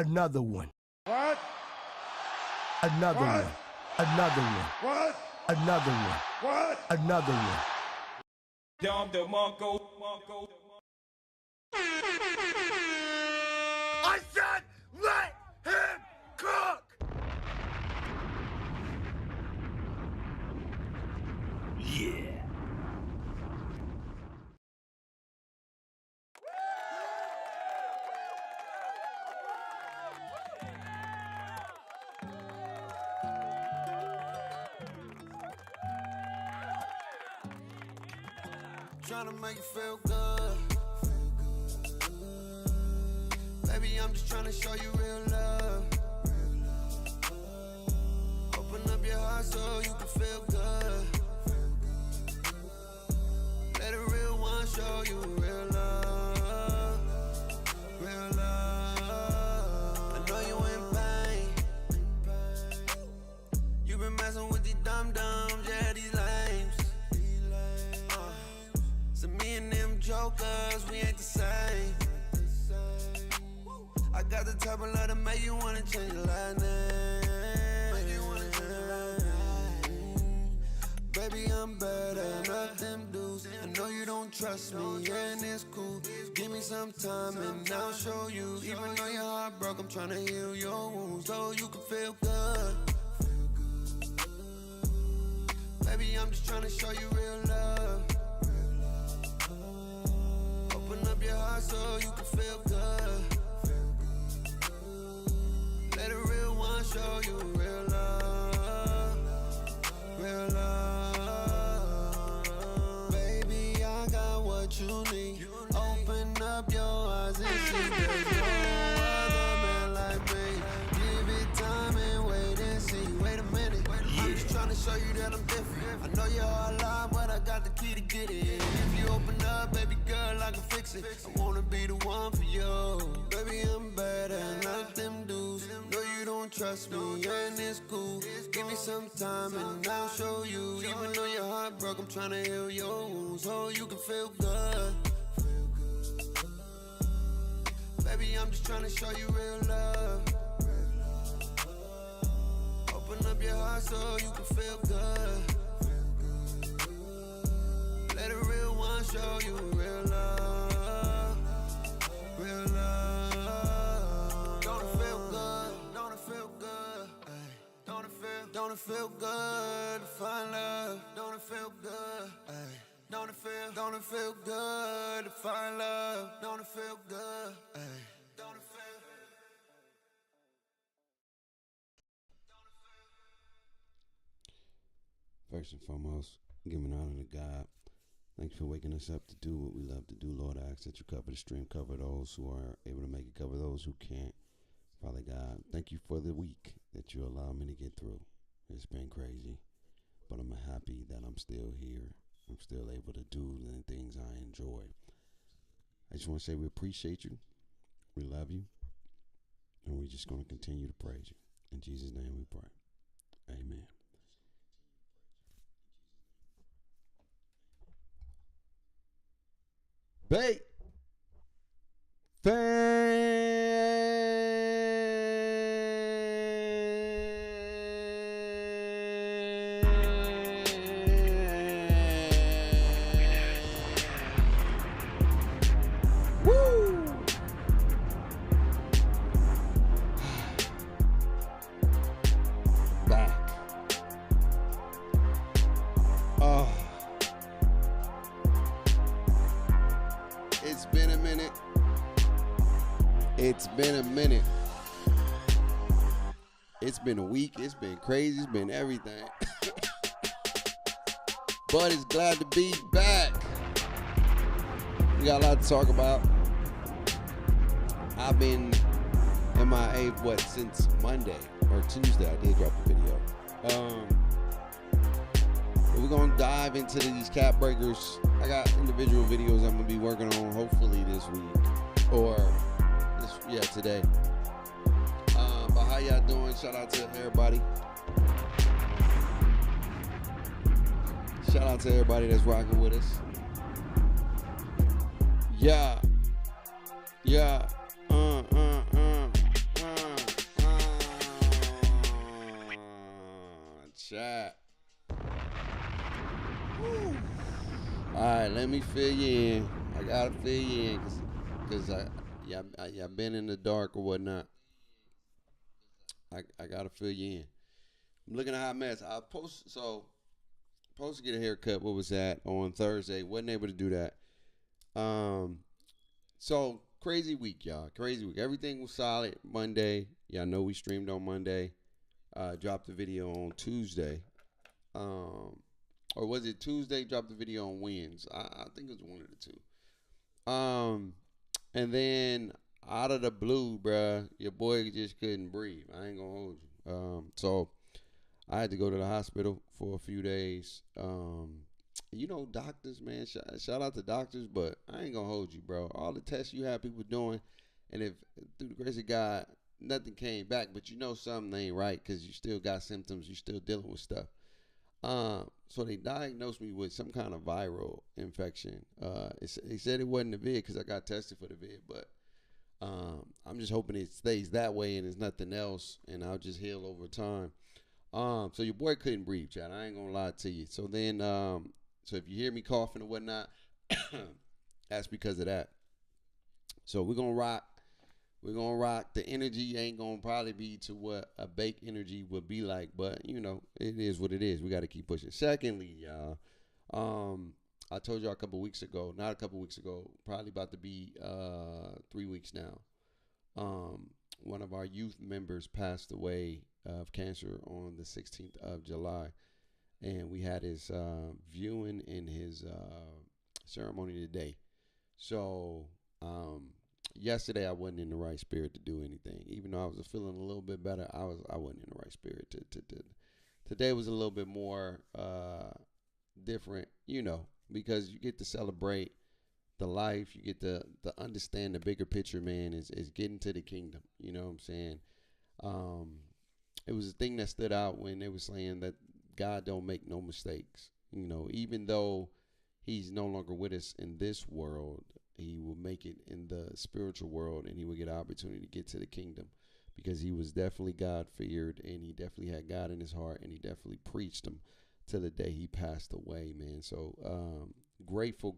Another one. What? Another What? one. Another one. What? Another one. What? Another one. Dom the Monko. I said let him cook! Yeah. Tryna make you feel good. Baby, I'm just tryna show you real love. Open up your heart so you can feel good. Let a real one show you real love. Real love. I know you in pain. You been messing with these dum-dums, yeah, these lames. So me and them jokers, we ain't the same. I got the type of love to make you wanna change your last name. Baby, I'm better than them dudes. I know you don't trust me, yeah, and it's cool. Give me some time and I'll show you. Even though your heart broke, I'm tryna heal your wounds so you can feel good. Baby, I'm just tryna show you real love. Open up your heart so you can feel good. Let a real one show you real love. Real love. Baby, I got what you need. Open up your eyes and see there's no other man like me. Give it time and wait and see. Wait a minute, I'm just tryna show you that I'm different. I know you're all lie, but I got the key to get it. If you open up, baby girl, I can fix it. I wanna be the one for you. Baby, I'm better, not them dudes. No, you don't trust me, and it's cool. Give me some time and I'll show you. Even though your heart broke, I'm tryna heal your wounds so you can feel good. Baby, I'm just tryna show you real love. Open up your heart so you can feel good. Let a real one show you real love. Real love. Don't it feel good? Don't it feel good? Ay. Don't it feel good to find love? Don't it feel good? Ay. Don't it feel good to find love? Don't it feel good? Ay. Don't it feel First and foremost, giving honor to God. Thank you for waking us up to do what we love to do. Lord, I ask that you cover the stream, cover those who are able to make it, cover those who can't. Father God, thank you for the week that you allow me to get through. It's been crazy, but I'm happy that I'm still here. I'm still able to do the things I enjoy. I just want to say we appreciate you. We love you. And we're just going to continue to praise you. In Jesus' name we pray. Amen. Bait. Woo! Back. Oh. It's been a minute. It's been a minute. It's been a week. It's been crazy. It's been everything. But it's glad to be back. We got a lot to talk about. I've been MIA, since Monday or Tuesday. I did drop a video. We're going to dive into these cap breakers. I got individual videos I'm going to be working on hopefully this week or today. But how y'all doing? Shout out to everybody. Shout out to everybody that's rocking with us. Yeah. Chat. Woo. All right, let me fill you in. I gotta fill you in because I've been in the dark or whatnot. I gotta fill you in. I'm looking at a hot mess. I supposed to get a haircut. What was that on Thursday? Wasn't able to do that. So crazy week, y'all. Crazy week. Everything was solid Monday. Y'all know we streamed on Monday. Dropped the video on Tuesday. Or was it Tuesday? Dropped the video on Wednesday. I think it was one of the two. And then out of the blue, bruh, your boy just couldn't breathe. I ain't gonna hold you. So I had to go to the hospital for a few days. You know, doctors, man. Shout out to doctors, but I ain't gonna hold you, bro. All the tests you have people doing, and if through the grace of God nothing came back, but you know something ain't right because you still got symptoms, you still dealing with stuff. So they diagnosed me with some kind of viral infection. They said it wasn't the vid because I got tested for the vid, but I'm just hoping it stays that way and it's nothing else, and I'll just heal over time. So your boy couldn't breathe, Chad. I ain't gonna lie to you. So then, so if you hear me coughing or whatnot, that's because of that. So we're gonna rock. We're gonna rock. The energy ain't gonna probably be to what a bake energy would be like, but you know, it is what it is. We got to keep pushing. Secondly, y'all, I told y'all a couple weeks ago, not a couple weeks ago, probably about to be 3 weeks now. One of our youth members passed away of cancer on the 16th of July, and we had his viewing in his ceremony today. So yesterday I wasn't in the right spirit to do anything, even though I was feeling a little bit better. I wasn't in the right spirit to today was a little bit more different, you know, because you get to celebrate the life, you get to understand the bigger picture, man, is getting to the kingdom. You know what I'm saying? It was a thing that stood out when they were saying that God don't make no mistakes. You know, even though he's no longer with us in this world, he will make it in the spiritual world, and he will get an opportunity to get to the kingdom, because he was definitely God-feared, and he definitely had God in his heart, and he definitely preached him till the day he passed away, man. So grateful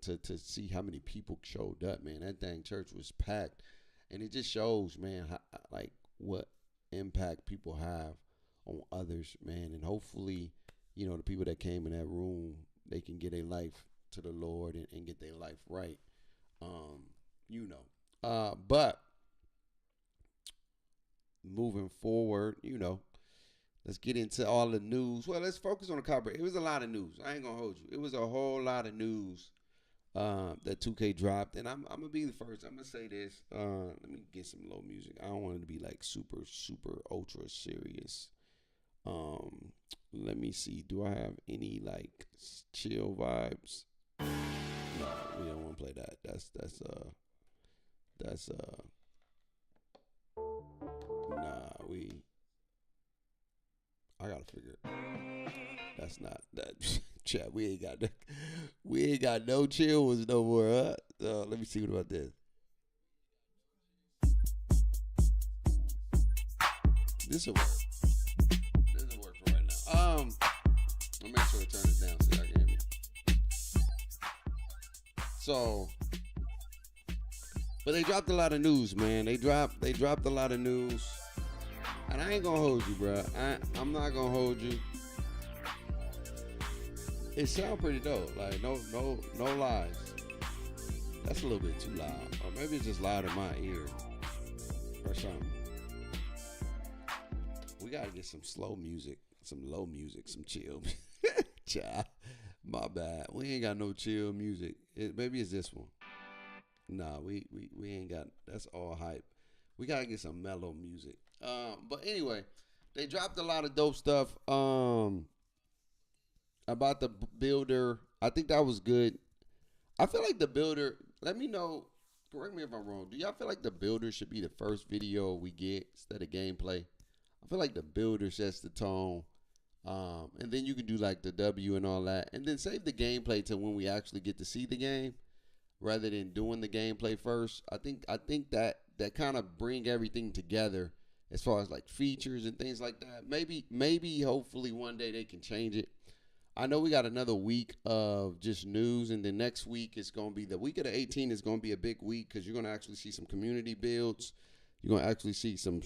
to see how many people showed up, man. That dang church was packed, and it just shows, man, how, like, what impact people have on others, man. And hopefully, you know, the people that came in that room, they can get a life to the Lord and get their life right. You know, but moving forward, you know, let's get into all the news. Well, let's focus on the copyright. It was a lot of news. I ain't gonna hold you. It was a whole lot of news that 2K dropped, and I'm gonna be the first. I'm gonna say this. Let me get some low music. I don't want it to be like super ultra serious. Let me see. Do I have any like chill vibes? No, we don't want to play that. That's I gotta figure it. That's not that chat. We ain't got no chill ones no more, huh? Let me see what about this. This'll work. This'll work for right now. I'll make sure to turn it down so y'all can hear me. So, but they dropped a lot of news, man. They dropped a lot of news. And I ain't gonna hold you, bro. I'm not gonna hold you. It sound pretty dope. Like no lies. That's a little bit too loud, or maybe it's just loud in my ear, or something. We gotta get some slow music, some low music, some chill. Child, my bad. We ain't got no chill music. Maybe it's this one. Nah, we ain't got. That's all hype. We gotta get some mellow music. But anyway, they dropped a lot of dope stuff about the builder. I think that was good. I feel like the builder, let me know, correct me if I'm wrong. Do y'all feel like the builder should be the first video we get instead of gameplay? I feel like the builder sets the tone. And then you can do like the W and all that. And then save the gameplay till when we actually get to see the game, rather than doing the gameplay first. I think that kind of bring everything together as far as like features and things like that. Maybe hopefully one day they can change it. I know we got another week of just news, and the next week is going to be the week of the 18th is going to be a big week because you're going to actually see some community builds. You're going to actually see some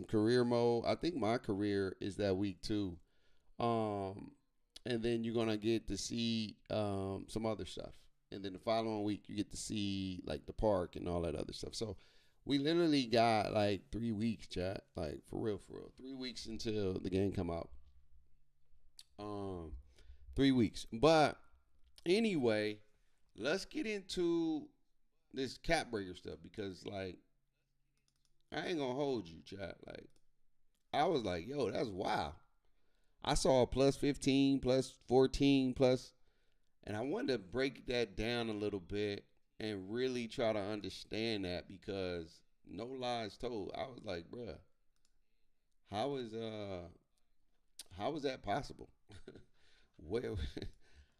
career mode. I think my career is that week too. And then you're going to get to see some other stuff. And then the following week you get to see like the park and all that other stuff. So we literally got like 3 weeks, chat. Like for real. 3 weeks until the game come out. 3 weeks. But anyway, let's get into this cap breaker stuff because like I ain't gonna hold you, chat. Like I was like, yo, that's wild. I saw a plus 15, plus 14, plus, and I wanted to break that down a little bit and really try to understand that because no lies told. I was like, bruh, how is that possible? Where,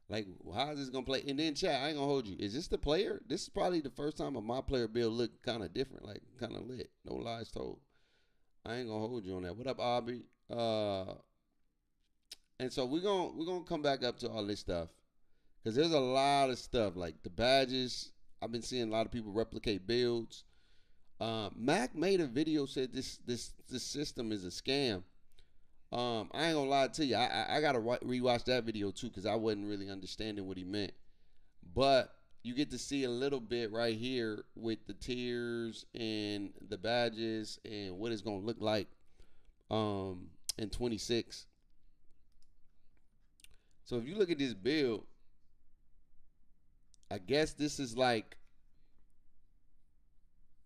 like, how is this gonna play? And then chat, I ain't gonna hold you. Is this the player? This is probably the first time of my player build looked kind of different, like kind of lit. No lies told. I ain't gonna hold you on that. What up, Aubrey? And so we're gonna come back up to all this stuff because there's a lot of stuff like the badges. I've been seeing a lot of people replicate builds. Mac made a video said this system is a scam. I ain't gonna lie to you. I gotta rewatch that video too because I wasn't really understanding what he meant. But you get to see a little bit right here with the tiers and the badges and what it's gonna look like in 26. So if you look at this build, I guess this is like,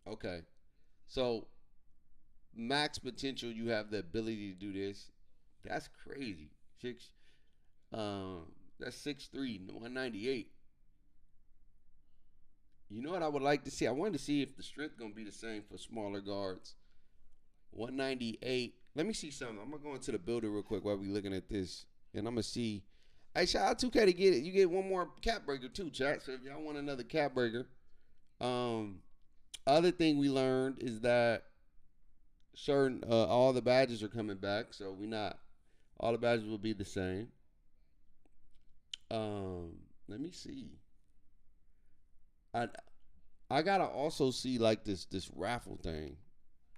okay. So max potential, you have the ability to do this. That's crazy. That's 6'3", 198. You know what I would like to see? I wanted to see if the strength gonna be the same for smaller guards. 198. Let me see something. I'm gonna go into the builder real quick while we looking at this, and I'm gonna see. Hey, shout out 2K to get it. You get one more cap breaker too, chat. So if y'all want another cap breaker, other thing we learned is that certain all the badges are coming back, so all the badges will be the same. Let me see. I gotta also see like this raffle thing.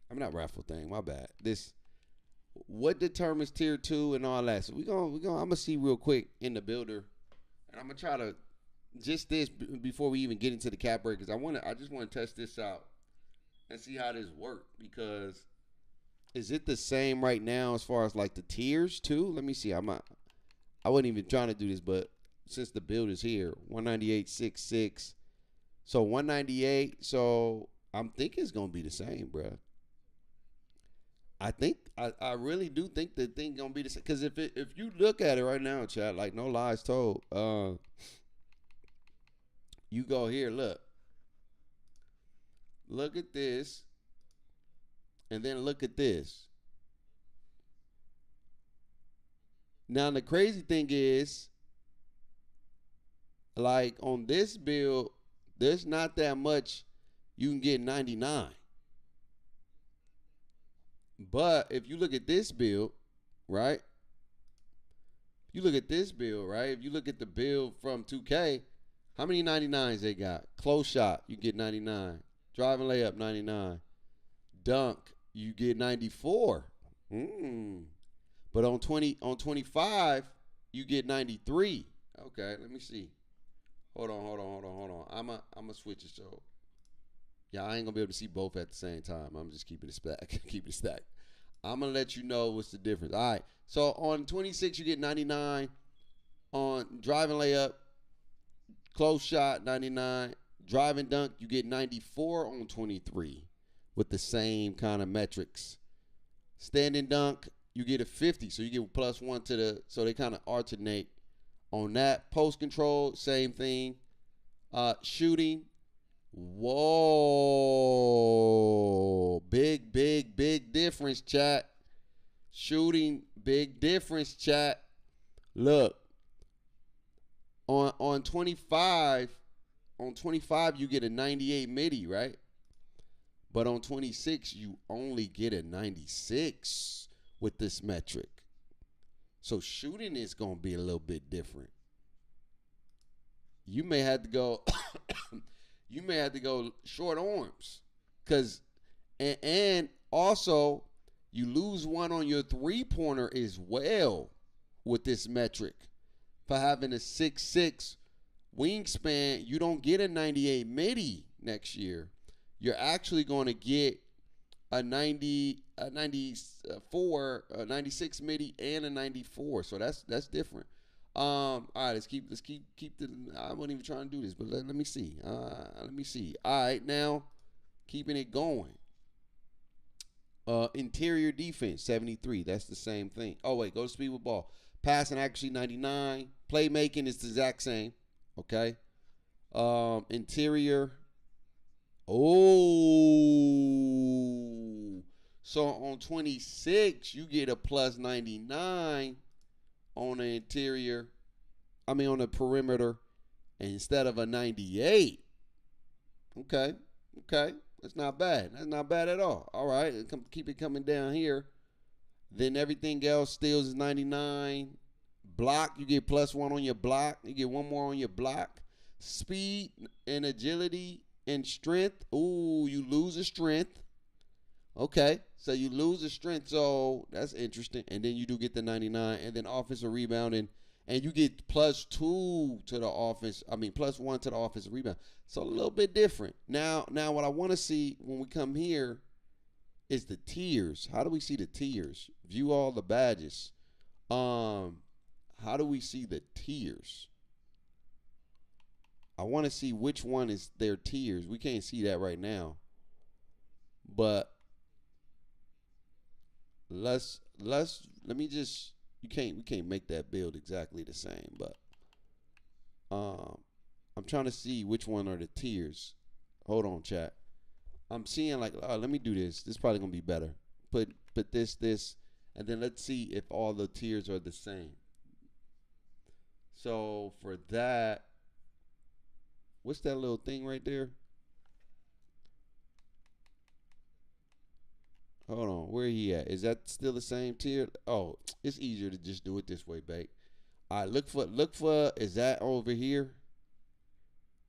I'm not raffle thing. My bad. This. What determines tier 2 and all that? So I'm gonna see real quick in the builder, and I'm gonna try to just this before we even get into the cap breakers. I just want to test this out and see how this works because is it the same right now as far as like the tiers too? Let me see. I wasn't even trying to do this, but since the build is here, 198.66, so 198. So I'm thinking it's gonna be the same, bruh. I really do think the thing gonna be the same because if you look at it right now, chat, like no lies told, you go here, look at this, and then look at this. Now the crazy thing is, like on this build, there's not that much you can get 99. But if you look at this build, right? If you look at the build from 2K, how many 99s they got? Close shot, you get 99. Driving layup, 99. Dunk, you get 94. But on 25, you get 93. Okay, let me see. Hold on. I'm a switch it so. Yeah, I ain't gonna be able to see both at the same time. I'm just keeping it stacked. I'm gonna let you know what's the difference. All right. So on 26, you get 99. On driving layup, close shot, 99. Driving dunk, you get 94 on 23 with the same kind of metrics. Standing dunk, you get a 50, so you get +1 to the. So they kind of alternate on that. Post control, same thing. Shooting. Whoa, big difference, chat. Shooting, big difference, chat. Look, on 25, you get a 98 midi, right? But on 26, you only get a 96 with this metric. So shooting is going to be a little bit different. You may have to go you may have to go short arms, cuz and also you lose one on your three-pointer as well with this metric. For having a 6'6" wingspan, you don't get a 98 midi next year. You're actually going to get a 94, a 96 midi and a 94. So that's different. All right, let's keep the. I wasn't even trying to do this, but let me see. Let me see. All right, now keeping it going. Interior defense 73. That's the same thing. Oh wait, go to speed with ball. Passing accuracy 99. Playmaking is the exact same. Okay. Interior. Oh. So on 26, you get a plus 99 on the interior. I mean on the perimeter instead of a 98. Okay. That's not bad. That's not bad at all. All right. Keep it coming down here. Then everything else still is 99. Block, you get plus 1 on your block. You get 1 more on your block. Speed and agility and strength. Ooh, you lose a strength. Okay, so you lose a strength. So that's interesting. And then you do get the 99. And then offensive rebounding. And you get plus 2 to the offense. I mean, plus 1 to the offensive rebound. So a little bit different. Now what I want to see when we come here is the tiers. How do we see the tiers? View all the badges. How do we see the tiers? I want to see which one is their tiers. We can't see that right now. But let me just we can't make that build exactly the same, but I'm trying to see which one are the tiers. Hold on, chat. I'm seeing like let me do this. This is probably gonna be better. Put this, and then let's see if all the tiers are the same. So for that, what's that little thing right there? Hold on, where he at? Is that still the same tier? Oh, it's easier to just do it this way, babe. All right, look for. Is that over here?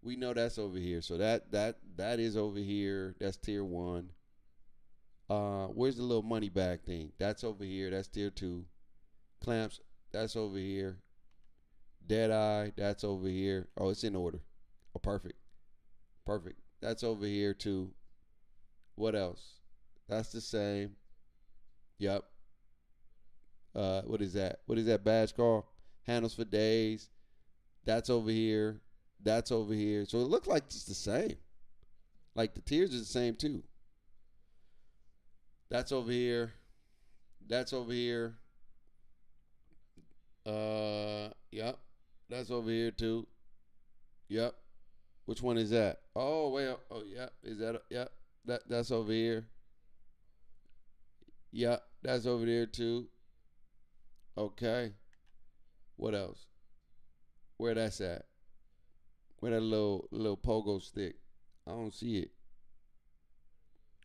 We know that's over here. So that is over here. That's tier 1. Where's the little money bag thing? That's over here. That's tier 2. Clamps. That's over here. Deadeye. That's over here. Oh, it's in order. Oh, perfect. That's over here too. What else? That's the same. Yep. What is that? What is that badge called? Handles for days. That's over here. That's over here. So it looks like it's the same. Like the tiers are the same too. That's over here. That's over here. Yep. That's over here too. Yep. Which one is that? Oh, wait. Oh, yeah. Is that? Yep. That's over here. Yep. That's over there too. Okay. What else? Where that's at? Where that little pogo stick? I don't see it.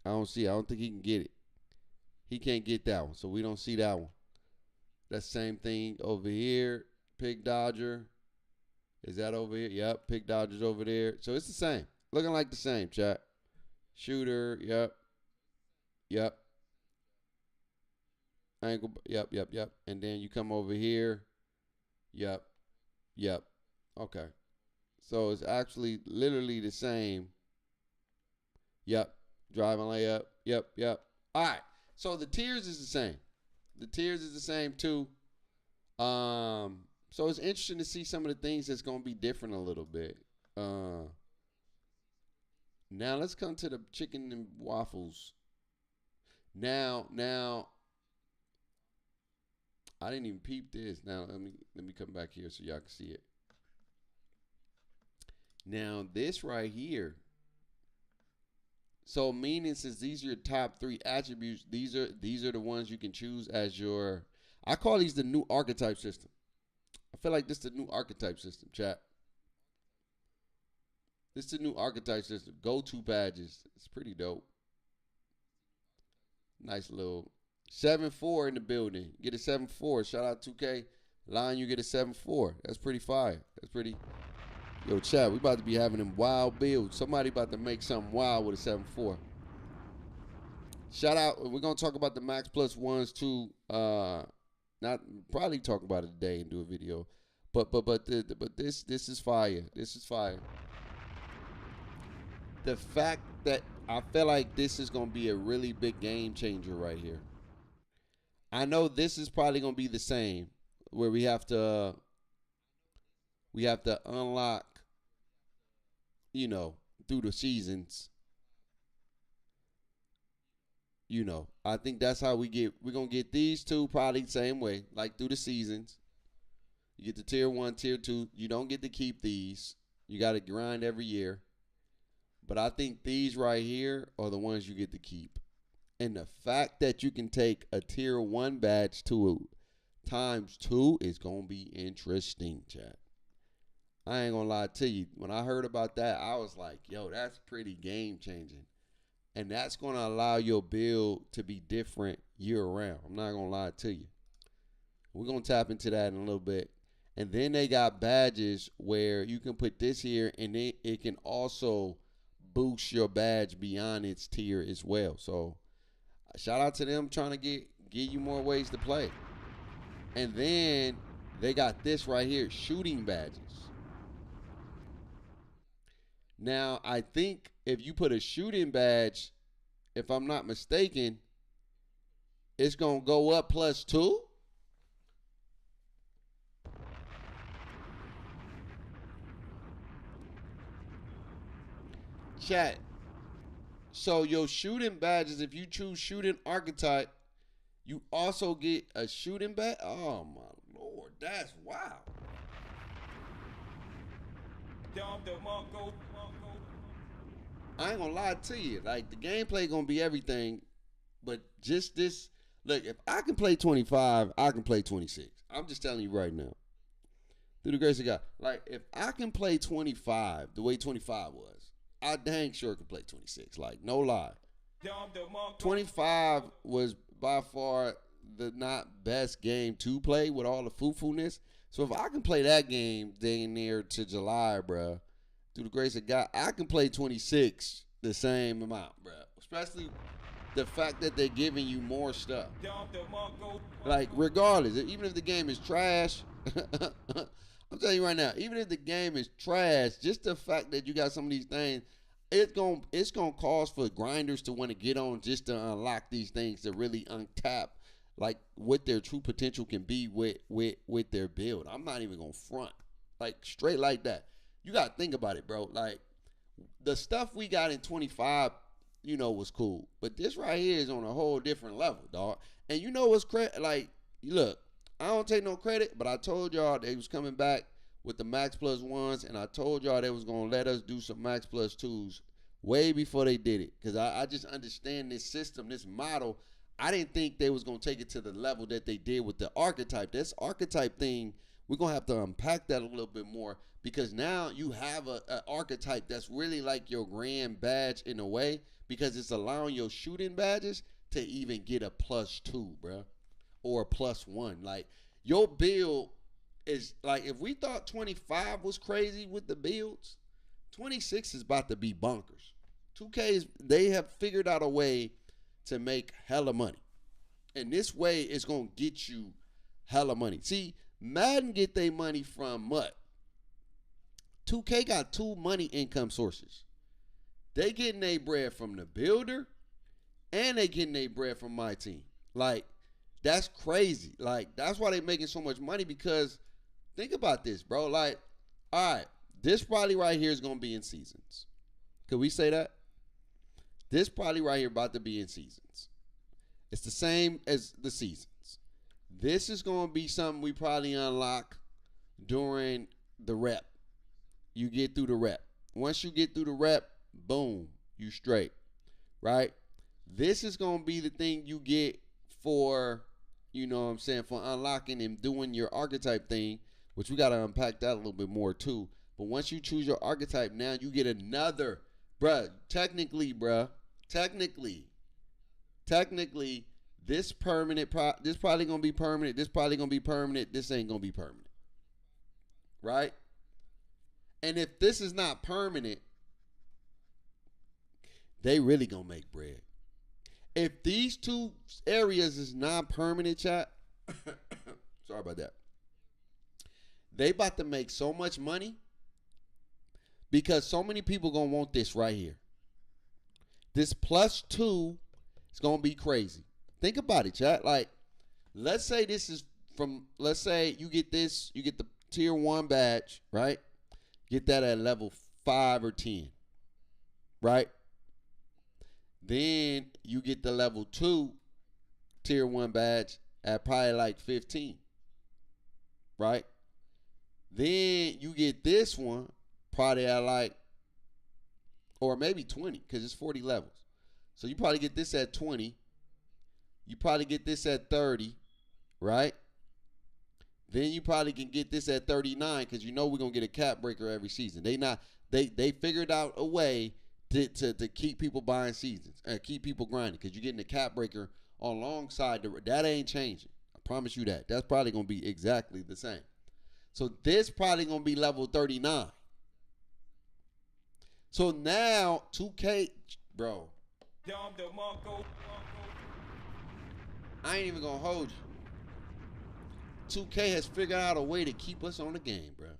I don't think he can get it. He can't get that one, so we don't see that one. That same thing over here. Pig Dodger. Is that over here? Yep. Pig Dodger's over there. So it's the same. Looking like the same, chat. Shooter. Yep. Angle. Yep. And then you come over here. Yep. Okay. So it's actually literally the same. Yep. Driving layup. Yep. All right. So the tiers is the same. The tiers is the same too. So it's interesting to see some of the things that's going to be different a little bit. Now let's come to the chicken and waffles. Now I didn't even peep this. Now let me come back here so y'all can see it. Now this right here. So meaning since these are your top 3 attributes, these are the ones you can choose as your. I call these the new archetype system. I feel like this is the new archetype system, chat. This is the new archetype system. Go-to badges. It's pretty dope. Nice little 7-4 in the building. Get a 7-4. Shout out 2K. Line, you get a 7-4. That's pretty fire. That's pretty. Yo, chat, we about to be having them wild builds. Somebody about to make something wild with a 7-4. Shout out. We're gonna talk about the max plus ones too. Not probably talk about it today and do a video. But this is fire. This is fire. The fact that I feel like this is gonna be a really big game changer right here. I know this is probably gonna be the same, where we have to unlock, you know, through the seasons. You know, I think that's how we're going to get these two probably the same way, like through the seasons. You get the tier 1, tier 2. You don't get to keep these. You got to grind every year. But I think these right here are the ones you get to keep. And the fact that you can take a tier 1 badge to times 2 is going to be interesting, chat. I ain't going to lie to you. When I heard about that, I was like, yo, that's pretty game changing. And that's going to allow your build to be different year round. I'm not going to lie to you. We're going to tap into that in a little bit. And then they got badges where you can put this here and it can also boost your badge beyond its tier as well. So shout out to them trying to give you more ways to play. And then they got this right here, shooting badges. Now, I think if you put a shooting badge, if I'm not mistaken, it's going to go up +2. Chat. So your shooting badges, if you choose shooting archetype, you also get a shooting badge. Oh, my Lord. That's wow. I ain't gonna lie to you. Like, the gameplay gonna be everything, but just this. Look, if I can play 25, I can play 26. I'm just telling you right now. Through the grace of God. Like, if I can play 25 the way 25 was, I dang sure can play 26. Like, no lie. 25 was by far the not best game to play with all the foo-foo-ness. So if I can play that game dang near to July, bruh, through the grace of God, I can play 26 the same amount, bruh. Especially the fact that they're giving you more stuff. Like, regardless, even if the game is trash, I'm telling you right now, even if the game is trash, just the fact that you got some of these things, it's gonna cause for grinders to want to get on just to unlock these things to really untap like what their true potential can be with their build. I'm not even gonna front. Like, straight like that. You gotta think about it, bro. Like, the stuff we got in 25, you know, was cool. But this right here is on a whole different level, dog. And you know what's like, look, I don't take no credit, but I told y'all they was coming back with the max plus ones, and I told y'all they was gonna let us do some max plus twos way before they did it. Because I just understand this system, this model. I didn't think they was gonna take it to the level that they did with the archetype. This archetype thing, we're gonna have to unpack that a little bit more, because now you have an archetype that's really like your grand badge in a way, because it's allowing your shooting badges to even get a +2, bro, or a +1. Like, your build is like, if we thought 25 was crazy with the builds, 26 is about to be bonkers. 2K they have figured out a way to make hella money, and this way is gonna get you hella money. See, Madden get their money from what? 2K got 2 money income sources. They getting their bread from the builder, and they getting their bread from my team. Like, that's crazy. Like, that's why they making so much money, because think about this, bro. Like, all right, this probably right here is going to be in seasons. Could we say that? This probably right here about to be in seasons. It's the same as the seasons. This is going to be something we probably unlock during the rep. You get through the rep. Once you get through the rep, boom, you straight, right? This is going to be the thing you get for, you know what I'm saying, for unlocking and doing your archetype thing, which we got to unpack that a little bit more too. But once you choose your archetype, now you get another, bruh, technically, technically this permanent, this probably gonna be permanent. This probably gonna be permanent. This ain't gonna be permanent, right? And if this is not permanent, they really gonna make bread. If these two areas is non-permanent, chat, sorry about that. They about to make so much money because so many people gonna want this right here. This +2 is gonna be crazy. Think about it, chat. Like, let's say this is from, let's say you get this, you get the tier 1 badge, right? Get that at level 5 or 10, right? Then you get the level 2 tier 1 badge at probably like 15, right? Then you get this one probably at like, or maybe 20, because it's 40 levels. So you probably get this at 20. You probably get this at 30, right? Then you probably can get this at 39, because you know we're gonna get a cap breaker every season. They figured out a way to keep people buying seasons and keep people grinding, because you're getting a cap breaker alongside that ain't changing. I promise you that. That's probably gonna be exactly the same. So this probably gonna be level 39. So now 2K, bro. I ain't even gonna hold you. 2K has figured out a way to keep us on the game, bro.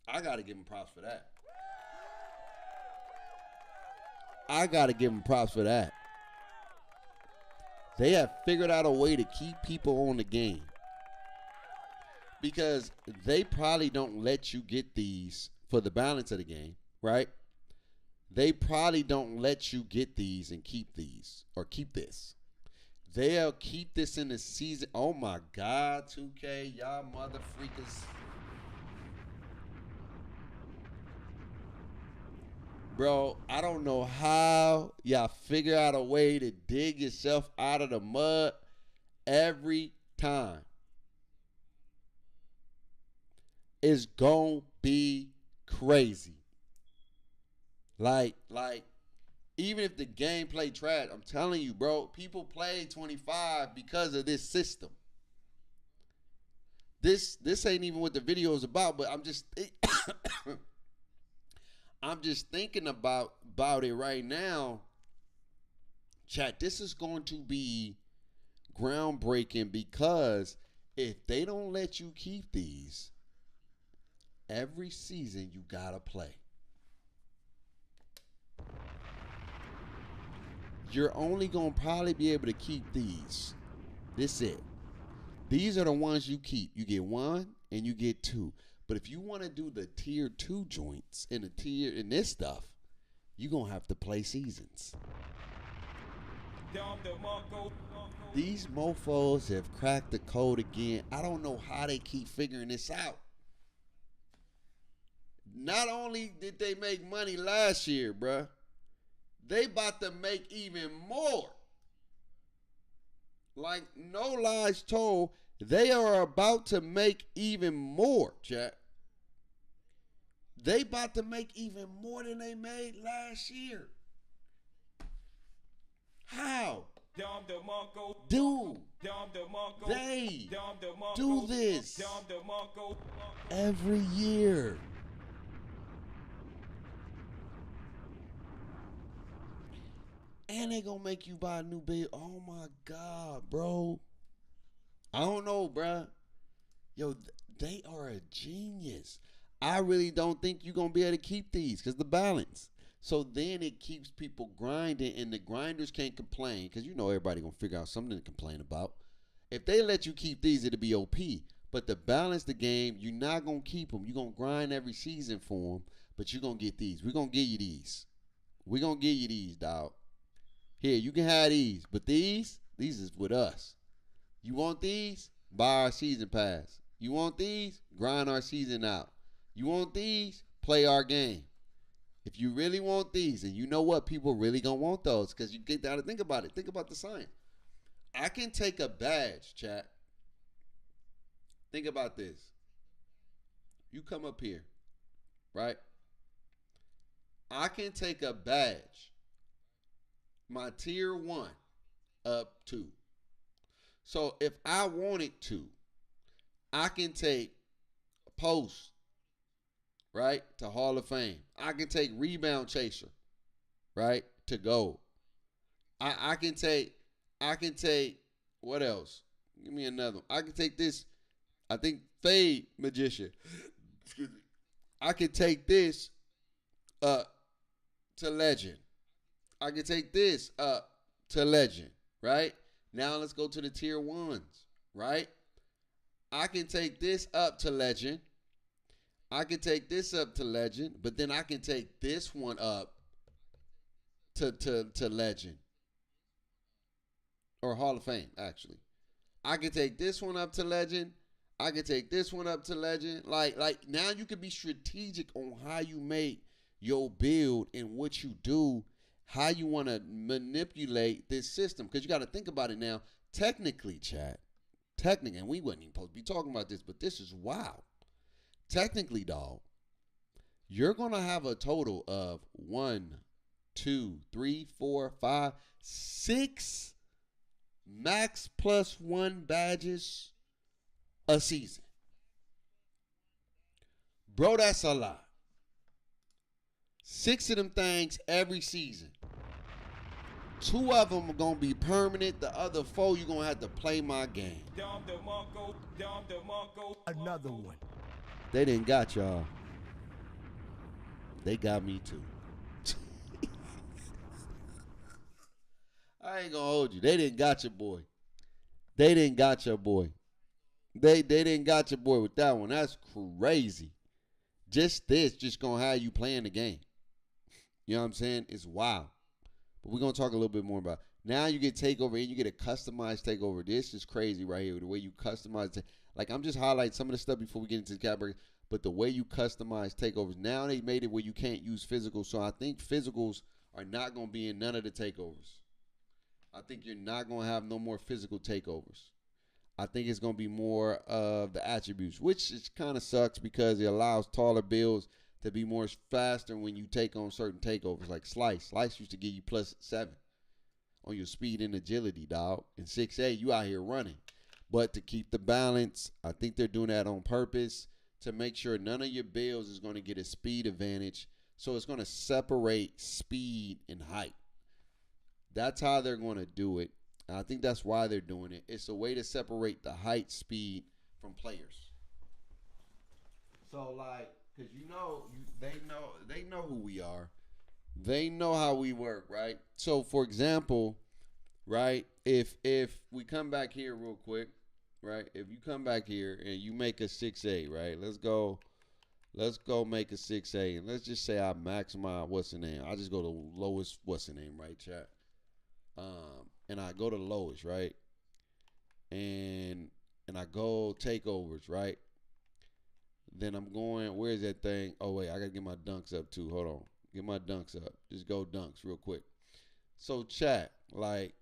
I gotta give them props for that. I gotta give them props for that. They have figured out a way to keep people on the game, because they probably don't let you get these for the balance of the game, right? They probably don't let you get these and keep these or keep this. They'll keep this in the season. Oh my God, 2K, y'all mother freakers. Bro, I don't know how y'all figure out a way to dig yourself out of the mud every time. It's gonna be crazy. Like, even if the gameplay trash, I'm telling you, bro, people play 25 because of this system. This ain't even what the video is about, but I'm just I'm just thinking about it right now. Chat, this is going to be groundbreaking, because if they don't let you keep these, every season you gotta play. You're only gonna probably be able to keep these. This it. These are the ones you keep. You get 1 and you get 2. But if you want to do the tier 2 joints and the tier in this stuff, you're gonna have to play seasons. These mofos have cracked the code again. I don't know how they keep figuring this out. Not only did they make money last year, bruh, they about to make even more. Like, no lies told, they are about to make even more, chat. They about to make even more than they made last year. How? Do they do this every year? And they gonna make you buy a new bed. Oh my God, bro. I don't know, bruh. Yo, they are a genius. I really don't think you're gonna be able to keep these, because the balance. So then it keeps people grinding, and the grinders can't complain, because you know everybody gonna figure out something to complain about. If they let you keep these, it'll be OP. But to balance the game, you're not gonna keep them. You're gonna grind every season for them, but you're gonna get these. We're gonna give you these. We're gonna give you these, dog. Here, you can have these, but these is with us. You want these? Buy our season pass. You want these? Grind our season out. You want these? Play our game. If you really want these, and you know what, people really gonna want those, because you get down to think about it. Think about the science. I can take a badge, chat. Think about this. You come up here, right? I can take a badge, my tier 1, up to. So if I wanted to, I can take post, right, to Hall of Fame. I can take rebound chaser, right, to gold. I can take what else? Give me another one. I can take this, I think fade magician. Excuse me. I can take this up to legend. I can take this up to legend, right? Now let's go to the tier ones, right? I can take this up to legend. I can take this up to legend, but then I can take this one up to legend. Or Hall of Fame, actually. I can take this one up to legend. I can take this one up to legend. Like now you can be strategic on how you make your build and what you do, how you want to manipulate this system. Because you got to think about it now. Technically, chat. Technically, and we wasn't even supposed to be talking about this, but this is wild. Technically, dog, you're going to have a total of 1, 2, 3, 4, 5, 6 max plus 1 badges a season. Bro, that's a lot. 6 of them things every season. 2 of them are going to be permanent. The other 4, you're going to have to play my game. Another one. They didn't got y'all. They got me too. I ain't gonna hold you. They didn't got your boy. They didn't got your boy. They didn't got your boy with that one. That's crazy. Just gonna have you playing the game. You know what I'm saying? It's wild. But we're gonna talk a little bit more about it. Now you get takeover and you get a customized takeover. This is crazy right here. The way you customize it. Like, I'm just highlighting some of the stuff before we get into the category. But the way you customize takeovers. Now they made it where you can't use physicals. So I think physicals are not gonna be in none of the takeovers. I think you're not going to have no more physical takeovers. I think it's going to be more of the attributes, which is kind of sucks because it allows taller builds to be more faster when you take on certain takeovers like Slice. Slice used to give you +7 on your speed and agility, dog. In 6A, you out here running. But to keep the balance, I think they're doing that on purpose to make sure none of your builds is going to get a speed advantage. So it's going to separate speed and height. That's how they're going to do it. And I think that's why they're doing it. It's a way to separate the height speed from players. So, like, because they know who we are. They know how we work, right? So, for example, right, if we come back here real quick, right? If you come back here and you make a 6A, right? Let's go make a 6A. And let's just say I max my, what's the name? I just go to lowest, what's the name, right, chat? And I go to lowest, right? And I go takeovers, right? Then I'm going, where's that thing? Oh, wait, I got to get my dunks up too. Hold on. Get my dunks up. Just go dunks real quick. So, chat, like,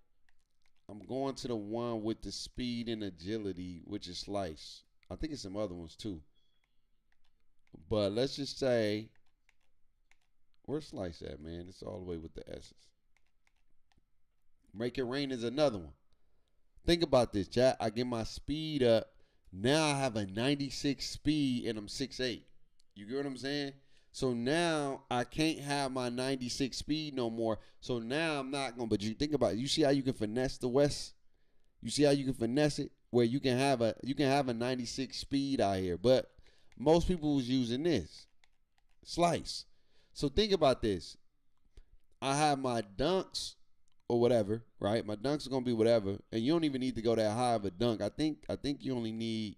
I'm going to the one with the speed and agility, which is Slice. I think it's some other ones too. But let's just say, where's Slice at, man? It's all the way with the S's. Make It Rain is another one. Think about this, chat. I get my speed up. Now I have a 96 speed and I'm 6'8". You get what I'm saying? So now I can't have my 96 speed no more. So now I'm not going to. But you think about it. You see how you can finesse the West? You see how you can finesse it? Where you can have a 96 speed out here. But most people was using this. Slice. So think about this. I have my dunks or whatever, right? My dunks are gonna be whatever, and you don't even need to go that high of a dunk. I think you only need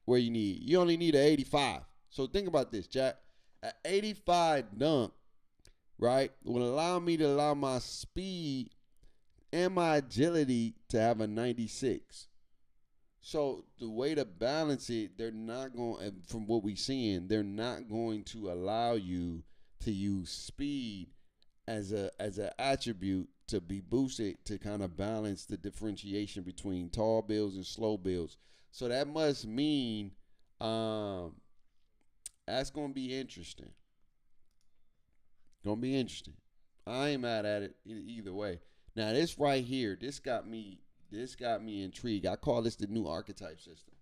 you only need an 85. So think about this, chat. An 85 dunk, right, will allow me to allow my speed and my agility to have a 96. So the way to balance it, they're not going, from what we're seeing, they're not going to allow you to use speed as an attribute to be boosted to kind of balance the differentiation between tall builds and slow builds. So that must mean that's going to be interesting. Going to be interesting. I ain't mad at it either way. Now this right here, this got me intrigued. I call this the new archetype system.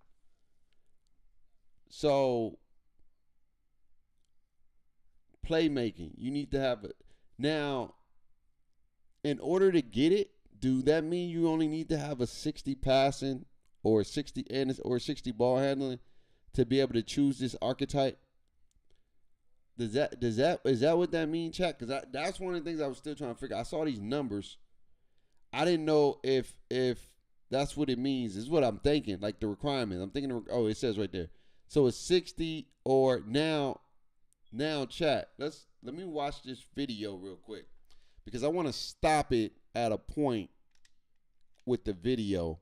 So playmaking, you need to have it. Now, in order to get it, do that mean you only need to have a 60 passing or 60 ball handling to be able to choose this archetype? Is that what that means, chat? Because that's one of the things I was still trying to figure. I saw these numbers. I didn't know if that's what it means. This is what I'm thinking, like the requirement. I'm thinking, it says right there. So it's 60 or now, chat. Let me watch this video real quick because I want to stop it at a point with the video.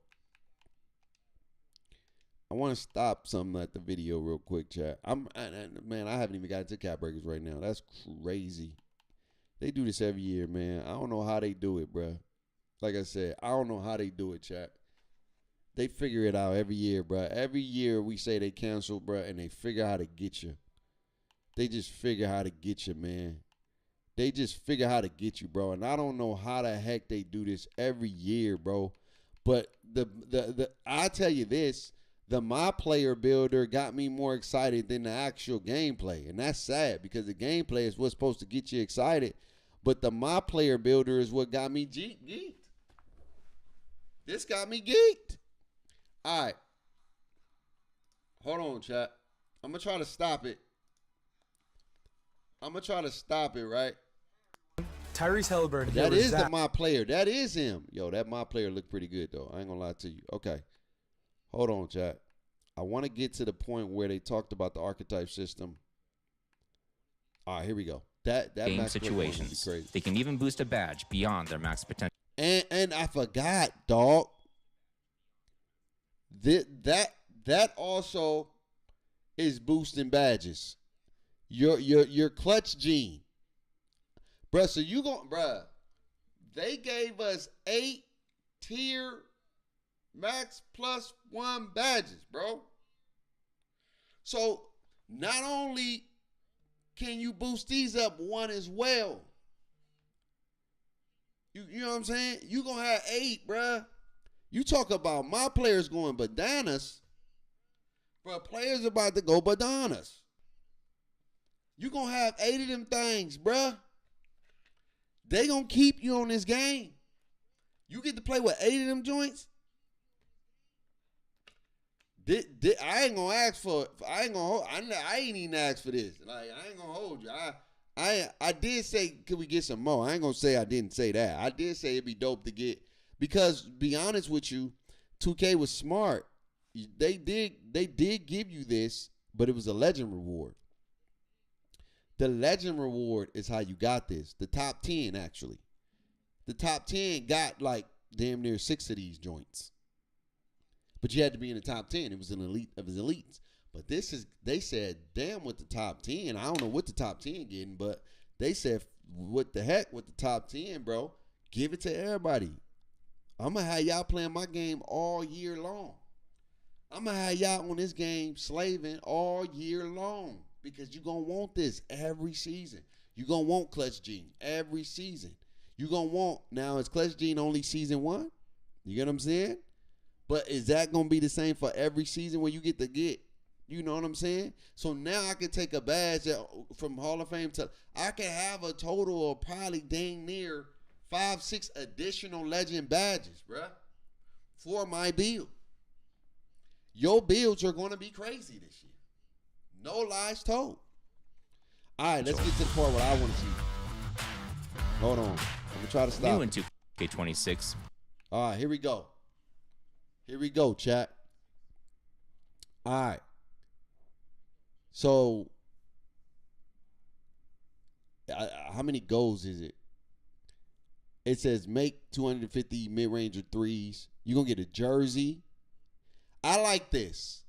I want to stop something at the video real quick, chat. Man, I haven't even got into cap breakers right now. That's crazy. They do this every year, man. I don't know how they do it, bruh. Like I said, I don't know how they do it, chat. They figure it out every year, bruh. Every year we say they cancel, bruh, and they figure out how to get you. They just figure how to get you, man. They just figure how to get you, bro. And I don't know how the heck they do this every year, bro. But I tell you this, the My Player Builder got me more excited than the actual gameplay. And that's sad because the gameplay is what's supposed to get you excited. But the My Player Builder is what got me geeked. This got me geeked. All right. Hold on, chat. I'm going to try to stop it. Right? Tyrese Halliburton. That is the My Player. That is him. Yo, that My Player looked pretty good, though. I ain't going to lie to you. Okay. Hold on, chat. I want to get to the point where they talked about the archetype system. All right, here we go. That game max situations. Crazy. They can even boost a badge beyond their max potential. And I forgot, dog. That also is boosting badges. Your clutch gene. Bruh, so they gave us 8 tier max plus 1 badges, bro. So not only can you boost these up 1 as well. You know what I'm saying? You gonna have 8, bruh. You talk about my players going bananas. Bruh, players about to go bananas. You gonna have 8 of them things, bruh. They gonna keep you on this game. You get to play with 8 of them joints. I ain't gonna ask for. I ain't even asked for this. Like, I ain't gonna hold you. I did say, could we get some more? I ain't gonna say I didn't say that. I did say it'd be dope to get, because be honest with you, 2K was smart. They did give you this, but it was a legend reward. The legend reward is how you got this. The top 10, actually. The top 10 got like damn near 6 of these joints. But you had to be in the top 10. It was an elite of his elites. But they said, damn, with the top 10. I don't know what the top 10 getting, but they said, what the heck with the top 10, bro? Give it to everybody. I'm going to have y'all playing my game all year long. I'm going to have y'all on this game slaving all year long, because you're going to want this every season. You're going to want Clutch Gene every season. You're going to want, now is Clutch Gene only season 1? You get what I'm saying? But is that going to be the same for every season where you get to get, you know what I'm saying? So now I can take a badge from Hall of Fame to, I can have a total of probably dang near 5-6 additional legend badges, bruh, for my build. Your builds are going to be crazy this year. No lies told. All right, let's get to the part where I want to see. Hold on. I'm going to try to stop. New in 2K26. All right, here we go. Here we go, chat. All right. So, how many goals is it? It says make 250 mid-range or threes. You're going to get a jersey. I like this.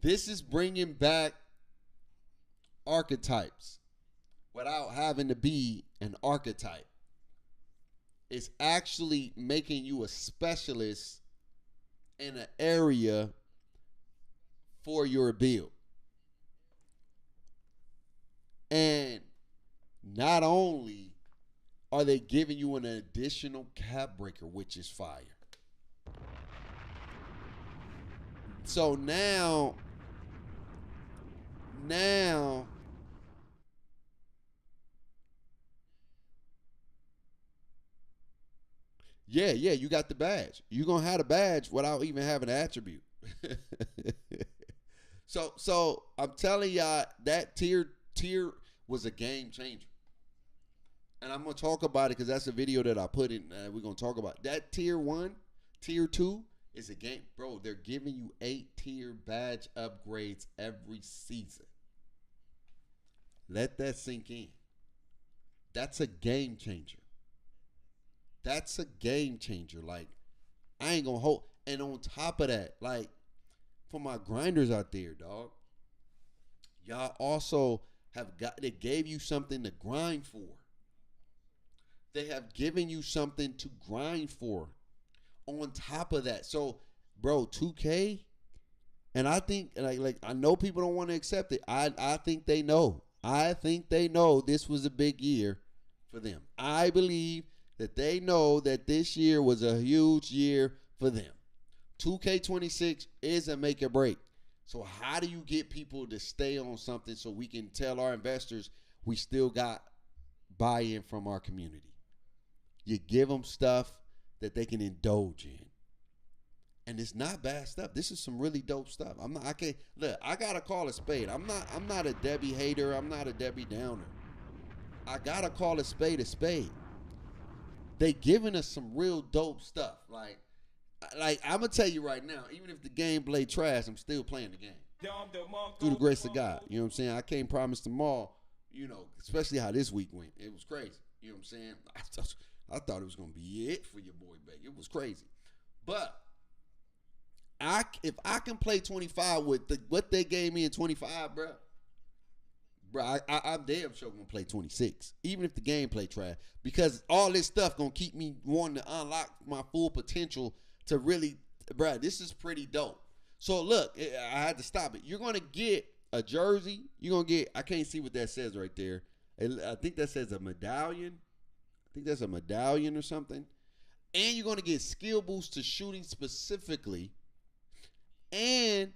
This is bringing back archetypes without having to be an archetype. It's actually making you a specialist in an area for your build. And not only are they giving you an additional cap breaker, which is fire? So now, yeah, you got the badge. You're going to have the badge without even having an attribute. So I'm telling y'all, that tier was a game changer. And I'm going to talk about it because that's a video that I put in. We're going to talk about that. Tier 1, tier 2 is a game. Bro, they're giving you 8 tier badge upgrades every season. Let that sink in. That's a game changer. That's a game changer. Like, I ain't going to hold. And on top of that, like, for my grinders out there, dog, y'all also they gave you something to grind for. They have given you something to grind for on top of that. So, bro, 2K, and I think, like I know people don't want to accept it. I think they know. I think they know this was a big year for them. I believe that they know that this year was a huge year for them. 2K26 is a make or break. So how do you get people to stay on something so we can tell our investors we still got buy-in from our community? You give them stuff that they can indulge in. And it's not bad stuff. This is some really dope stuff. I gotta call a spade. I'm not a Debbie hater. I'm not a Debbie Downer. I gotta call a spade a spade. They giving us some real dope stuff. Like I'm gonna tell you right now, even if the gameplay trash, I'm still playing the game. Through the grace of God. You know what I'm saying? I can't promise tomorrow, especially how this week went. It was crazy. You know what I'm saying? I thought it was gonna be it for your boy Beck. It was crazy. But if I can play 25 with what they gave me in 25, bro, I'm damn sure gonna play 26, even if the gameplay trash, because all this stuff gonna keep me wanting to unlock my full potential to really, bro. This is pretty dope. So look, I had to stop it. You're gonna get a jersey. You're gonna get. I can't see what that says right there. I think that says a medallion. I think that's a medallion or something. And you're gonna get skill boost to shooting specifically. And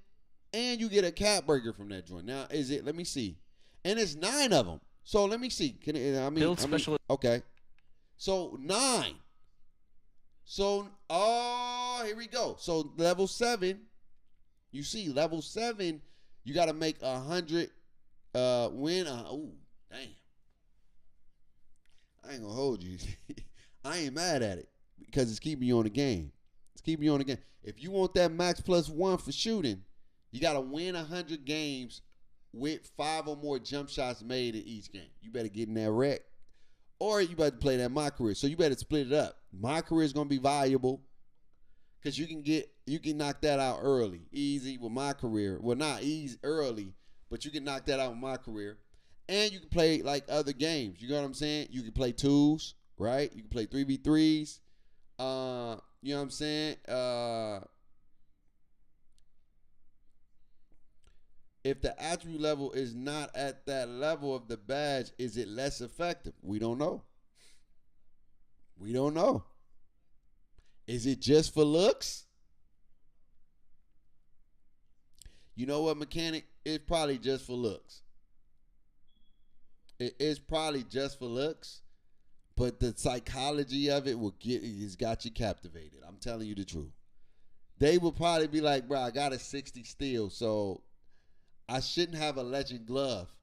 you get a cap breaker from that joint. Now, let me see. And it's 9 of them. So let me see. Build special. Okay. So 9. So, here we go. So level 7, you see, level 7, you got to make 100 win. Ooh, damn. I ain't going to hold you. I ain't mad at it because it's keeping you on the game. It's keeping you on the game. If you want that max +1 for shooting, you got to win 100 games with 5 or more jump shots made in each game. You better get in that rec. Or you better play that My Career. So you better split it up. My Career is going to be valuable because you can knock that out early. Easy with My Career. Well, not easy early, but you can knock that out with My Career. And you can play like other games. You know what I'm saying? You can play 2s, right? You can play 3v3s. You know what I'm saying? If the attribute level is not at that level of the badge, is it less effective? We don't know. We don't know. Is it just for looks? You know what, mechanic? It's probably just for looks. It is probably just for looks, but the psychology of it has got you captivated. I'm telling you the truth. They will probably be like, bro, I got a 60 steal, so I shouldn't have a legend glove,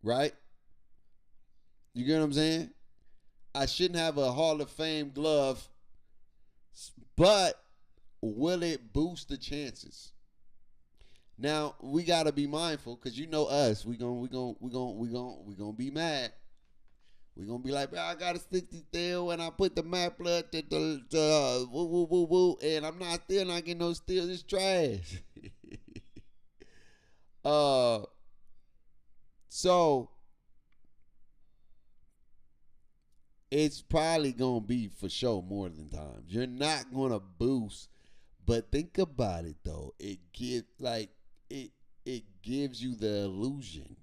right? You get what I'm saying? I shouldn't have a Hall of Fame glove, but will it boost the chances? Now we gotta be mindful because you know us. We gonna be mad. We gonna be like, bro, I got a 60 steal and I put the map blood woo woo woo woo, and I'm still not getting no steals. It's trash. So it's probably gonna be for sure more than times. You're not gonna boost, but think about it though. It gives you the illusion,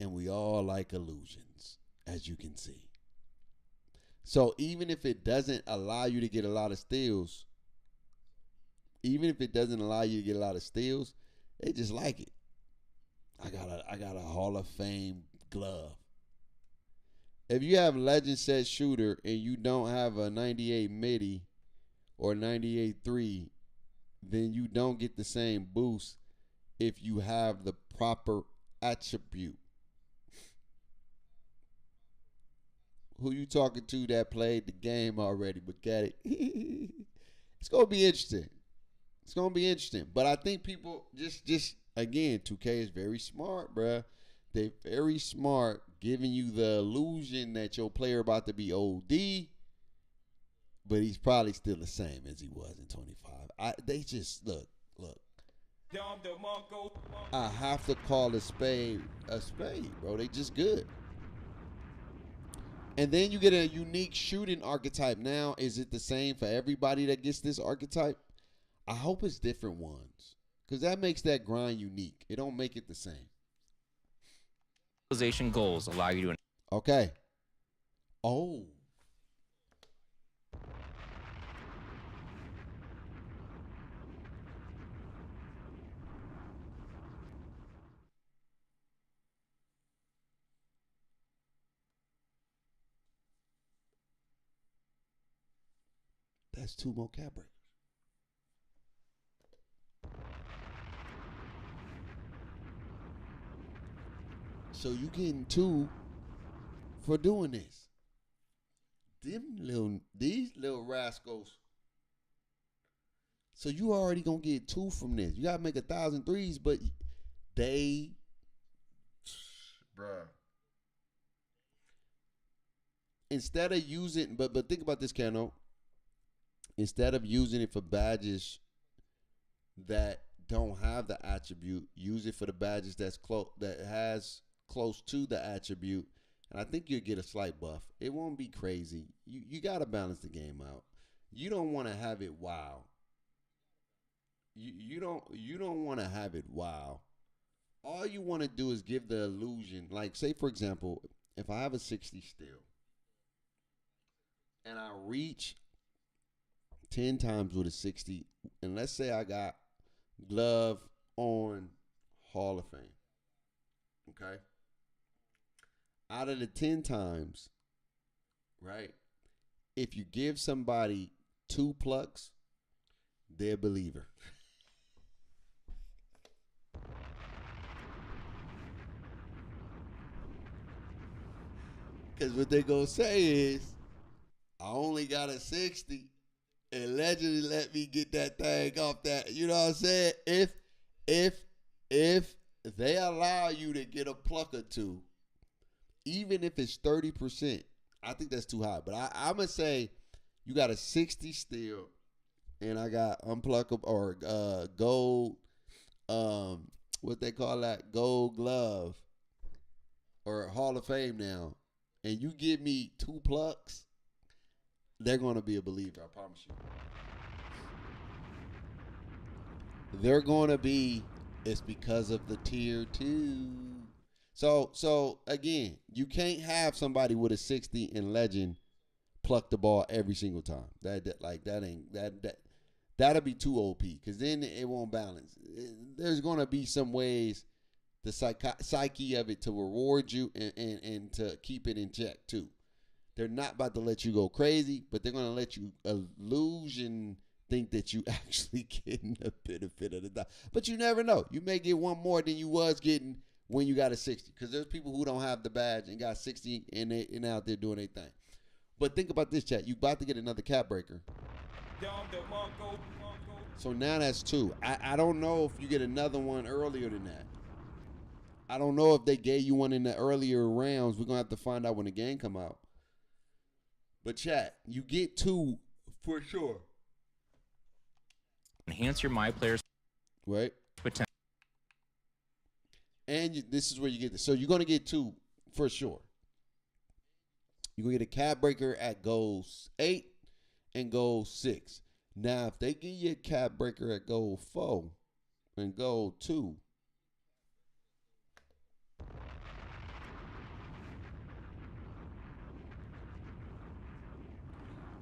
and we all like illusions, as you can see. So even if it doesn't allow you to get a lot of steals, they just like it. I got a Hall of Fame glove. If you have legend set shooter and you don't have a 98 midi or 98 3, then you don't get the same boost if you have the proper attribute. Who you talking to that played the game already but got it? It's gonna be interesting. But I think people just again, 2K is very smart, bruh. They're very smart, giving you the illusion that your player about to be OD, but he's probably still the same as he was in 25. They just look. I have to call a spade, bro. They just good. And then you get a unique shooting archetype. Now, is it the same for everybody that gets this archetype? I hope it's different ones, because that makes that grind unique. It don't make it the same. Realization goals allow you to. Okay. Oh. That's 2 more cap breakers. So you getting 2 for doing this. These little rascals. So you already gonna get 2 from this. You gotta make 1,000 threes, but bruh. Instead of using, but think about this, Cano. Instead of using it for badges that don't have the attribute, use it for the badges that has close to the attribute, and I think you'll get a slight buff. It won't be crazy. You got to balance the game out. You don't want to have it wow. You don't want to have it wow. All you want to do is give the illusion. Like, say for example, if I have a 60 still and I reach 10 times with a 60, and let's say I got glove on Hall of Fame. Okay? Out of the 10 times, right? If you give somebody 2 plucks, they're a believer. Because what they gonna say is, I only got a 60, and Legend let me get that thing off that. You know what I'm saying? If they allow you to get a pluck or 2, even if it's 30%, I think that's too high. But I'm gonna say you got a 60 still, and I got unpluckable or gold, what they call that, gold glove or Hall of Fame now, and you give me 2 plucks, they're gonna be a believer. I promise you. They're gonna be. It's because of the tier 2. So again, you can't have somebody with a 60 in Legend pluck the ball every single time. That'll be too OP, because then it won't balance. There's gonna be some ways, the psyche of it, to reward you and to keep it in check too. They're not about to let you go crazy, but they're gonna let you illusion think that you actually getting the benefit of the doubt. But you never know. You may get 1 more than you was getting when you got a 60, because there's people who don't have the badge and got 60 and out there doing their thing. But think about this, chat. You about to get another cap breaker. So now that's 2. I don't know if you get another one earlier than that. I don't know if they gave you one in the earlier rounds. We're going to have to find out when the game come out. But chat, you get 2 for sure. Enhance your My Players Right? potential. And this is where you get this. So you're going to get 2 for sure. You're going to get a cap breaker at goal 8 and goal 6. Now, if they give you a cap breaker at goal 4 and goal 2,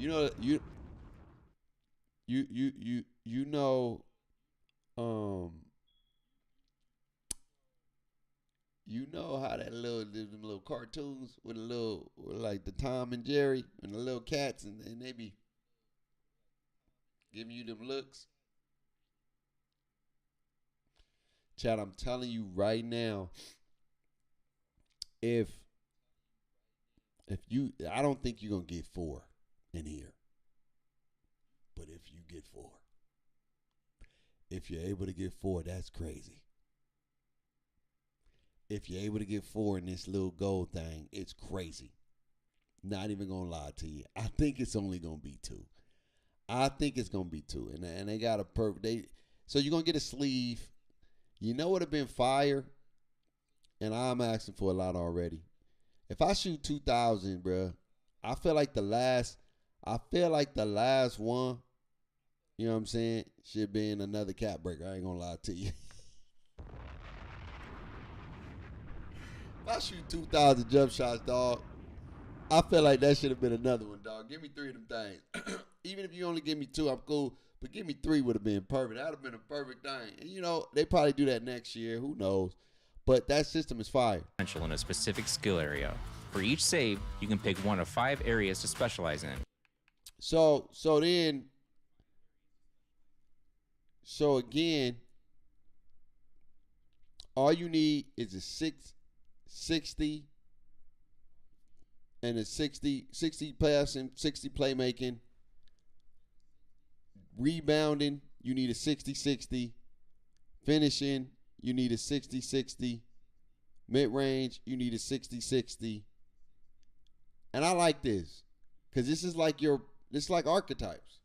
You know you know you know how that them little cartoons with a little like the Tom and Jerry and the little cats and they be giving you them looks. Chad, I'm telling you right now, if you, I don't think you're gonna get 4 in here, but if you get 4, if you're able to get 4, that's crazy. If you're able to get 4 in this little gold thing, it's crazy. Not even gonna lie to you. I think it's only gonna be 2. I think it's gonna be 2, and they got a perfect. So you're gonna get a sleeve. You know what would have been fire, and I'm asking for a lot already. If I shoot 2,000, bro, I feel like the last one, you know what I'm saying, should be in another cap breaker. I ain't gonna lie to you. If I shoot 2,000 jump shots, dog, I feel like that should have been another one, dog. Give me 3 of them things. Even if you only give me 2, I'm cool. But give me 3 would have been perfect. That would have been a perfect thing. And, you know, they probably do that next year. Who knows? But that system is fire. Potential in a specific skill area. For each save, you can pick one of 5 areas to specialize in. So again, all you need is a 60 and a 60 passing, 60 playmaking. Rebounding, you need a 60-60. Finishing, you need a 60-60. Mid-range, you need a 60-60. And I like this because this is like archetypes.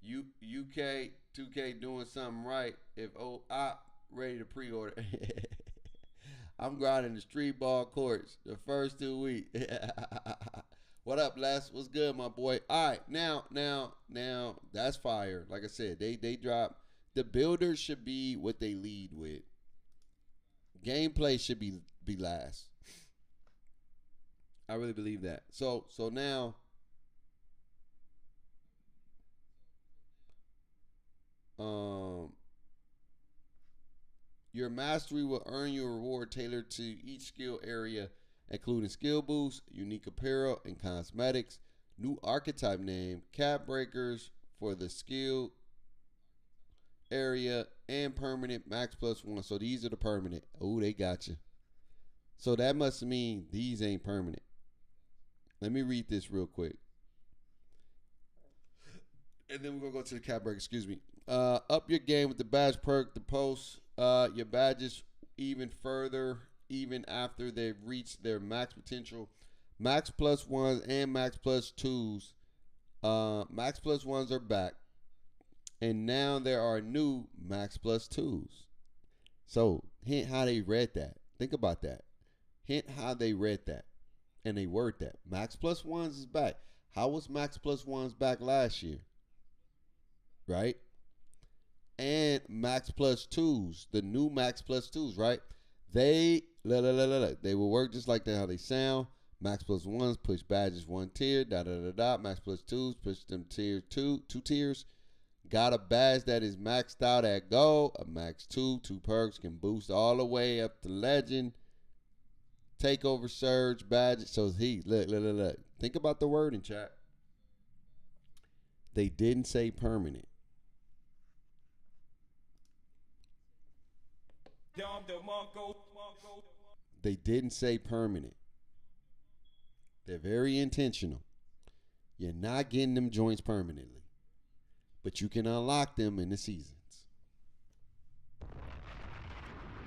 UK 2K doing something right. If I ready to pre-order. I'm grinding the street ball courts the first 2 weeks. What up, Les? What's good, my boy? All right, now, that's fire. Like I said, they drop. The builders should be what they lead with. Gameplay should be last. I really believe that. So now, your mastery will earn you a reward tailored to each skill area, including skill boosts, unique apparel, and cosmetics. New archetype name, cap breakers for the skill area, and permanent max +1. So these are the permanent. Oh, they got you. So that must mean these ain't permanent. Let me read this real quick. And then we're going to go to the cap breaker. Excuse me. Up your game with the badge perk, the post your badges even further, even after they've reached their max potential. Max +1s and max +2s. Max +1s are back. And now there are new max +2s. So, hint how they read that. Think about that. Hint how they read that. And they word that. Max +1s is back. How was max +1s back last year? Right? And max +2s, the new max +2s, right? They will work just like that, how they sound. Max +1s push badges 1 tier, Max +2s push them tier 2 tiers. Got a badge that is maxed out at gold. A max 2 perks can boost all the way up to legend. Takeover surge badges. So look. Think about the word in chat. They didn't say permanent. They didn't say permanent. They're very intentional. You're not getting them joints permanently, but you can unlock them in the seasons.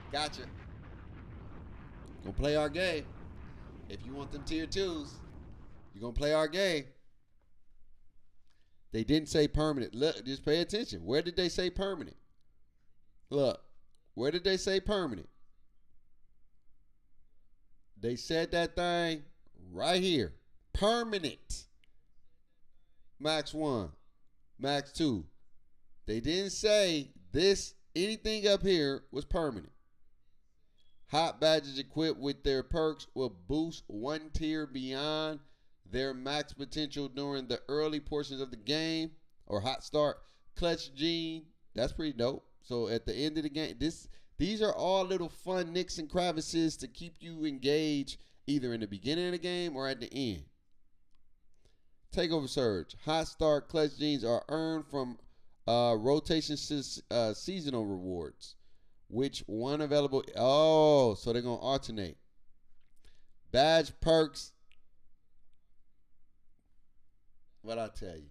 Gotcha. Gonna play our game. If you want them tier 2s, you're gonna play our game. They didn't say permanent. Look, just pay attention. Where did they say permanent? Look, where did they say permanent? They said that thing right here. Permanent. Max 1. Max 2. They didn't say this, anything up here was permanent. Hot badges equipped with their perks will boost 1 tier beyond their max potential during the early portions of the game or hot start. Clutch Gene, that's pretty dope. So at the end of the game, these are all little fun nicks and crevices to keep you engaged either in the beginning of the game or at the end. Takeover Surge, hot start clutch genes are earned from rotation seasonal rewards. Which one available? Oh, so they're going to alternate. Badge perks. What I tell you?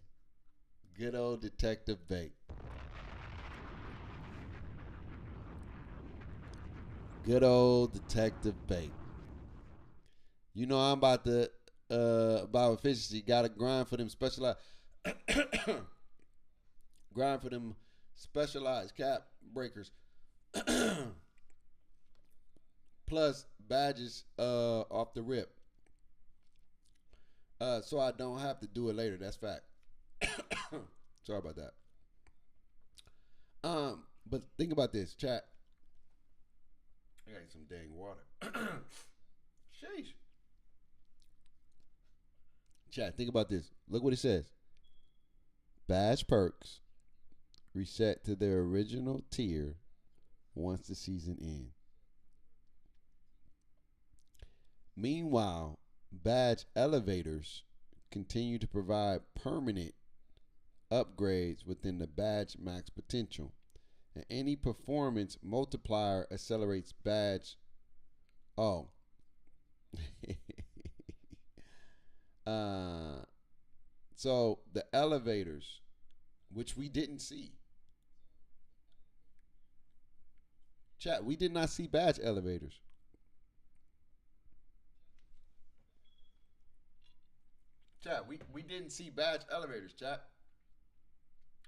Good old Detective Bait. Good old Detective Bait. You know I'm about efficiency. Got to grind for them specialized. Grind for them specialized cap breakers. Plus badges off the rip. So I don't have to do it later. That's fact. Sorry about that. But think about this, chat. I got some dang water. Sheesh. Chat, think about this. Look what it says. Badge perks reset to their original tier once the season ends. Meanwhile, badge elevators continue to provide permanent upgrades within the badge max potential. And any performance multiplier accelerates badge. Oh. So the elevators, which we didn't see. Chat, we did not see badge elevators. Chat, we didn't see badge elevators, chat.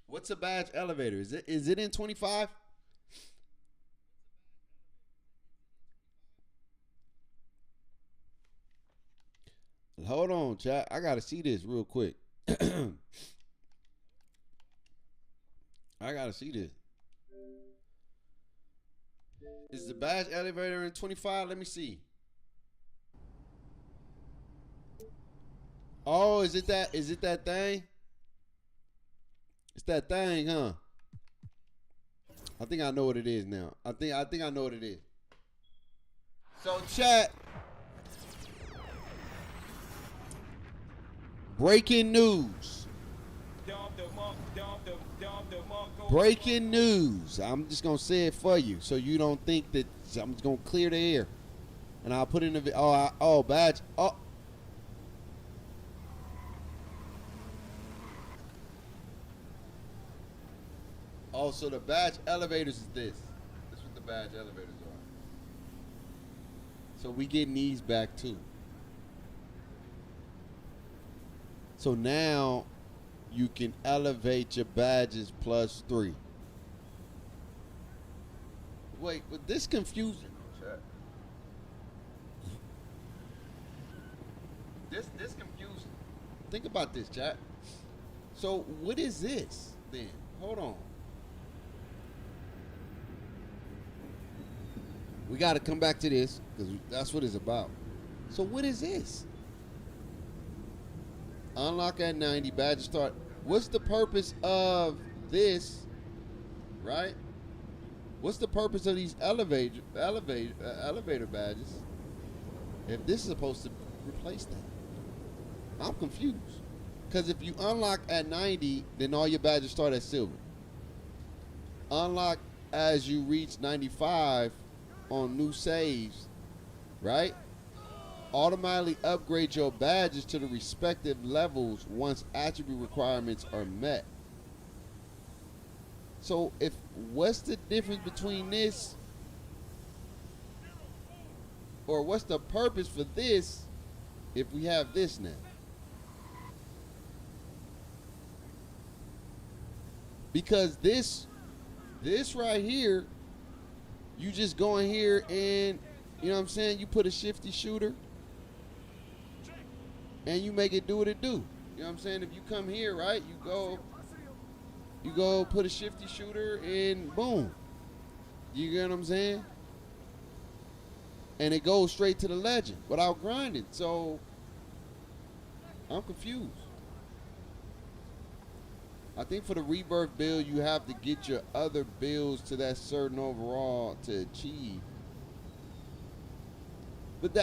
What's a badge elevator? Is it in 25? Hold on, chat. I gotta see this real quick. I gotta see this. Is the badge elevator in 25? Let me see. Oh, is it that thing? It's that thing, huh? I think I know what it is now. I think I know what it is. So chat. Breaking news. Breaking news. I'm just gonna say it for you, so you don't think that I'm just gonna clear the air, and I'll put in the badge. Oh, so the badge elevators is this. This is what the badge elevators are. So we getting these back too. So now you can elevate your badges +3. Wait, but this confusing, chat. This confusing. Think about this, chat. So what is this then? Hold on. We got to come back to this because that's what it's about. So what is this? Unlock at 90, badge start. What's the purpose of this, right? What's the purpose of these elevator badges if this is supposed to replace that? I'm confused. Because if you unlock at 90, then all your badges start at silver. Unlock as you reach 95 on new saves, right? Automatically upgrade your badges to the respective levels once attribute requirements are met. So what's the difference between this, or what's the purpose for this if we have this now? Because this right here, you just go in here and, you know what I'm saying, you put a shifty shooter and you make it do what it do. You know what I'm saying? If you come here, right, you go put a shifty shooter and boom. You get what I'm saying? And it goes straight to the legend without grinding. So I'm confused. I think for the Rebirth build, you have to get your other builds to that certain overall to achieve. But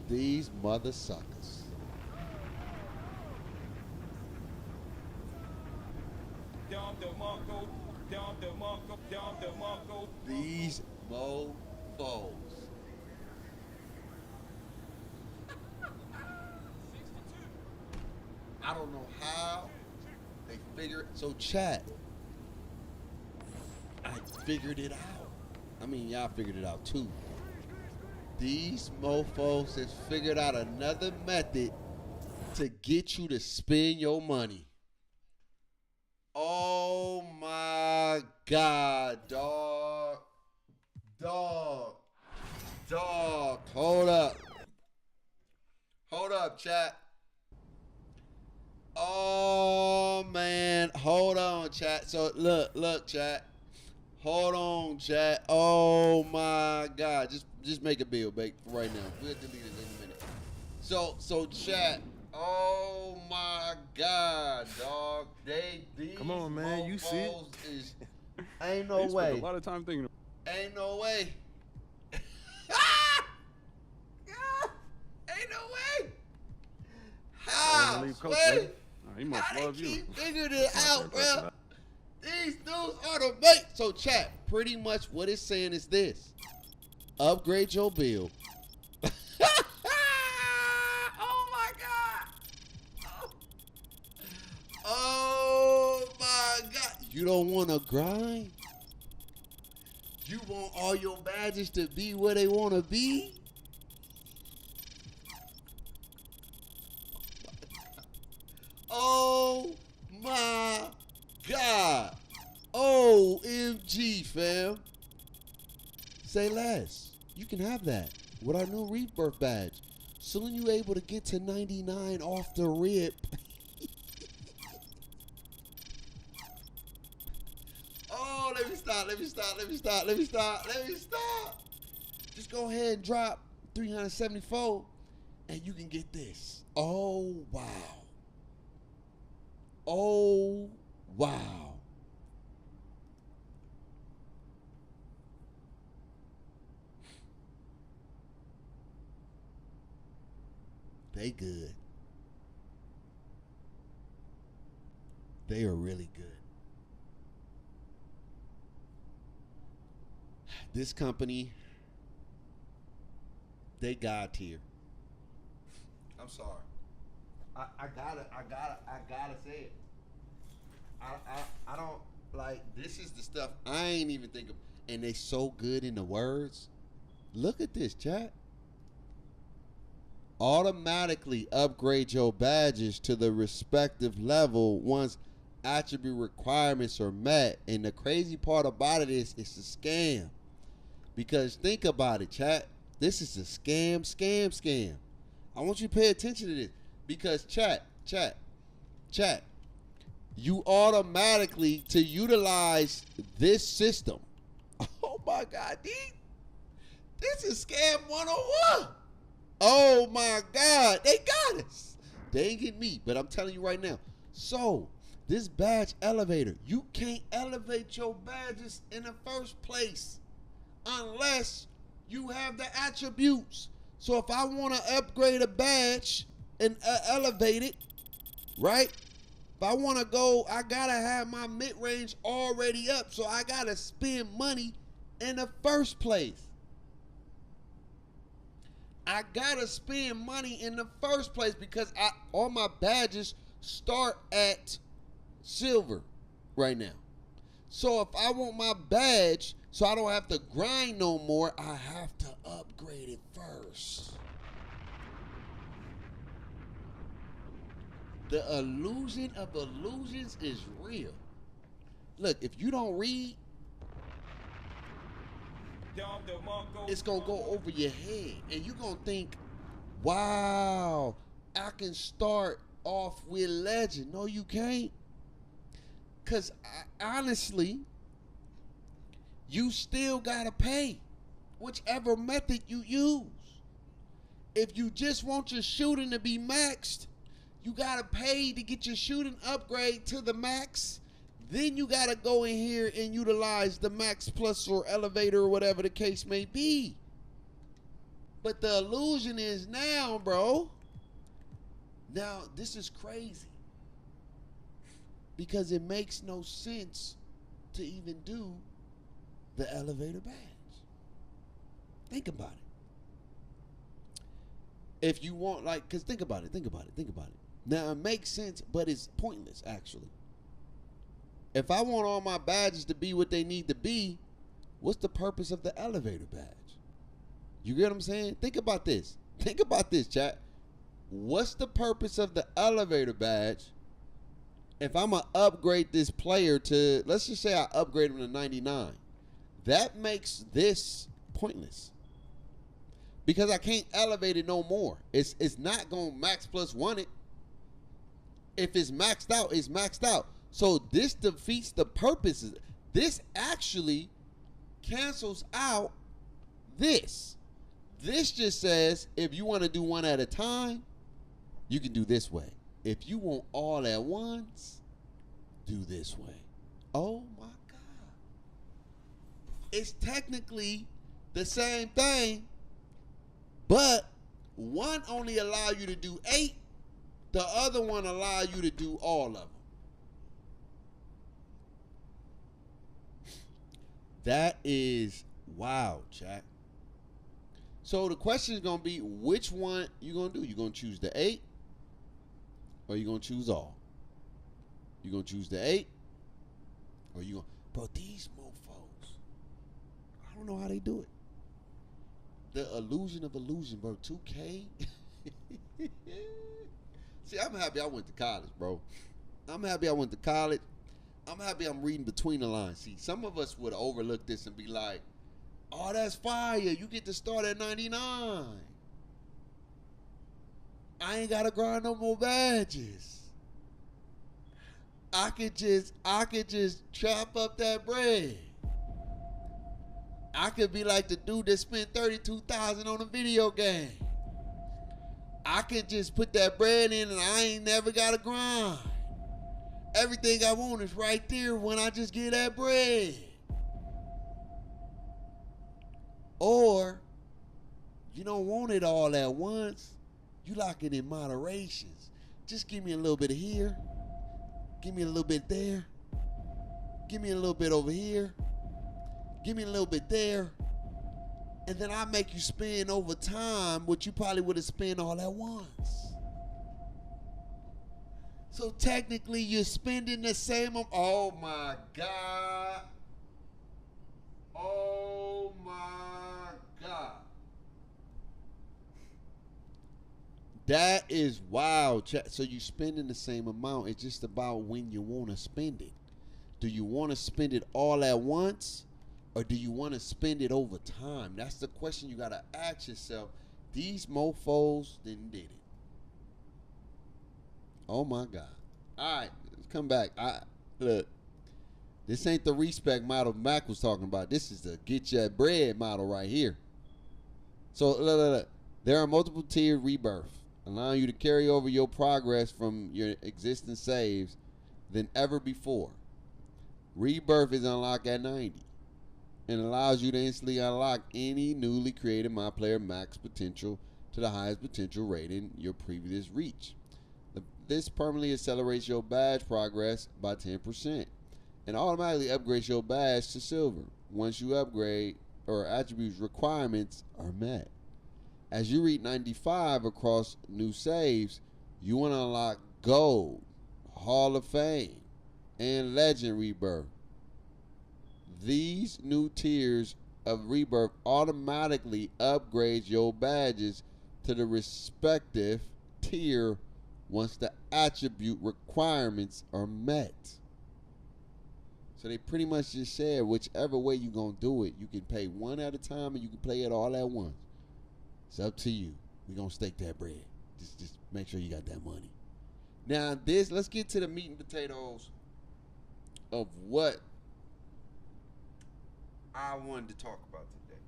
these mother suckers. These mofos. I don't know how they figured. So chat, I figured it out. I mean, y'all figured it out too. These mofos has figured out another method to get you to spend your money. Oh my God, dog. Hold up, chat. Oh man, hold on, chat. So look, chat. Hold on, chat. Oh my God, just make a bill, bake right now. We'll delete it in a minute. So chat. Oh my God, dog. These Come on, man. You see it? is ain't no They way. spent a lot of time thinking. Ain't no way. Ain't no way. How? Leave coach, Sweaty? baby. He must How love they you. keep figuring it out, bro? These dudes are the mate. So chat, pretty much what it's saying is this. Upgrade your bill. Oh my God. Oh my God. You don't want to grind? You want all your badges to be where they want to be? Oh my God. OMG, fam. Say less. You can have that with our new Rebirth badge. Soon you able to get to 99 off the rip. Oh, let me stop. Just go ahead and drop 374 and you can get this. Oh, wow. Oh, wow. They good. They are really good. This company, they God tier. I'm sorry. I gotta say it. I don't like, this is the stuff I ain't even think of, and they so good in the words. Look at this, chat. Automatically upgrade your badges to the respective level once attribute requirements are met. And the crazy part about it is it's a scam. Because think about it, chat. This is a scam. I want you to pay attention to this. Because chat. You automatically, to utilize this system. Oh my God, this is scam 101. Oh my God, they got us. They ain't get me, but I'm telling you right now. So, this badge elevator, you can't elevate your badges in the first place unless you have the attributes. So if I want to upgrade a badge and elevate it, right? If I want to go, I got to have my mid-range already up. So I got to spend money in the first place. I gotta spend money in the first place because all my badges start at silver right now. So if I want my badge so I don't have to grind no more, I have to upgrade it first. The illusion of illusions is real. Look, if you don't read, it's gonna go over your head and you're gonna think, wow, I can start off with legend. No, you can't. Because honestly, you still gotta pay whichever method you use. If you just want your shooting to be maxed, You got to pay to get your shooting upgrade to the max. Then you got to go in here and utilize the max plus or elevator or whatever the case may be. But the illusion is now, bro. Now, this is crazy. Because it makes no sense to even do the elevator badge. Think about it. If you want, like, because think about it. Now, it makes sense, but it's pointless, actually. If I want all my badges to be what they need to be, what's the purpose of the elevator badge? You get what I'm saying? Think about this. Think about this, chat. What's the purpose of the elevator badge if I'm going to upgrade this player to, let's just say I upgrade him to 99. That makes this pointless. Because I can't elevate it no more. It's not going to max plus one it. If it's maxed out, it's maxed out. So this defeats the purposes. This actually cancels out this. This just says if you want to do one at a time, you can do this way. If you want all at once, do this way. Oh my God. It's technically the same thing, but one only allow you to do 8, the other one allow you to do all of them. That is wild, chat. So the question is going to be, which one you going to do? You going to choose the 8 or you going to choose all? You going to choose the 8 or you going to... Bro, these mofos, I don't know how they do it. The illusion of illusion, bro. 2K. See, I'm happy I went to college, bro. I'm happy I went to college. I'm happy I'm reading between the lines. See, some of us would overlook this and be like, oh, that's fire. You get to start at 99. I ain't got to grind no more badges. I could just chop up that bread. I could be like the dude that spent $32,000 on a video game. I could just put that bread in and I ain't never got to grind. Everything I want is right there when I just get that bread. Or you don't want it all at once. You lock it in moderations. Just give me a little bit of here. Give me a little bit there. Give me a little bit over here. Give me a little bit there. And then I make you spend over time what you probably would have spent all at once. So technically you're spending the same amount. Oh my God. Oh my God. That is wild. So you're spending the same amount. It's just about when you want to spend it. Do you want to spend it all at once? Or do you want to spend it over time? That's the question you got to ask yourself. These mofos didn't did it. Oh my God. All right, let's come back. Look, this ain't the respect model Mac was talking about. This is the get your bread model right here. So look. There are multiple tiered rebirth, allowing you to carry over your progress from your existing saves than ever before. Rebirth is unlocked at 90 and allows you to instantly unlock any newly created My Player Max potential to the highest potential rating your previous reach. This permanently accelerates your badge progress by 10% and automatically upgrades your badge to silver once you upgrade or attributes requirements are met. As you reach 95 across new saves, you want to unlock Gold, Hall of Fame, and Legend Rebirth. These new tiers of Rebirth automatically upgrades your badges to the respective tier once the attribute requirements are met. So they pretty much just said whichever way you're going to do it, you can pay one at a time and you can play it all at once. It's up to you. We're going to stake that bread. Just make sure you got that money. Now let's get to the meat and potatoes of what I wanted to talk about today.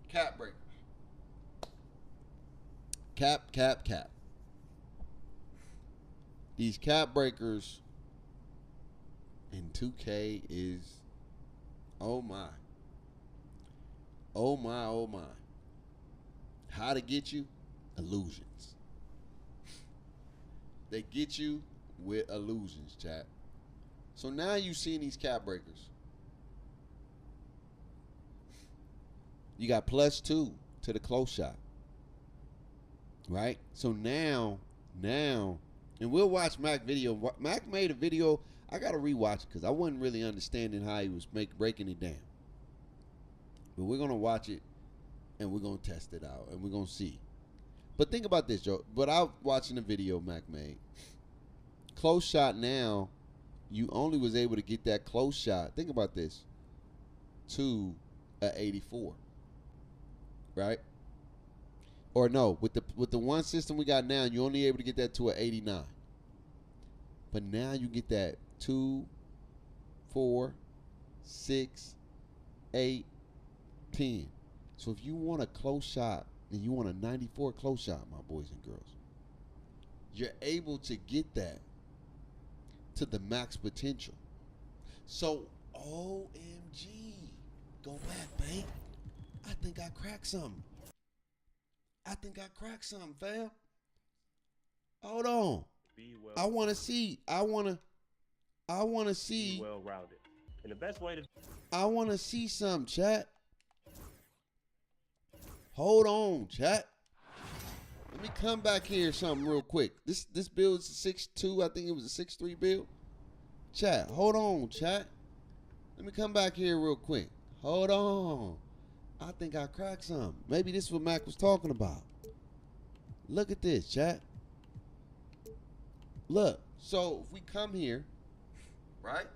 Cap breakers. Cap. these cap breakers in 2K is, oh my. Oh my, oh my. How to get you? Illusions. They get you with illusions, chat. So now you seeing these cap breakers. You got +2 to the close shot. Right? So now, and we'll watch Mac video. Mac made a video. I got to rewatch it because I wasn't really understanding how he was breaking it down. But we're going to watch it, and we're going to test it out, and we're going to see. But think about this, Joe. But I'm watching the video Mac made. Close shot now, you only was able to get that close shot. Think about this. To a 84. Right? Or no, with the one system we got now, you're only able to get that to an 89. But now you get that 2, 4, 6, 8, 10. So if you want a close shot and you want a 94 close shot, my boys and girls, you're able to get that to the max potential. So OMG, go back, babe. I think I cracked something. Fam. Hold on. Be well. I want to see. I want to see. Be well rounded. And the best way to. I want to see some, chat. Hold on, chat. Let me come back here something real quick. This build is a 6.2. I think it was a 6.3 build. Chat, hold on, chat. Let me come back here real quick. Hold on. I think I cracked something. Maybe this is what Mac was talking about. Look at this, chat. Look, so if we come here, right?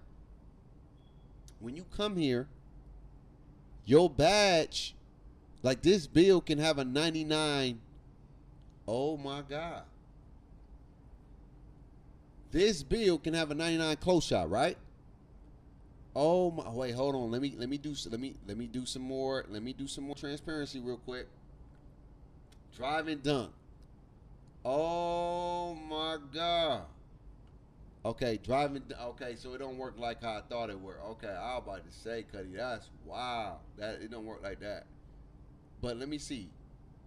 When you come here, your badge, like this build can have a 99. Oh my God. This build can have a 99 close shot, right? Oh my, wait, hold on. Let me do some more transparency real quick. Drive and dunk. Oh my God. Okay, driving. Okay, so it don't work like how I thought it worked. Okay, I was about to say, Cuddy, that's wow. That it don't work like that. But let me see.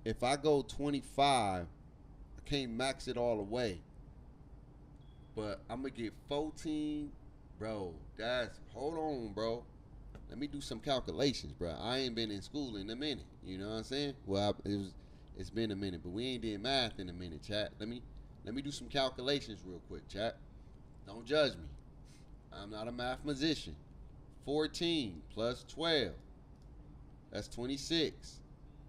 If I go 25, I can't max it all the way. But I'm gonna get 14, bro. Hold on, bro. Let me do some calculations, bro. I ain't been in school in a minute. You know what I'm saying? Well, it's been a minute, but we ain't did math in a minute, chat. Let me do some calculations real quick, chat. Don't judge me. I'm not a mathematician. 14 plus 12, that's 26.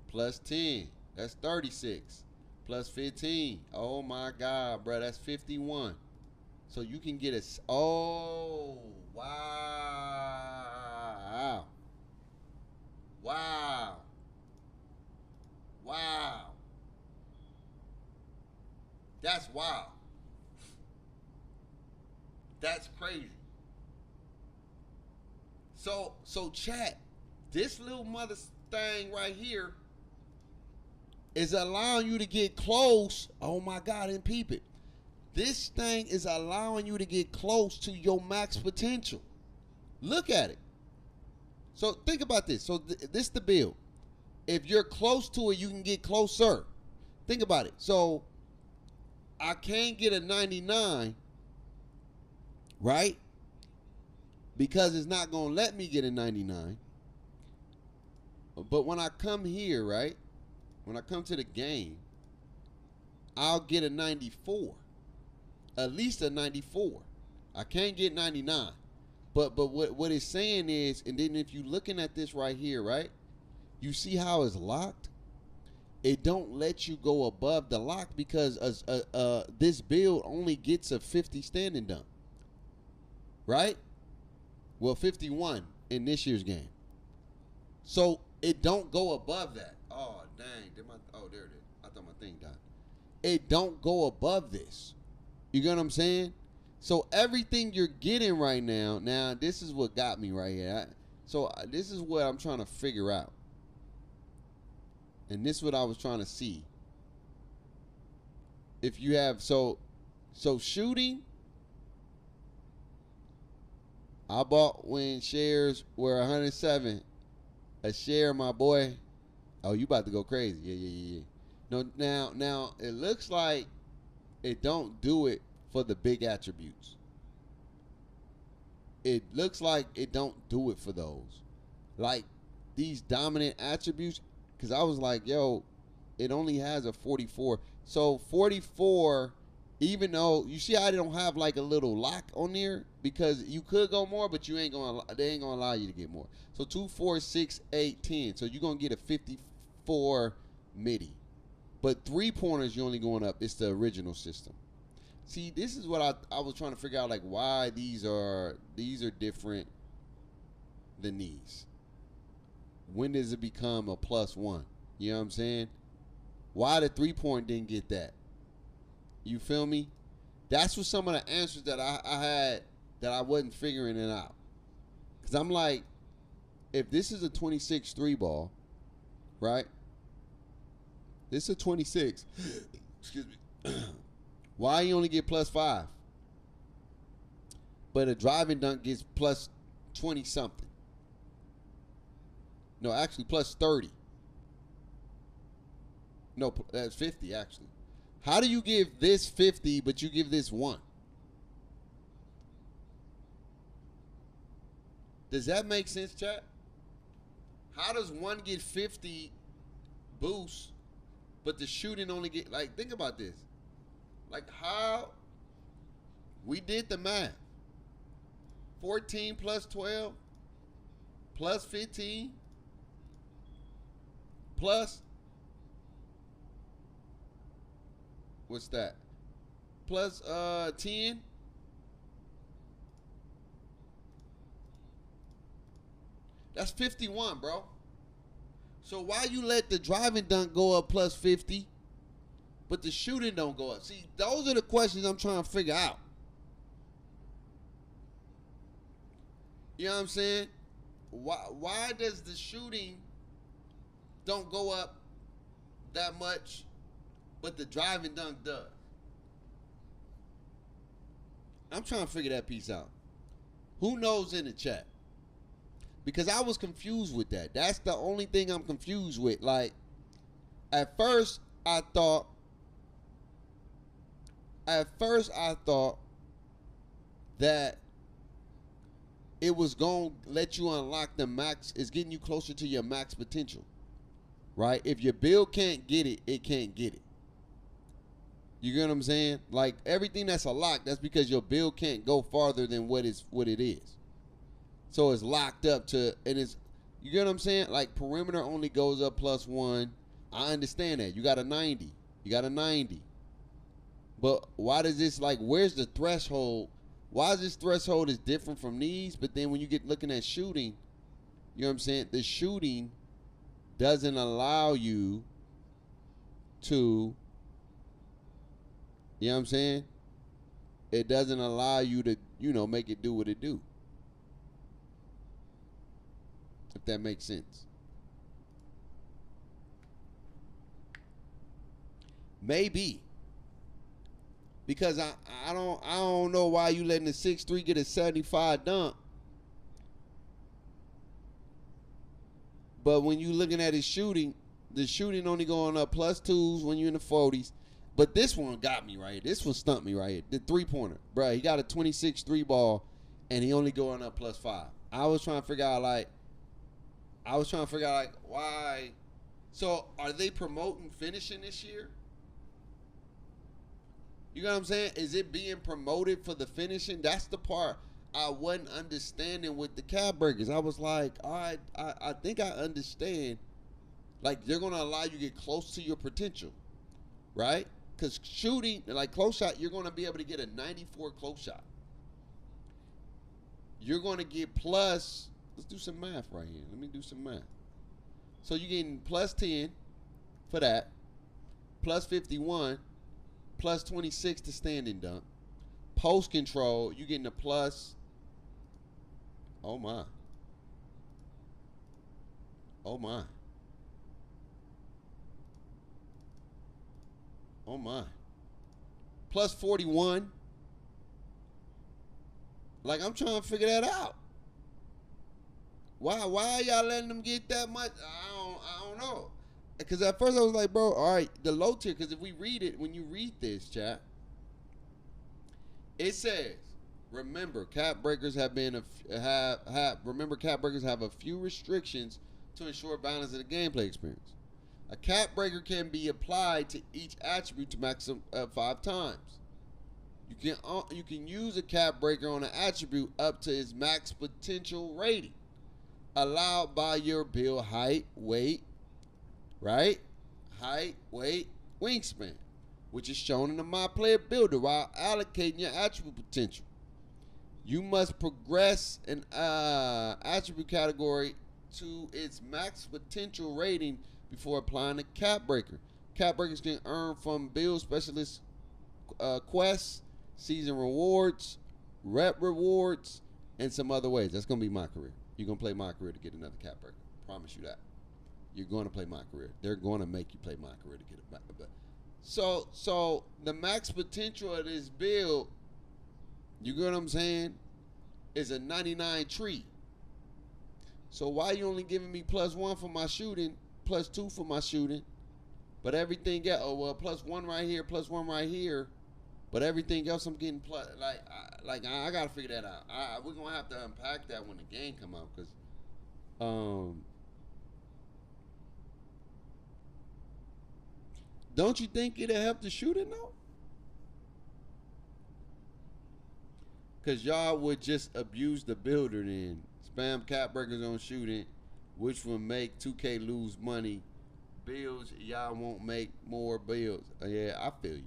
Plus 10, that's 36. Plus 15, oh my God, bro, that's 51. So you can get oh, wow. Wow. Wow. That's wild. That's crazy. So chat, this little mother thing right here is allowing you to get close. Oh my God, and peep it. This thing is allowing you to get close to your max potential. Look at it. So think about this. So this the build. If you're close to it, you can get closer. Think about it. So I can't get a 99, right? Because it's not going to let me get a 99. But when I come here, right? When I come to the game, I'll get a 94. At least a 94. I can't get 99. But what it's saying is, and then if you're looking at this right here, right? You see how it's locked? It don't let you go above the lock because this build only gets a 50 standing dunk. Right? Well, 51 in this year's game. So it don't go above that. Oh, dang. There it is. I thought my thing died. It don't go above this. You get what I'm saying? So everything you're getting right now, this is what got me right here. This is what I'm trying to figure out. And this is what I was trying to see. If you have, So shooting, I bought when shares were 107 a share, my boy. Oh, you about to go crazy? Yeah. No, now it looks like it don't do it for the big attributes. It looks like it don't do it for those, like these dominant attributes. Because I was like, yo, it only has a 44. So 44, even though you see, I don't have like a little lock on there because you could go more, but you ain't gonna. They ain't gonna allow you to get more. So 2, 4, 6, 8, 10. So you're gonna get a 54 MIDI, but 3-pointers you only going up. It's the original system. See, this is what I was trying to figure out, like why these are different than these. When does it become a +1? You know what I'm saying? Why the 3-point didn't get that? You feel me? That's what some of the answers that I had that I wasn't figuring it out. Because I'm like, if this is a 26 3 ball, right? This is a 26. Excuse me. Why you only get +5? But a driving dunk gets +20 something. No, actually +30. No, that's 50 actually. How do you give this 50 but you give this 1? Does that make sense, chat? How does one get 50 boost but the shooting only get, like, think about this. Like, how we did the math. 14 plus 12 plus 15 plus, what's that? Plus 10. That's 51, bro. So why you let the driving dunk go up +50, but the shooting don't go up? See, those are the questions I'm trying to figure out. You know what I'm saying? Why does the shooting don't go up that much, but the driving dunk does? I'm trying to figure that piece out. Who knows in the chat? Because I was confused with that. That's the only thing I'm confused with. Like, at first I thought that it was going to let you unlock the max. It's getting you closer to your max potential, right? If your build can't get it, it can't get it. You get what I'm saying? Like, everything that's a lock, that's because your build can't go farther than what it is. So it's locked up to, and it's, you get what I'm saying? Like, perimeter only goes up +1. I understand that. You got a 90. But why does this, like, where's the threshold? Why is this threshold is different from these? But then when you get looking at shooting, you know what I'm saying? The shooting doesn't allow you to, you know what I'm saying? It doesn't allow you to, make it do what it do. If that makes sense. Maybe. Because I don't know why you letting the 6'3" get a 75 dunk. But when you looking at his shooting, the shooting only going up +2s when you're in the 40s. But this one got me right here. This one stumped me right here. The 3-pointer. Bruh, he got a 26 3 ball and he only going up +5. I was trying to figure out why. So are they promoting finishing this year? You know what I'm saying? Is it being promoted for the finishing? That's the part I wasn't understanding with the cab breakers. I was like, all right, I think I understand. Like, they're going to allow you to get close to your potential, right? Because shooting, like close shot, you're going to be able to get a 94 close shot. You're going to get plus, let's do some math right here. Let me do some math. So you're getting +10 for that, +51, +26 to standing dunk. Post control, you're getting a plus. Oh my. Oh my. Oh my. plus 41. Like, I'm trying to figure that out. Why are y'all letting them get that much? I don't know. Because at first I was like, bro, all right, the low tier, because if we read it, when you read this, chat, it says, remember, cap breakers have a few restrictions to ensure balance of the gameplay experience. A cap breaker can be applied to each attribute to maximum 5 times. You can use a cap breaker on an attribute up to its max potential rating, allowed by your build height, weight, right? Height, weight, wingspan, which is shown in the My Player Builder while allocating your attribute potential. You must progress an attribute category to its max potential rating before applying a cap breaker. Cap breakers can earn from build specialist quests, season rewards, rep rewards, and some other ways. That's going to be my career. You're going to play my career to get another cap breaker. Promise you that. You're going to play my career. They're going to make you play my career to get it back. So the max potential of this build, you get what I'm saying, is a 99 tree. So why you only giving me +1 for my shooting, +2 for my shooting, but everything else, +1 right here, +1 right here, but everything else I'm getting plus. I gotta figure that out. We're gonna have to unpack that when the game come out, because don't you think it'll help the shooting though? Because y'all would just abuse the builder then. Spam cap breakers on shooting, which will make 2K lose money. Builds, y'all won't make more builds. Yeah, I feel you.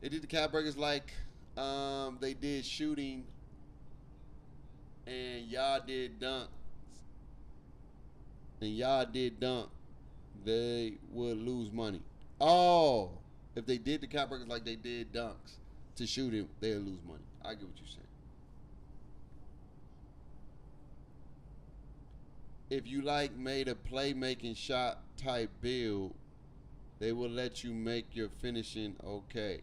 They did the cap breakers like they did shooting, and y'all did dunks. And y'all did dunk, they would lose money. Oh, if they did the cap breakers like they did dunks to shoot him, they'll lose money. I get what you're saying. If you made a playmaking shot type build, they will let you make your finishing okay.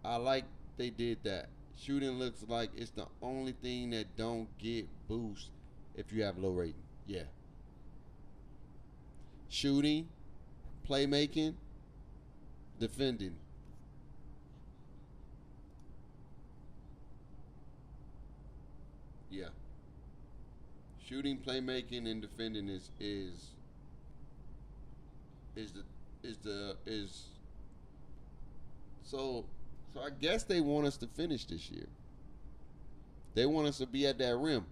I like they did that. Shooting looks like it's the only thing that don't get boost if you have low rating. Yeah. Shooting, playmaking, defending. Yeah. Shooting, playmaking, and defending is so I guess they want us to finish this year. They want us to be at that rim.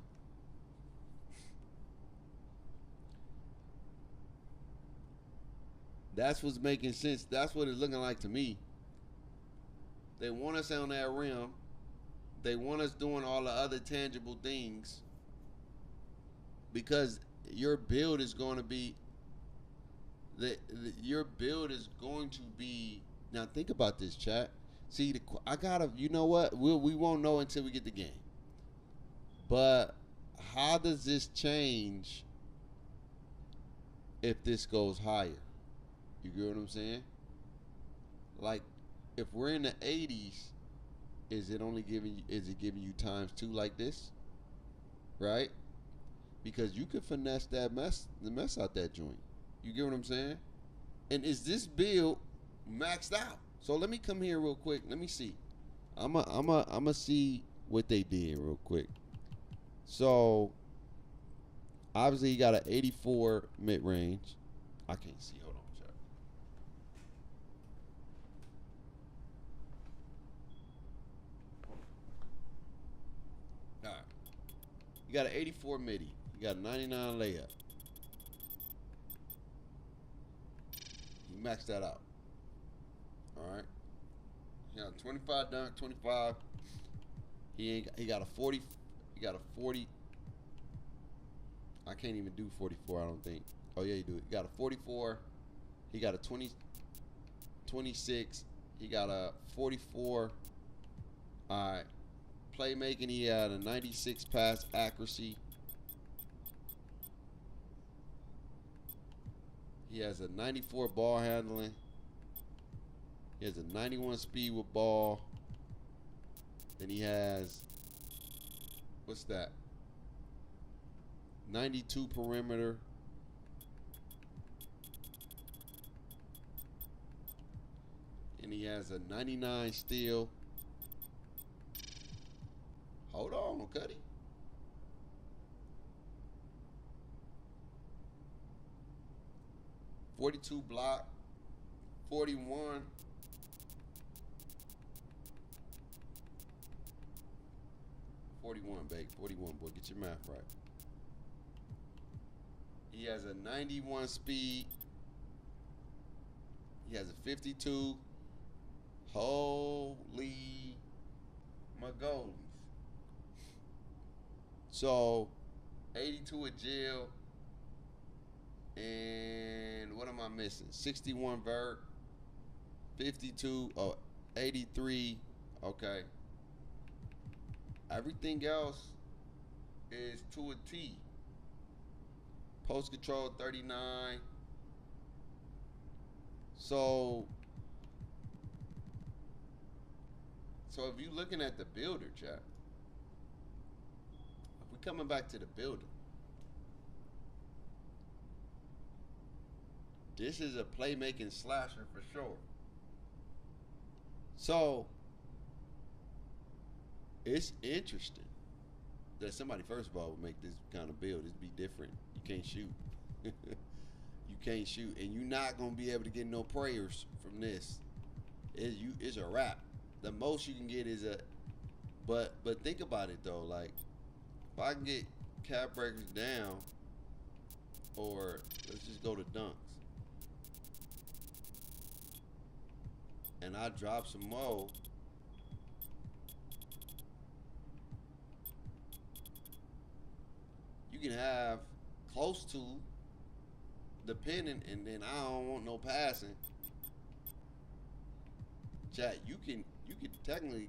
That's what's making sense. That's what it's looking like to me. They want us on that rim. They want us doing all the other tangible things, because your build is going to be now think about this, chat. See, you know what? We won't know until we get the game. But how does this change if this goes higher? You get what I'm saying? Like, if we're in the 80s, is it giving you ×2 like this? Right? Because you could finesse the mess out that joint. You get what I'm saying? And is this build maxed out? So let me come here real quick. Let me see. I'ma see what they did real quick. So obviously you got an 84 mid range. I can't see. Hold on, chat. All right. You got an 84 midi. You got a 99 layup. You max that out. All right. He got a 25 dunk, 25. He got a 40. He got a 40. I can't even do 44, I don't think. Oh yeah, you do. He got a 44. He got a 26. He got a 44. All right. playmaking. He had a 96 pass accuracy. He has a 94 ball handling. He has a 91 speed with ball. Then he has, what's that? 92 perimeter. And he has a 99 steal. Hold on, Cuddy. .42 block, 41. Babe, 41, boy. Get your math right. He has a 91 speed. He has a 52. Holy Magolies. So, 82 agile. And what am I missing? 61 vert. 52. Oh, 83. Okay. Everything else is to a T. Post control 39. So if you're looking at the builder, chat, if we're coming back to the builder, this is a playmaking slasher for sure. So it's interesting that somebody, first of all, would make this kind of build. It'd be different. You can't shoot. You can't shoot, and you're not gonna be able to get no prayers from this. It's a wrap. The most you can get is a. But think about it though. Like, if I can get cap breakers down, or let's just go to dunks, and I drop some more. You can have close to, depending, and then I don't want no passing. Chat, you can technically,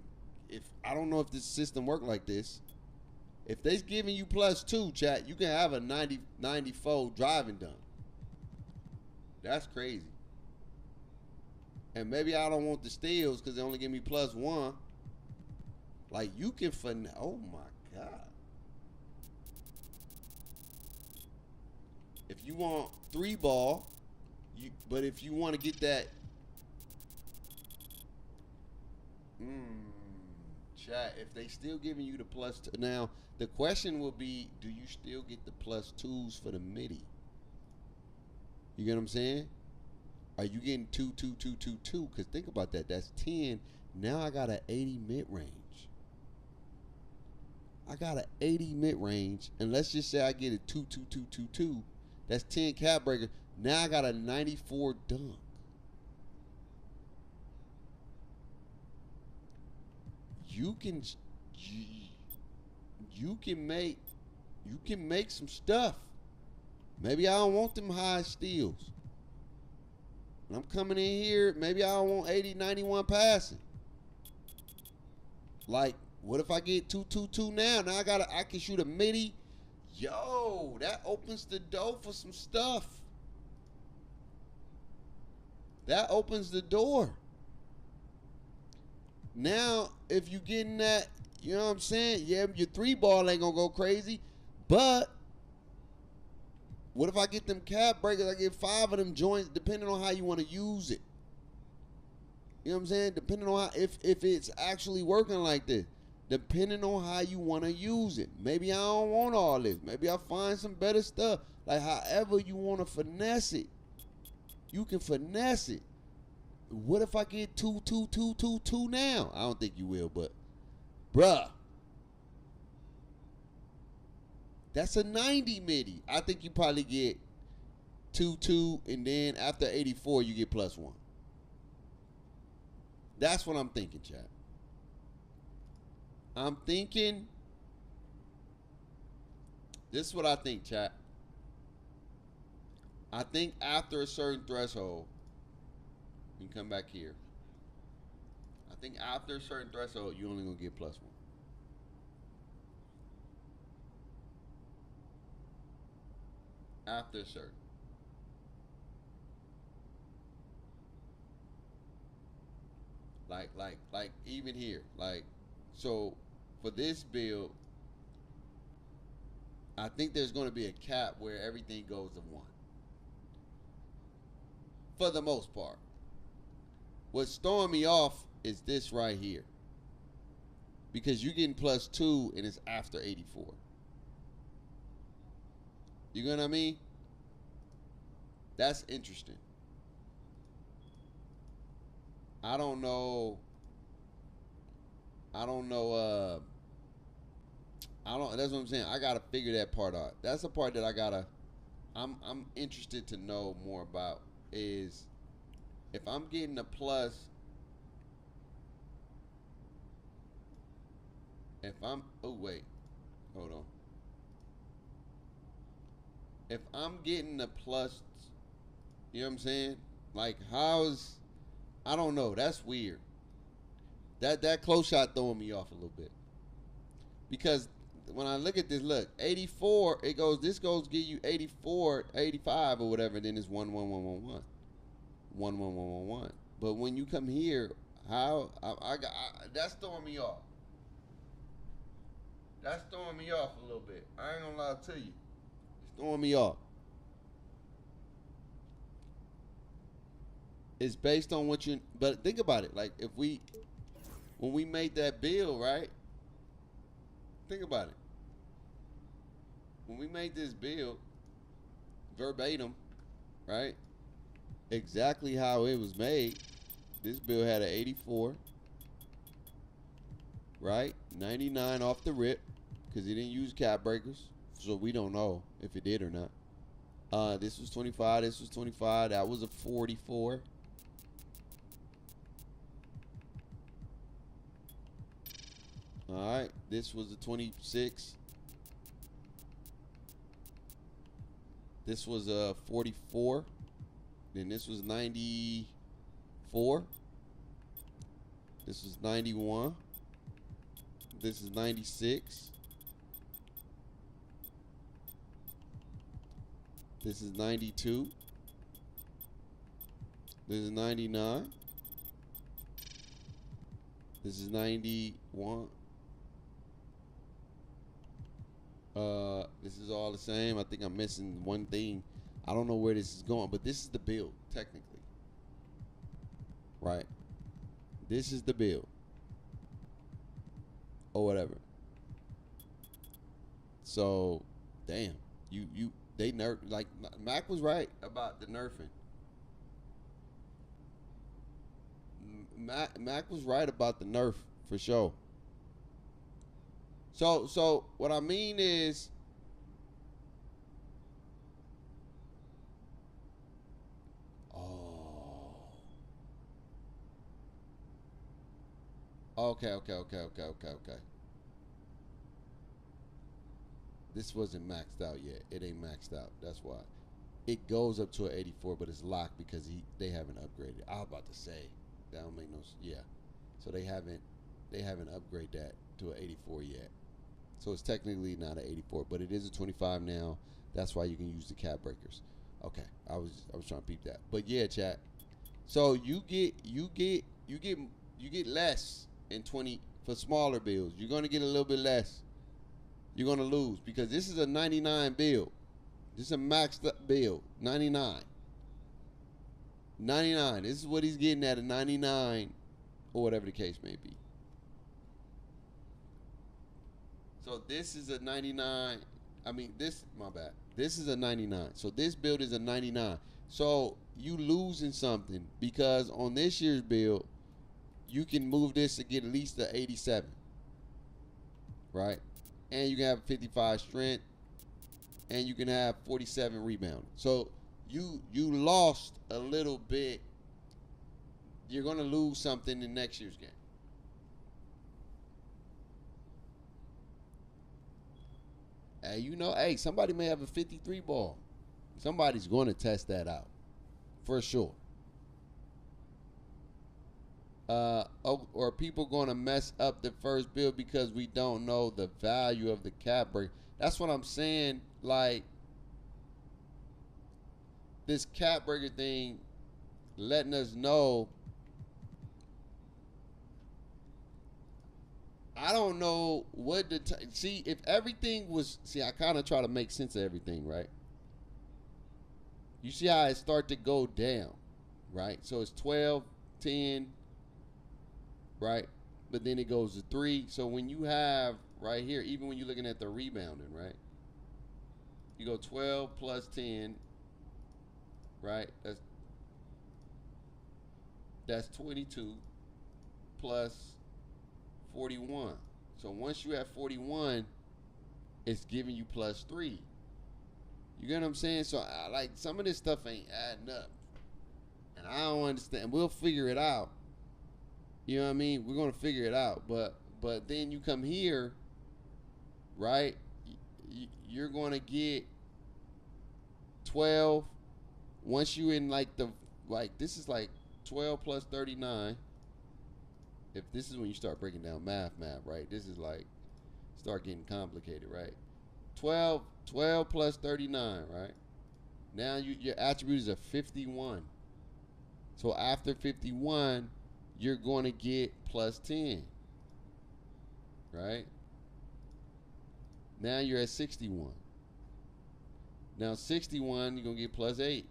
if I don't know if this system work like this, if they's giving you +2, chat, you can have a 94 driving dunk. That's crazy. And maybe I don't want the steals because they only give me +1. Like, you can oh my God. If you want 3 ball, but if you want to get that, chat, if they still giving you the +2, now the question will be, do you still get the +2s for the midi? You get what I'm saying? Are you getting 2, 2, 2, 2, 2? Because think about that. That's 10. Now I got an 80 mid range. I got an 80 mid range, and let's just say I get a 2, 2, 2, 2, 2. That's 10 cap breaker. Now I got a 94 dunk. You can make some stuff. Maybe I don't want them high steals. And I'm coming in here, maybe I don't want 80, 91 passing. Like, what if I get 2, 2, 2 now? Now I can shoot a midi. Yo, that opens the door for some stuff. That opens the door. Now, if you getting that, you know what I'm saying? Yeah, your 3 ball ain't gonna go crazy, but what if I get them cap breakers? I get 5 of them joints, depending on how you want to use it. You know what I'm saying? Depending on how, if it's actually working like this. Depending on how you want to use it. Maybe I don't want all this. Maybe I find some better stuff. Like, however you want to finesse it, you can finesse it. What if I get 2, 2, 2, 2, 2 now? I don't think you will, but bruh, that's a 90 midi. I think you probably get 2, 2, and then after 84, you get +1. That's what I'm thinking, chat. I'm thinking, this is what I think, chat. I think after a certain threshold, you can come back here. I think after a certain threshold, you're only going to get +1. after a certain. Like even here, like, so for this build, I think there's going to be a cap where everything goes to 1. For the most part. What's throwing me off is this right here. Because you're getting +2 and it's after 84. You know what I mean? That's interesting. I don't know. That's what I'm saying. I gotta figure that part out. That's the part that I'm interested to know more about, is if I'm getting a plus, oh wait, hold on. If I'm getting a plus, you know what I'm saying? Like, I don't know. That's weird. That close shot throwing me off a little bit. Because when I look at this, look, 84, this goes give you 84, 85 or whatever, then it's 1, 1, 1, 1, 1. 1, 1, 1, 1, 1. But when you come here, that's throwing me off. That's throwing me off a little bit. I ain't gonna lie to you. It's throwing me off. It's based on what but think about it. Like, when we made that bill, right? Think about it. When we made this bill, verbatim, right? Exactly how it was made. This bill had an 84, right? 99 off the rip, because he didn't use cap breakers, so we don't know if it did or not. This was 25. This was 25. That was a 44. All right, this was a 26. This was a 44. Then this was 94. This was 91. This is 96. This is 92. This is 99. This is 91. This is all the same. I think I'm missing one thing. I don't know where this is going, but this is the build, technically. Right? This is the build. Or whatever. So, damn. They nerf, like, Mac was right about the nerfing. Mac was right about the nerf, for sure. So what I mean is, okay. This wasn't maxed out yet. It ain't maxed out. That's why. It goes up to an 84, but it's locked because they haven't upgraded. I was about to say that don't make no sense. Yeah. So they haven't upgraded that to an 84 yet. So it's technically not an 84, but it is a 25 now. That's why you can use the cap breakers. Okay, I was trying to peep that. But yeah, chat. So you get less in 20 for smaller builds. You're gonna get a little bit less. You're gonna lose because this is a 99 build. This is a maxed up build. 99. 99. This is what he's getting at a 99 or whatever the case may be. So this is a 99. My bad. This is a 99. So this build is a 99. So you losing something because on this year's build, you can move this to get at least an 87. Right? And you can have 55 strength. And you can have 47 rebound. So you lost a little bit. You're going to lose something in next year's game. Hey, somebody may have a 53 ball. Somebody's going to test that out. For sure. Or people going to mess up the first build because we don't know the value of the cap break. That's what I'm saying. Like, this cap breaker thing letting us know. I don't know what the see if everything was. See, I kind of try to make sense of everything, right? You see how it start to go down, right? So it's 12, 10, right? But then it goes to 3. So when you have right here, even when you're looking at the rebounding, right? You go 12 plus 10, right? That's 22 plus 41. So once you have 41, it's giving you plus 3. You get what I'm saying? So like some of this stuff ain't adding up. And I don't understand. We'll figure it out. You know what I mean? We're going to figure it out. But then you come here, right? You're going to get 12. Once you in like this is like 12 plus 39. If this is when you start breaking down math, right? This is like start getting complicated, right? 12 plus 39, right? Now your attribute is a 51. So after 51, you're going to get plus 10, right? Now you're at 61. Now 61, you're going to get plus 8.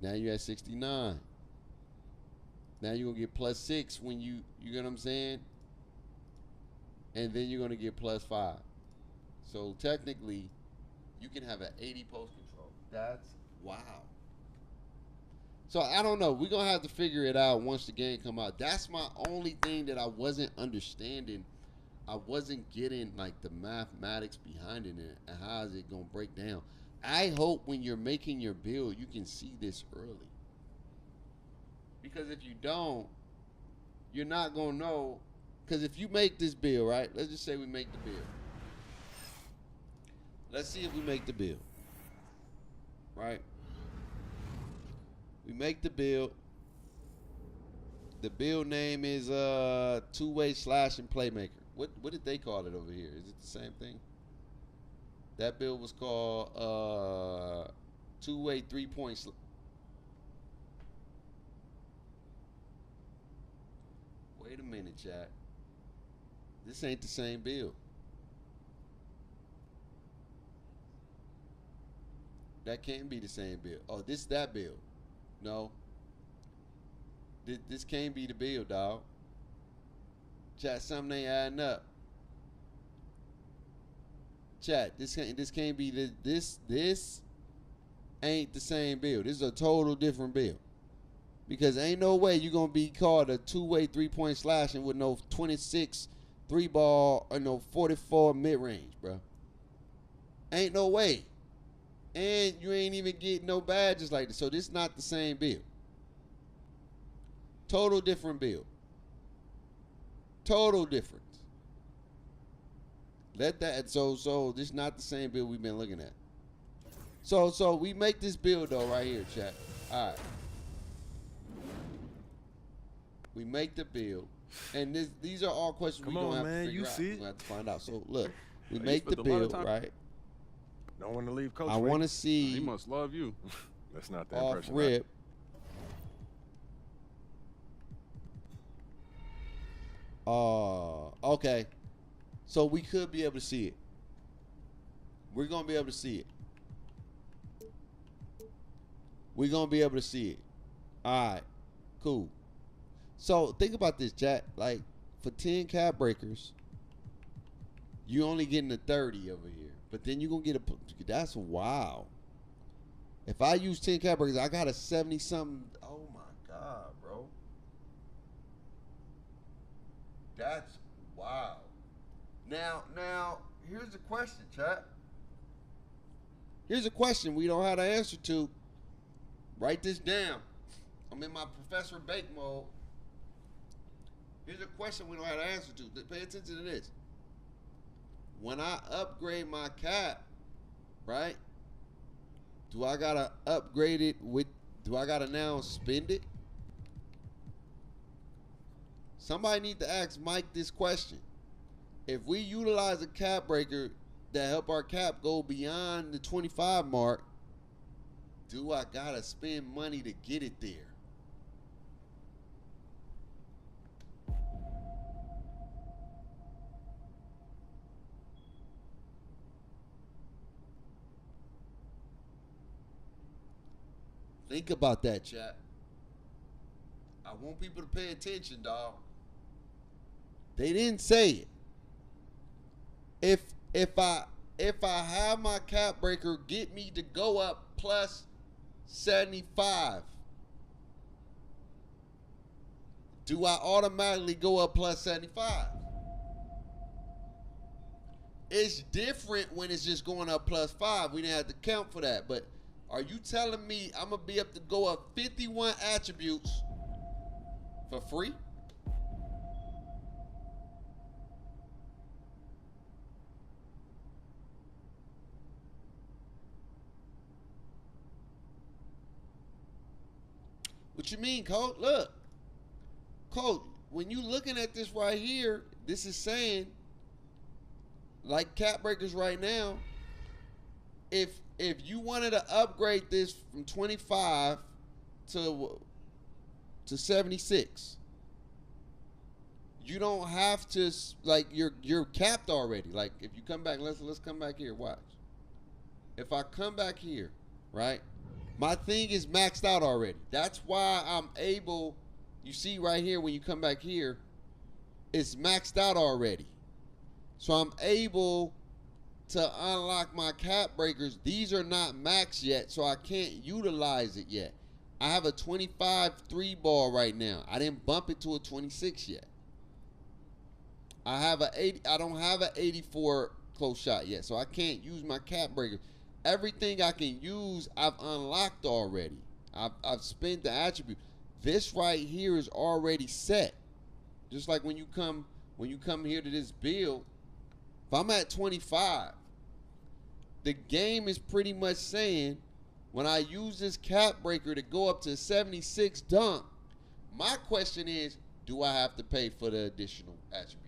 Now you're at 69. Now you're going to get plus 6 when you get what I'm saying? And then you're going to get plus 5. So technically, you can have an 80 post control. That's wow. So I don't know. We're going to have to figure it out once the game come out. That's my only thing that I wasn't understanding. I wasn't getting like the mathematics behind it and how is it going to break down. I hope when you're making your build, you can see this early. Because if you don't, you're not going to know. Because if you make this build, right? Let's just say we make the build. Let's see if we make the build. Right? We make the build. The build name is two-way slashing playmaker. What did they call it over here? Is it the same thing? That build was called two-way three-point. Wait a minute, chat. This ain't the same build. That can't be the same build. Oh, this is that build. No. This can't be the build, dog. Chat, something ain't adding up. Chat, this can't be this ain't the same build. This is a total different build. Because ain't no way you're gonna be called a two-way three-point slashing with no 26 3-ball or no 44 mid-range, bro. Ain't no way. And you ain't even getting no badges like this. So this is not the same build. Total different build. Total difference. Let that so this is not the same build we've been looking at. So we make this build though right here, chat. Alright. We make the build. And these are all questions we're gonna have to figure out. We're gonna have to find out. So look, we make the build, right? Don't want to leave Coach. I want to see. He must love you. That's not the off impression. rip. Okay. So we could be able to see it. We're gonna be able to see it. We're gonna be able to see it. All right. Cool. So think about this, chat. Like for 10 cap breakers, you only getting a 30 over here. But then you're going to get that's wow. If I use 10 cap breakers, I got a 70-something. Oh, my God, bro. That's wow. Now, here's the question, chat. Here's a question we don't have the answer to. Write this down. I'm in my Professor Bake mode. Here's a question we don't have the answer to. Pay attention to this. When I upgrade my cap, right? Do I gotta upgrade it do I gotta now spend it? Somebody need to ask Mike this question. If we utilize a cap breaker that help our cap go beyond the 25 mark, Do I gotta spend money to get it there? Think about that, chat. I want people to pay attention, dog. They didn't say it. If I have my cap breaker get me to go up plus 75, do I automatically go up plus 75? It's different when it's just going up plus 5. We didn't have to count for that. But are you telling me I'm going to be able to go up 51 attributes for free? What you mean, Coach? Look. Coach, when you looking at this right here, this is saying, like cap breakers right now, if you wanted to upgrade this from 25 to 76, you don't have to, like, you're capped already. Like, if you come back, let's come back here, watch. If I come back here, right, my thing is maxed out already. That's why I'm able, you see right here when you come back here, it's maxed out already. So I'm able to unlock my cap breakers. These are not maxed yet, so I can't utilize it yet. I have a 25 3-ball right now. I didn't bump it to a 26 yet. I don't have an 84 close shot yet, so I can't use my cap breakers. Everything I can use, I've unlocked already. I've spent the attribute. This right here is already set. Just like when you come here to this build, if I'm at 25, the game is pretty much saying when I use this cap breaker to go up to 76 dunk, my question is, do I have to pay for the additional attributes?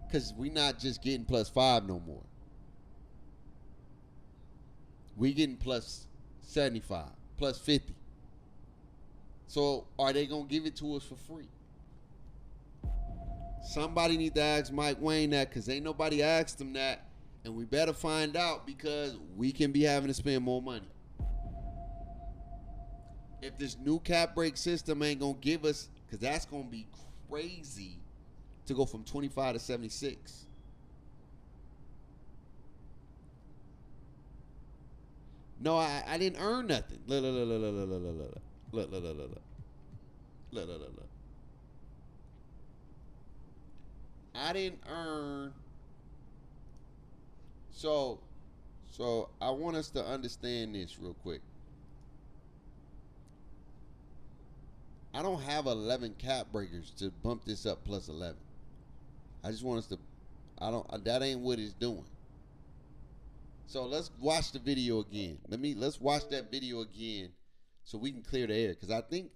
Because we're not just getting plus 5 no more. We getting plus 75, plus 50. So are they going to give it to us for free? Somebody need to ask Mike Wayne that, because ain't nobody asked him that. And we better find out, because we can be having to spend more money. If this new cap break system ain't going to give us, because that's going to be crazy to go from 25 to 76. No, I didn't earn nothing. Look. I didn't earn. So I want us to understand this real quick. I don't have 11 cap breakers to bump this up plus 11. I just want us to, that ain't what it's doing. So let's watch the video again. Let's watch that video again so we can clear the air. Because I think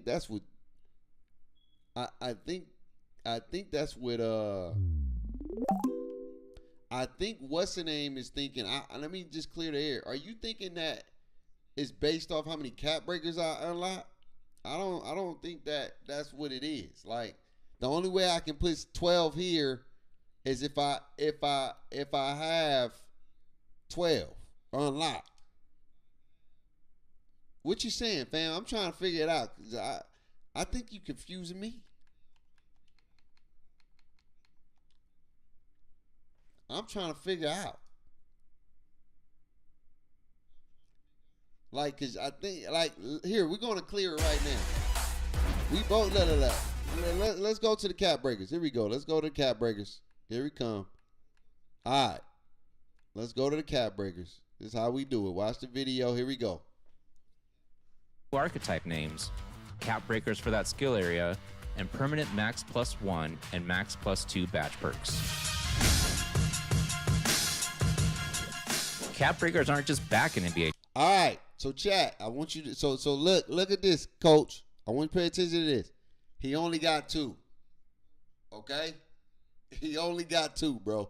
that's what, I think that's what, I think what's the name is thinking. Let me just clear the air. Are you thinking that it's based off how many cap breakers I unlock? I don't think that's what it is. Like, the only way I can put 12 here is if I have 12 unlocked. What you saying, fam? I'm trying to figure it out, because I think you confusing me. I'm trying to figure out. Like, cause I think, like, here, we're gonna clear it right now. We both let's go to the cap breakers. Here we go. Let's go to the cap breakers. Here we come. Alright. Let's go to the cap breakers. This is how we do it. Watch the video. Here we go. Archetype names, cap breakers for that skill area, and permanent max +1 and max +2 badge perks. Cap breakers aren't just back in NBA. All right, so chat, I want you to, so look at this, coach. I want you to pay attention to this. He only got 2. Okay? He only got 2, bro.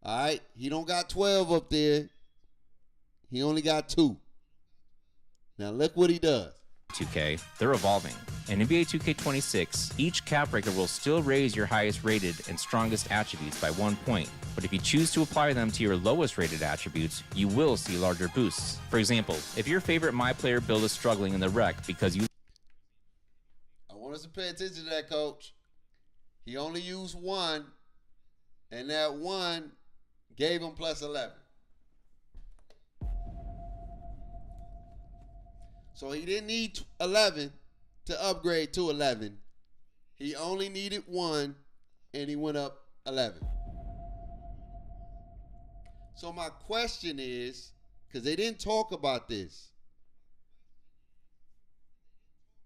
All right? He don't got 12 up there. He only got 2. Now look what he does. 2K, they're evolving. In NBA 2K26, each cap breaker will still raise your highest rated and strongest attributes by 1 point, but if you choose to apply them to your lowest rated attributes, you will see larger boosts. For example, if your favorite My Player build is struggling in the wreck because you I want us to pay attention to that, coach. He only used 1, and that 1 gave him plus 11. So he didn't need 11 to upgrade to 11. He only needed 1, and he went up 11. So my question is, because they didn't talk about this,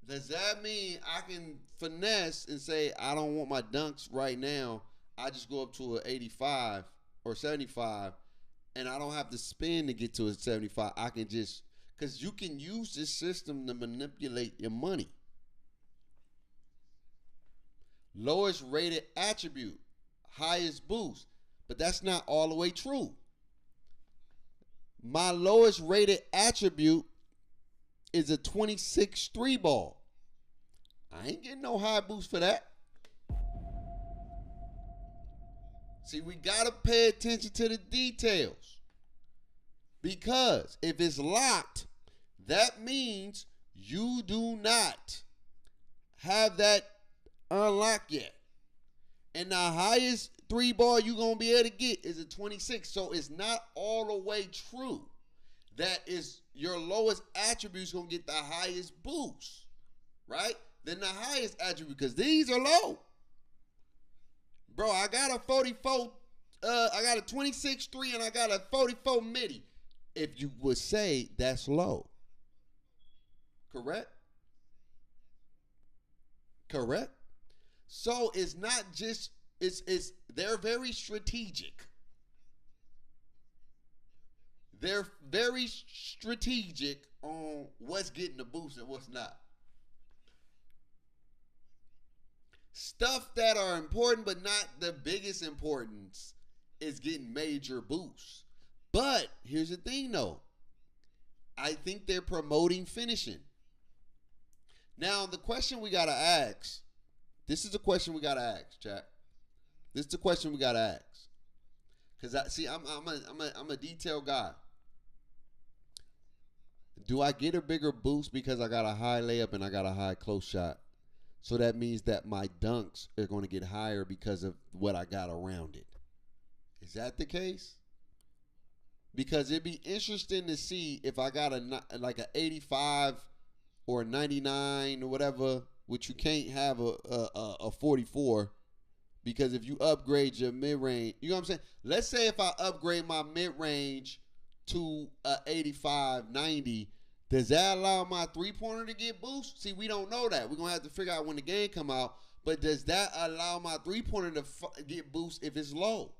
does that mean I can finesse and say, I don't want my dunks right now, I just go up to an 85 or 75, and I don't have to spin to get to a 75. I can just, because you can use this system to manipulate your money. Lowest rated attribute, highest boost. But that's not all the way true. My lowest rated attribute is a 26 3 ball. I ain't getting no high boost for that. See, we got to pay attention to the details. Because if it's locked, that means you do not have that unlocked yet. And the highest 3 ball you're going to be able to get is a 26. So it's not all the way true that is your lowest attribute is going to get the highest boost, right? Then the highest attribute, because these are low. Bro, I got a 44, I got a 26 3 and I got a 44 midi. If you would say that's low. Correct? Correct? So it's not just, it's they're very strategic. They're very strategic on what's getting the boost and what's not. Stuff that are important but not the biggest importance is getting major boosts. But here's the thing though. I think they're promoting finishing. Now the question we gotta ask. This is the question we gotta ask, chat. This is the question we gotta ask. Cause I'm a detailed guy. Do I get a bigger boost because I got a high layup and I got a high close shot? So that means that my dunks are going to get higher because of what I got around it. Is that the case? Because it'd be interesting to see if I got like an 85 or a 99 or whatever, which you can't have a 44. Because if you upgrade your mid-range, you know what I'm saying? Let's say if I upgrade my mid-range to a 85, 90, does that allow my three-pointer to get boost? See, we don't know that. We're going to have to figure out when the game come out. But does that allow my three-pointer to get boost if it's low?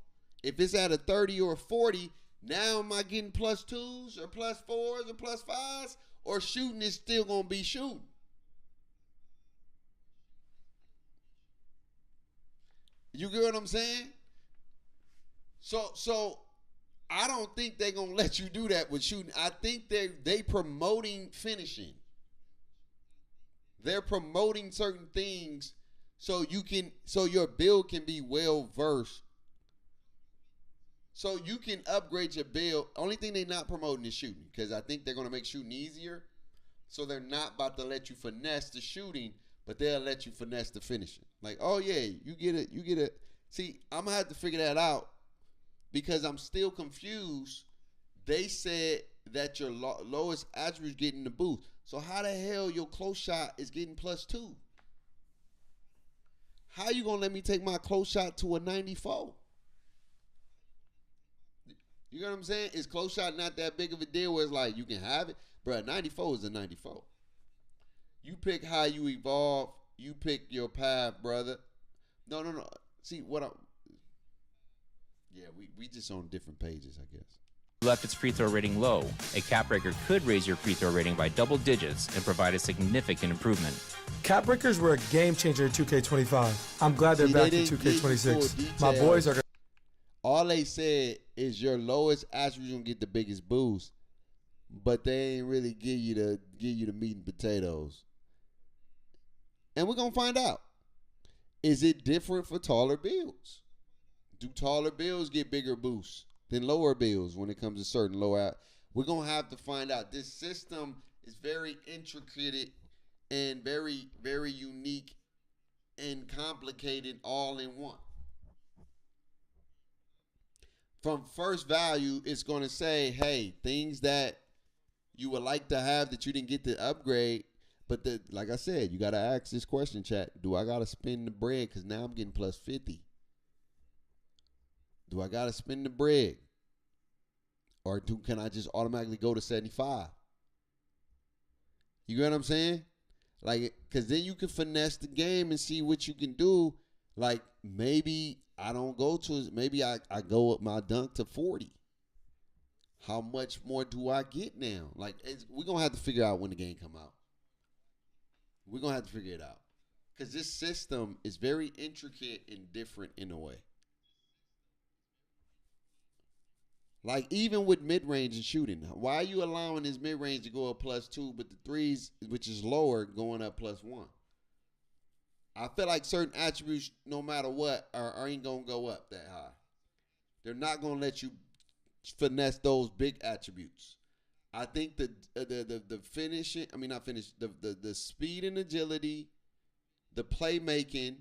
If it's at a 30 or a 40, now am I getting plus 2s or plus 4s or plus 5s? Or shooting is still going to be shooting? You get what I'm saying? So I don't think they're going to let you do that with shooting. I think they promoting finishing. They're promoting certain things so your build can be well versed. So you can upgrade your build. Only thing they're not promoting is shooting, because I think they're going to make shooting easier. So they're not about to let you finesse the shooting, but they'll let you finesse the finishing. Like, oh yeah, you get it. See, I'm going to have to figure that out because I'm still confused. They said that your lowest attribute is getting the boost. So how the hell your close shot is getting plus 2? How you going to let me take my close shot to a 94? You know what I'm saying? Is close shot not that big of a deal where it's like you can have it? Bro, 94 is a 94. You pick how you evolve. You pick your path, brother. No. See, we just on different pages, I guess. left its free throw rating low, a cap breaker could raise your free throw rating by double digits and provide a significant improvement. Cap breakers were a game changer in 2K25. I'm glad they're back in 2K26. My boys are. All they said is your lowest attribute gonna get the biggest boost. but they ain't really give you the meat and potatoes. And we're gonna find out. Is it different for taller builds? Do taller builds get bigger boosts than lower builds when it comes to certain lower? We're gonna have to find out. This system is very intricate and very, very unique and complicated all in one. From first value, it's going to say, hey, things that you would like to have that you didn't get to upgrade. But like I said, you got to ask this question, chat. Do I got to spend the bread? Because now I'm getting plus 50. Do I got to spend the bread? Or can I just automatically go to 75? You get what I'm saying? Like, because then you can finesse the game and see what you can do. Like, maybe I don't go to, maybe I go with my dunk to 40. How much more do I get now? Like, we're going to have to figure out when the game come out. We're going to have to figure it out. Because this system is very intricate and different in a way. Like, even with mid-range and shooting, why are you allowing this mid-range to go up +2, but the threes, which is lower, going up +1? I feel like certain attributes, no matter what, ain't going to go up that high. They're not going to let you finesse those big attributes. I think the finishing, I mean, not finish, the speed and agility, the playmaking,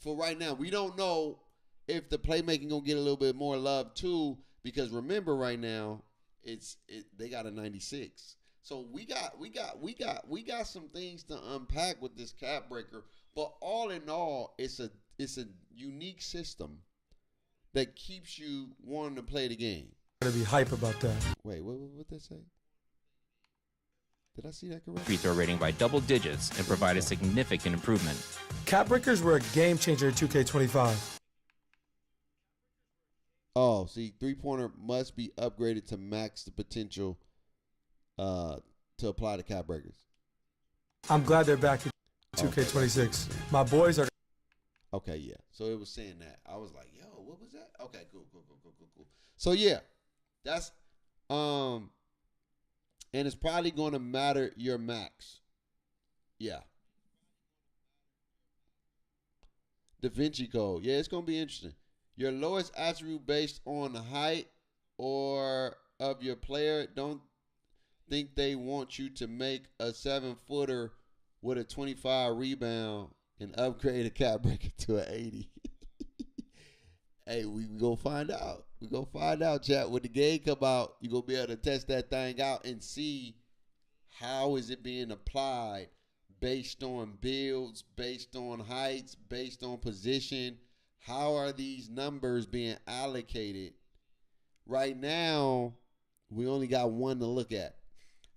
for right now, we don't know if the playmaking going to get a little bit more love too. Because remember, right now, they got a 96. So we got some things to unpack with this cap breaker. But all in all, it's a unique system that keeps you wanting to play the game. Gotta be hype about that. Wait, what that say? Did I see that correct? Free throw rating by double digits and provide a significant improvement. Cap breakers were a game changer in 2K25. Oh, see, three-pointer must be upgraded to max the potential to apply to cap breakers. I'm glad they're back in 2K26. My boys are. Okay, yeah. So it was saying that. I was like, yo, what was that? Okay, cool. So yeah, that's and it's probably going to matter your max. Yeah. Da Vinci Code. Yeah, it's going to be interesting. Your lowest attribute based on the height or of your player. Don't think they want you to make a 7-footer with a 25 rebound and upgrade a cap breaker to an 80. Hey, we gonna find out. We gonna find out, chat. When the game come out, you gonna be able to test that thing out and see how is it being applied based on builds, based on heights, based on position. How are these numbers being allocated? Right now, we only got one to look at.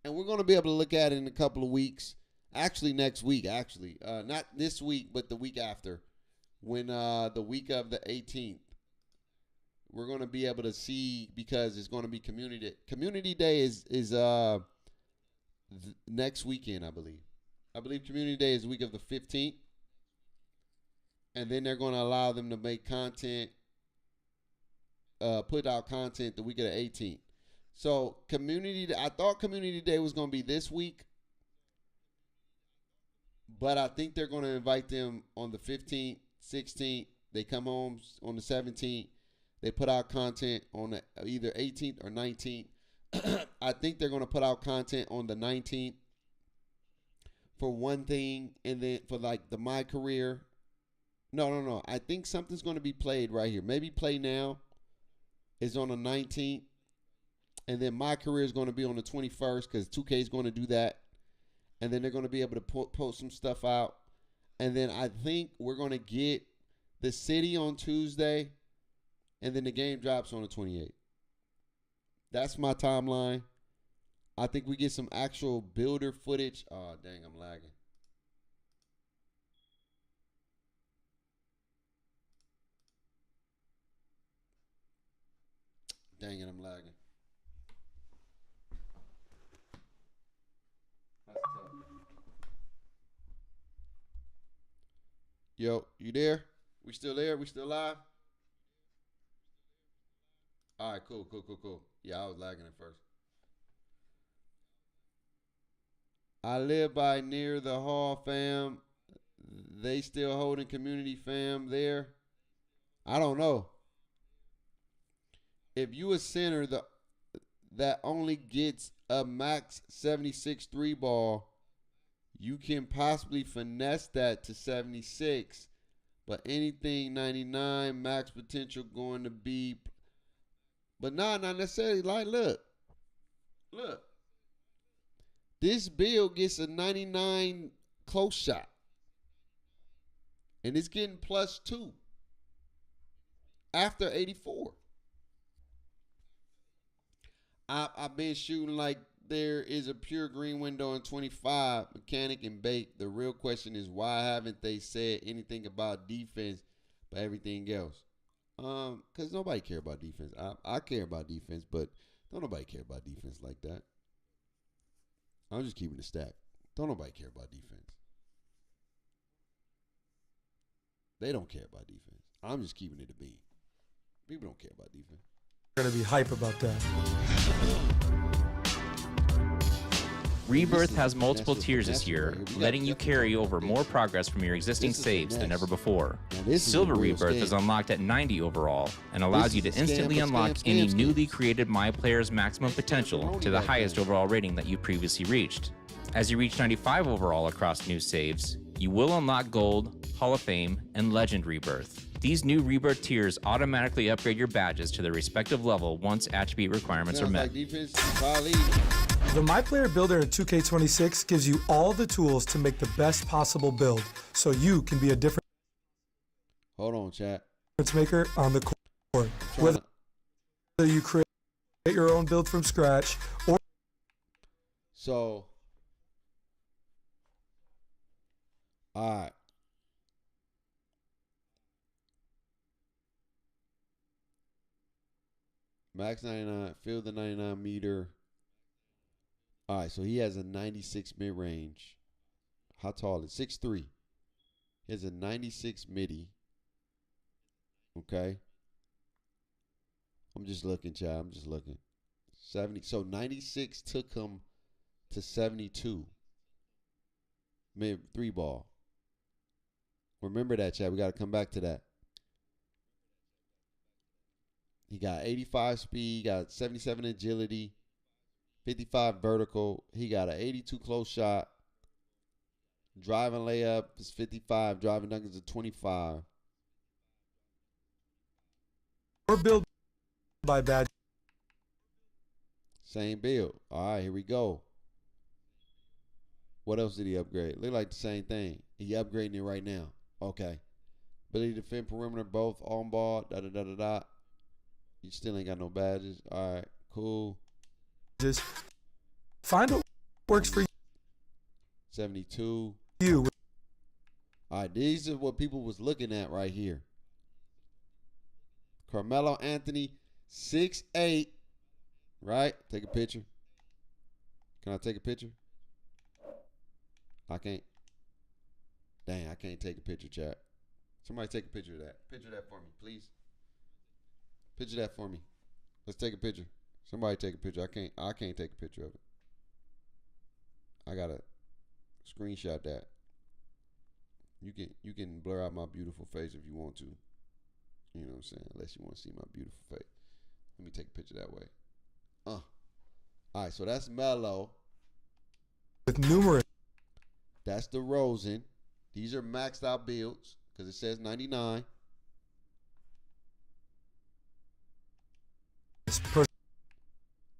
And we're going to be able to look at it in a couple of weeks. Actually, next week, not this week, but the week after. When the week of the 18th. We're going to be able to see, because it's going to be Community Day. Community Day is next weekend, I believe. I believe Community Day is the week of the 15th. And then they're going to allow them to make content, put out content the week of the 18th. So I thought Community Day was going to be this week. But I think they're going to invite them on the 15th, 16th. They come home on the 17th. They put out content on the, either 18th or 19th. I think they're going to put out content on the 19th for one thing. And then for like the My Career. No. I think something's going to be played right here. Maybe Play Now is on the 19th. And then My Career is going to be on the 21st because 2K is going to do that. And then they're going to be able to post some stuff out. And then I think we're going to get the City on Tuesday. And then the game drops on the 28th. That's my timeline. I think we get some actual builder footage. Oh, dang, I'm lagging. Dang it, I'm lagging. That's tough. Yo, you there? We still there? We still live? All right, cool. Yeah, I was lagging at first. I live by near the hall, fam. They still holding community, fam, there. I don't know. If you a center that only gets a max 76 3 ball, you can possibly finesse that to 76. But anything 99, max potential going to be. But not necessarily. Like, look. This build gets a 99 close shot. And it's getting +2 after 84. I've been shooting like there is a pure green window in 25, mechanic and bait. The real question is, why haven't they said anything about defense but everything else? Because nobody care about defense. I care about defense, but don't nobody care about defense like that. I'm just keeping it stacked. Don't nobody care about defense. They don't care about defense. I'm just keeping it a bean. People don't care about defense. Gonna be hype about that. Rebirth has multiple tiers this year, letting you carry over more progress from your existing saves than ever before. Silver Rebirth is unlocked at 90 overall and allows you to instantly unlock any newly created My Player's maximum potential to the highest overall rating that you previously reached. As you reach 95 overall across new saves, you will unlock Gold, Hall of Fame, and Legend Rebirth. These new Rebirth tiers automatically upgrade your badges to their respective level once attribute requirements are met. The My Player Builder in 2K26 gives you all the tools to make the best possible build, so you can be a difference maker on the court. Whether you create your own build from scratch or all right. Max 99, fill the 99 meter. All right, so he has a 96 mid-range. How tall is 6'3"? He has a 96 midi. Okay. I'm just looking, Chad. I'm just looking. 70. So 96 took him to 72. Mid 3 ball. Remember that, Chad. We got to come back to that. He got 85 speed, got 77 agility, 55 vertical. He got an 82 close shot. Driving layup is 55. Driving dunk is a 25. or build by badge. Same build. All right, here we go. What else did he upgrade? Look like the same thing. He upgrading it right now. Okay. Ability to defend perimeter, both on ball, da-da-da-da-da. You still ain't got no badges. All right, cool. Just find what works for 72. you. All right, these are what people was looking at right here. Carmelo Anthony, 6'8", right? Take a picture. Can I take a picture? I can't. Dang, I can't take a picture, chat. Somebody take a picture of that. Picture that for me, please. Picture that for me. Let's take a picture. Somebody take a picture. I can't take a picture of it. I gotta screenshot that. You can blur out my beautiful face if you want to. You know what I'm saying? Unless you want to see my beautiful face. Let me take a picture that way. All right, so that's Melo. With numerous. That's the Rosen. These are maxed out builds because it says 99.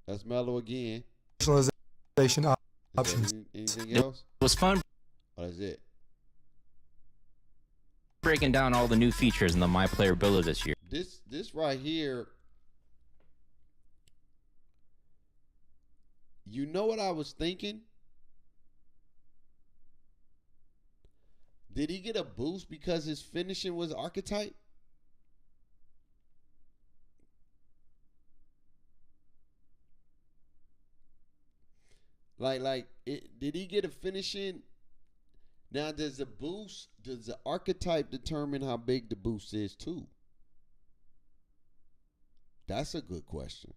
That's Melo again. Personalization options. Anything else? It was fun Oh, that's it. breaking down all the new features in the My Player Builder this year. This right here, you know what I was thinking? Did he get a boost because his finishing was Archetype? Did he get a finishing? Now, does the Archetype determine how big the boost is too? That's a good question.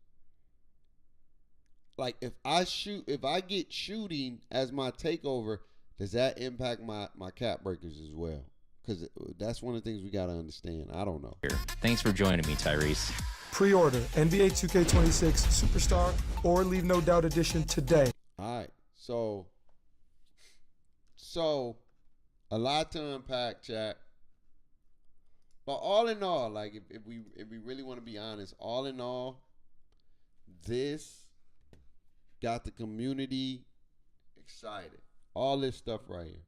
like if I get shooting as my takeover, does that impact my cap breakers as well? Because that's one of the things we got to understand. I don't know. Thanks for joining me, Tyrese. Pre-order NBA 2K26 Superstar or Leave No Doubt Edition today. All right. So a lot to unpack, chat. But all in all, like if we really want to be honest, all in all, this got the community excited. All this stuff right here.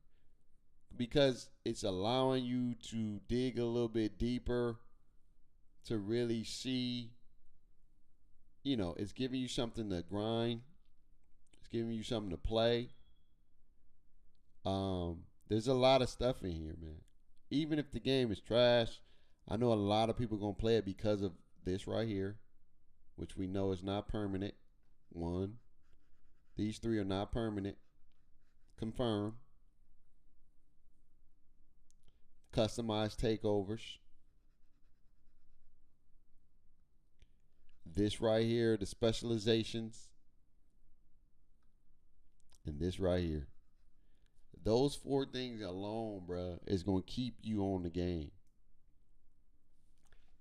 Because it's allowing you to dig a little bit deeper to really see, it's giving you something to grind. It's giving you something to play. There's a lot of stuff in here, man. Even if the game is trash, I know a lot of people going to play it because of this right here, which we know is not permanent. One. These three are not permanent. Confirm. Customized takeovers. This right here, the specializations. And this right here. Those 4 things alone, bruh, is going to keep you on the game.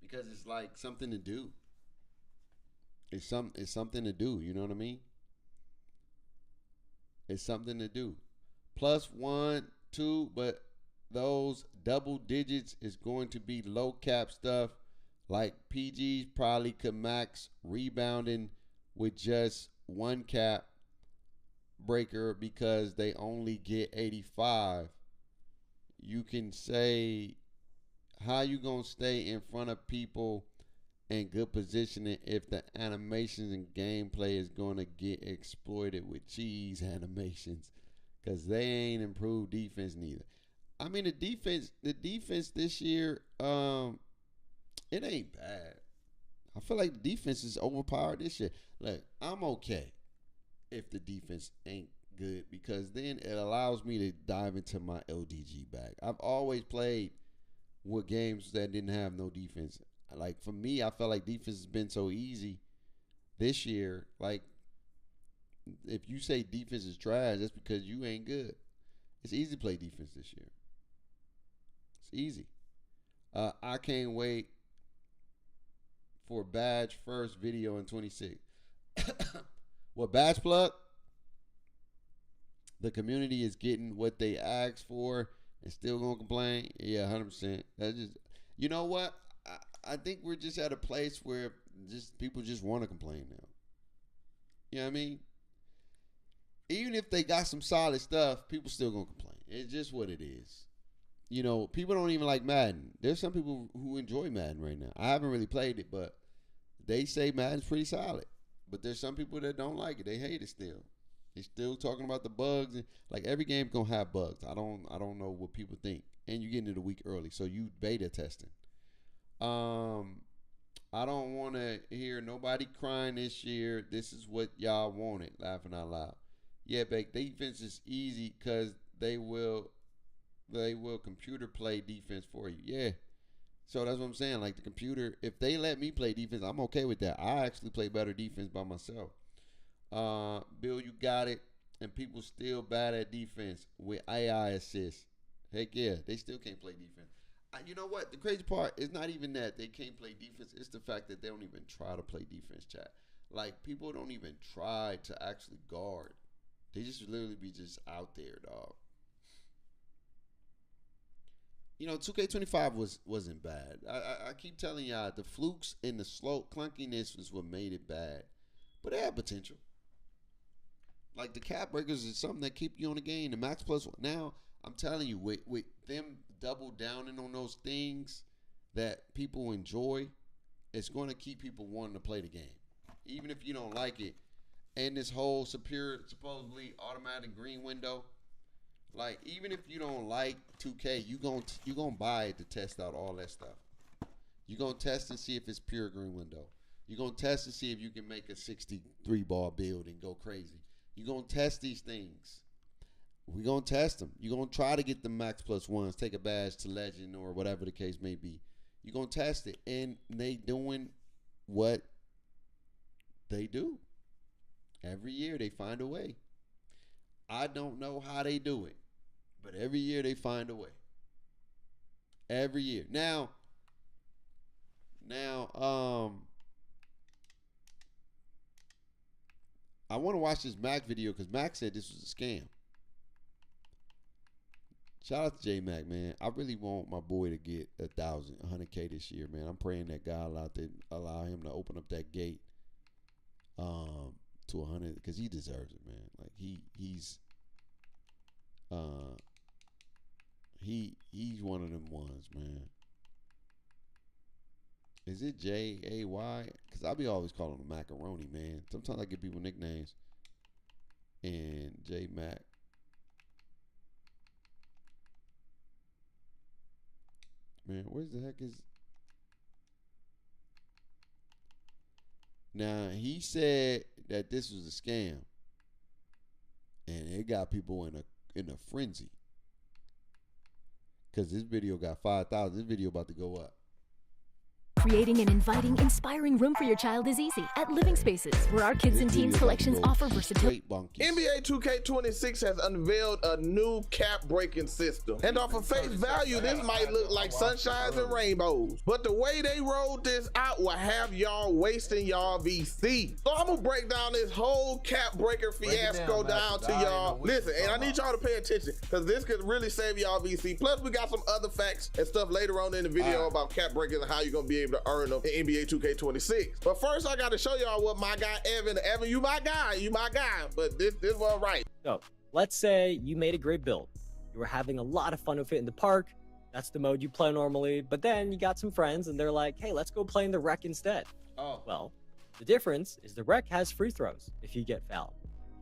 Because it's like something to do. It's something to do, you know what I mean? It's something to do. Plus 1, 2, but those double digits is going to be low cap stuff. Like PGs probably could max rebounding with just 1 cap breaker because they only get 85. You can say, how you gonna stay in front of people in good positioning if the animations and gameplay is gonna get exploited with cheese animations? Because they ain't improved defense neither. I mean, the defense this year, it ain't bad. I feel like the defense is overpowered this year. Look, I'm okay if the defense ain't good because then it allows me to dive into my LDG bag. I've always played with games that didn't have no defense. Like, for me, I felt like defense has been so easy this year. Like, if you say defense is trash, that's because you ain't good. It's easy to play defense this year. It's easy. I can't wait for Badge first video in 26. What Badge plug? The community is getting what they asked for and still gonna complain. Yeah, 100%. That's just, you know what? I think we're just at a place where just people just want to complain now. You know what I mean? Even if they got some solid stuff, people still gonna complain. It's just what it is. You know, people don't even like Madden. There's some people who enjoy Madden right now. I haven't really played it, but they say Madden's pretty solid. But there's some people that don't like it. They hate it still. They're still talking about the bugs. And, like, every game's gonna have bugs. I don't know what people think. And you get into the week early, so you beta testing. I don't want to hear nobody crying this year. This is what y'all wanted. Laughing out loud. Yeah, Bake, defense is easy because they will computer play defense for you. Yeah. So that's what I'm saying. Like, the computer, if they let me play defense, I'm okay with that. I actually play better defense by myself. Bill, you got it. And people still bad at defense with AI assist. Heck yeah, they still can't play defense. You know what? The crazy part is not even that they can't play defense. It's the fact that they don't even try to play defense, chat. Like, people don't even try to actually guard. They just literally be just out there, dog. You know, 2K25 wasn't bad. I keep telling y'all, the flukes and the slow clunkiness was what made it bad. But it had potential. Like, the cap breakers is something that keep you on the game. The max plus one. Now, I'm telling you, with them double downing on those things that people enjoy, it's going to keep people wanting to play the game. Even if you don't like it. And this whole supposedly automatic green window. Like, even if you don't like 2K, you gonna buy it to test out all that stuff. You're going to test and see if it's pure green window. You're going to test and see if you can make a 63 ball build and go crazy. You're going to test these things. We're going to test them. You're going to try to get the max plus ones, take a badge to legend or whatever the case may be. You're going to test it. And they doing what they do. Every year they find a way. I don't know how they do it, but every year they find a way. Every year. Now, I want to watch this Mac video because Mac said this was a scam. Shout out to J Mac, man. I really want my boy to get 100K this year, man. I'm praying that God allow him to open up that gate to 100 because he deserves it, man. Like he's one of them ones, man. Is it Jay? Because I be always calling him Macaroni, man. Sometimes I give people nicknames. And J Mac. Man, where the heck is? Now he said that this was a scam, and it got people in a frenzy. Cause this video got 5,000. This video about to go up. Creating an inviting, inspiring room for your child is easy at Living Spaces, where our kids and teens collections offer versatility. NBA 2K26 has unveiled a new cap breaking system. And off of face value, this might look like sunshines and rainbows. But the way they rolled this out will have y'all wasting y'all VC. So I'm gonna break down this whole cap breaker fiasco down to y'all. Listen, and I need y'all to pay attention because this could really save y'all VC. Plus, we got some other facts and stuff later on in the video about cap breaking and how you're gonna be able to earn them in NBA 2K26. But first, I got to show y'all what my guy Evan, you my guy, but this one right. So let's say you made a great build. You were having a lot of fun with it in the park. That's the mode you play normally. But then you got some friends and they're like, hey, let's go play in the rec instead. Oh. Well, the difference is the rec has free throws if you get fouled.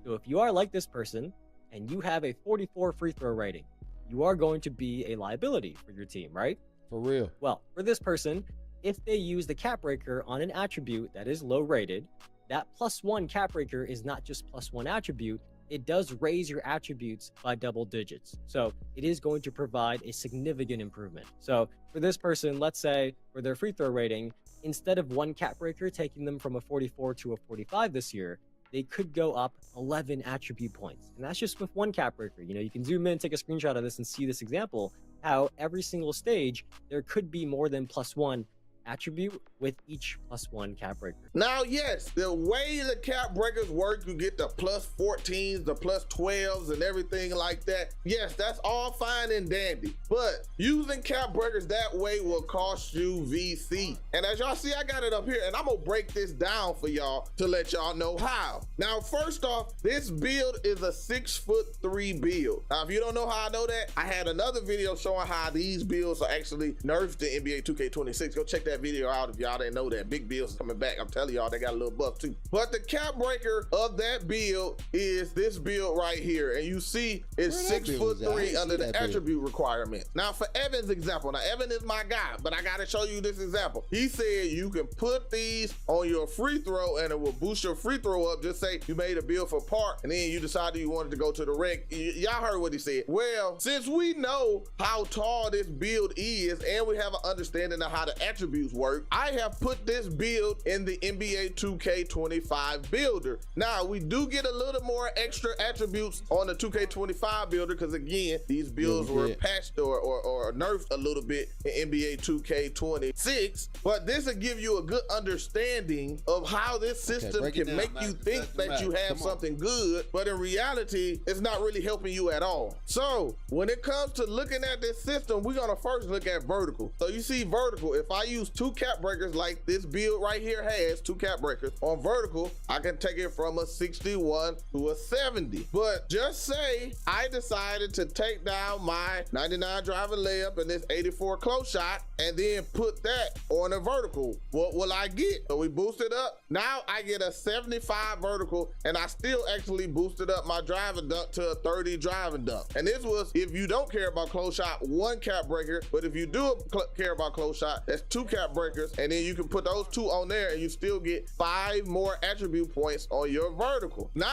So if you are like this person and you have a 44 free throw rating, you are going to be a liability for your team, right? For real. Well, for this person, if they use the cap breaker on an attribute that is low rated, that +1 cap breaker is not just +1 attribute, it does raise your attributes by double digits. So it is going to provide a significant improvement. So for this person, let's say for their free throw rating, instead of 1 cap breaker taking them from a 44 to a 45 this year, they could go up 11 attribute points. And that's just with 1 cap breaker. You know, you can zoom in, take a screenshot of this and see this example, how every single stage, there could be more than +1 attribute with each +1 cap breaker. Now, yes, the way the cap breakers work, you get the +14s, the +12s, and everything like that. Yes, that's all fine and dandy, but using cap breakers that way will cost you VC. And as y'all see, I got it up here, and I'm gonna break this down for y'all to let y'all know how. Now, first off, this build is a 6'3" build. Now, if you don't know how I know that, I had another video showing how these builds are actually nerfed in NBA 2K26. Go check that video out if y'all didn't know that. Big Bill's coming back. I'm telling y'all, they got a little buff too. But the cap breaker of that build is this build right here. And you see it's 6'3" under the attribute requirement. Now for Evan's example, now Evan is my guy, but I gotta show you this example. He said you can put these on your free throw and it will boost your free throw up. Just say you made a build for park and then you decided you wanted to go to the rec. Y'all heard what he said. Well, since we know how tall this build is and we have an understanding of how the attributes work, I have put this build in the NBA 2K25 builder. Now we do get a little more extra attributes on the 2K25 builder because again, these builds were patched or nerfed a little bit in NBA 2K26, but this will give you a good understanding of how this system can make you think that you have something good, but in reality, it's not really helping you at all. So when it comes to looking at this system, we're gonna first look at vertical. So you see vertical, if I use 2 cap breakers like this build right here has 2 cap breakers on vertical, I can take it from a 61 to a 70. But just say I decided to take down my 99 driving layup and this 84 close shot and then put that on a vertical. What will I get? So we boost it up. Now I get a 75 vertical and I still actually boosted up my driving dunk to a 30 driving dunk. And this was, if you don't care about close shot, 1 cap breaker, but if you do care about close shot, that's 2 cap breakers, and then you can put those 2 on there and you still get 5 more attribute points on your vertical. Now,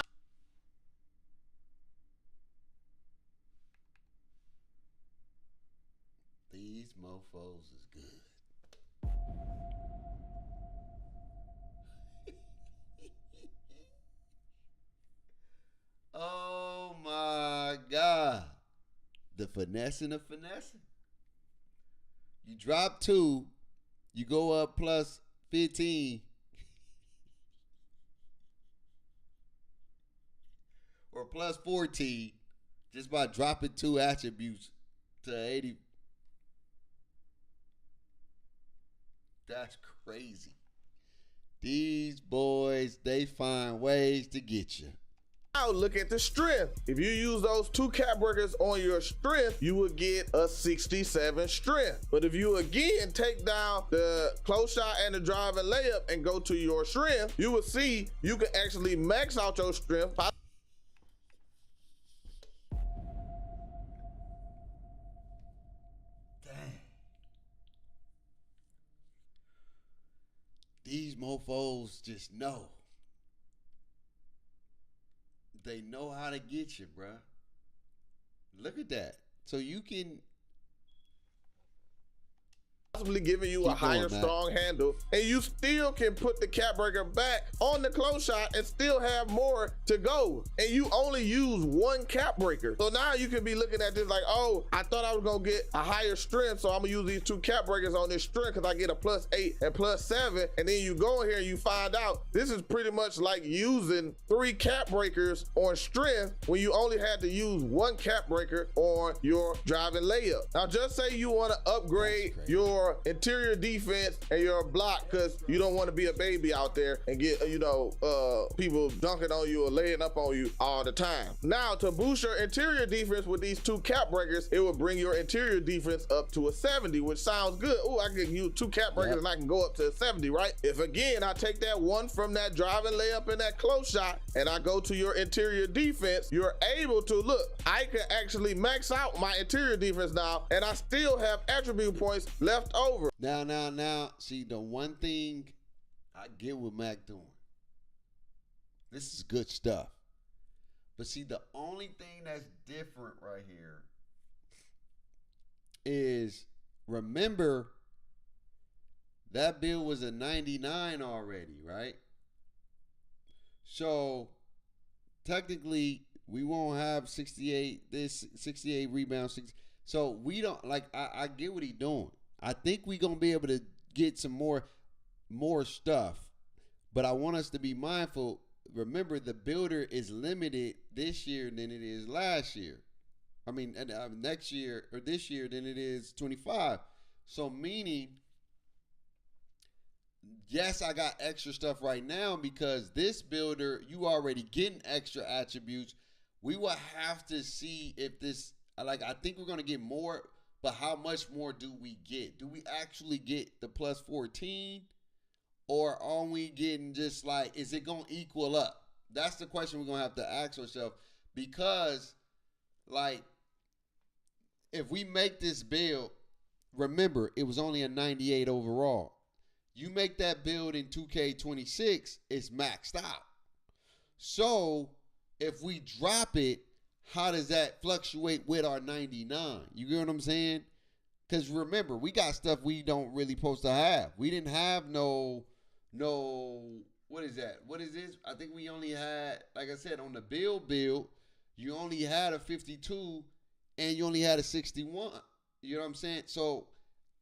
these mofos is good. The finessing of finessing. You drop 2, you go up plus 15. Or plus 14 just by dropping 2 attributes to 80. That's crazy. These boys, they find ways to get you. Now look at the strength. If you use those 2 cap breakers on your strength, you would get a 67 strength. But if you again take down the close shot and the drive and layup and go to your strength, you will see you can actually max out your strength. These mofos just know. They know how to get you, bruh. Look at that. So you can possibly giving you a higher strong handle, and you still can put the cap breaker back on the close shot and still have more to go, and you only use 1 cap breaker. So now you can be looking at this like, oh, I thought I was gonna get a higher strength, so I'm gonna use these 2 cap breakers on this strength because I get a +8 and +7, and then you go in here and you find out this is pretty much like using 3 cap breakers on strength when you only had to use 1 cap breaker on your driving layup. Now just say you want to upgrade your interior defense and your block because you don't want to be a baby out there and get, people dunking on you or laying up on you all the time. Now to boost your interior defense with these 2 cap breakers, it will bring your interior defense up to a 70, which sounds good. Oh, I can use 2 cap breakers and I can go up to a 70, right? If again, I take that 1 from that driving layup and that close shot and I go to your interior defense, you're able to look, I can actually max out my interior defense now and I still have attribute points left over. Now, see, the one thing I get what Mac doing, this is good stuff. But see, the only thing that's different right here is, remember, that build was a 99 already, right? So, technically, we won't have 68 rebounds. So, we don't, I get what he's doing. I think we're going to be able to get some more stuff. But I want us to be mindful. Remember, the builder is limited this year than it is last year. I mean, next year or this year than it is 25. So meaning, yes, I got extra stuff right now because this builder, you already getting extra attributes. We will have to see if this, I think we're going to get more. But how much more do we get? Do we actually get the +14? Or are we getting just is it going to equal up? That's the question we're going to have to ask ourselves. Because, if we make this build, remember, it was only a 98 overall. You make that build in 2K26, it's maxed out. So, if we drop it, how does that fluctuate with our 99? You get what I'm saying? Because remember, we got stuff we don't really supposed to have. We didn't have no, what is that? What is this? I think we only had, like I said, on the build, you only had a 52 and you only had a 61. You know what I'm saying? So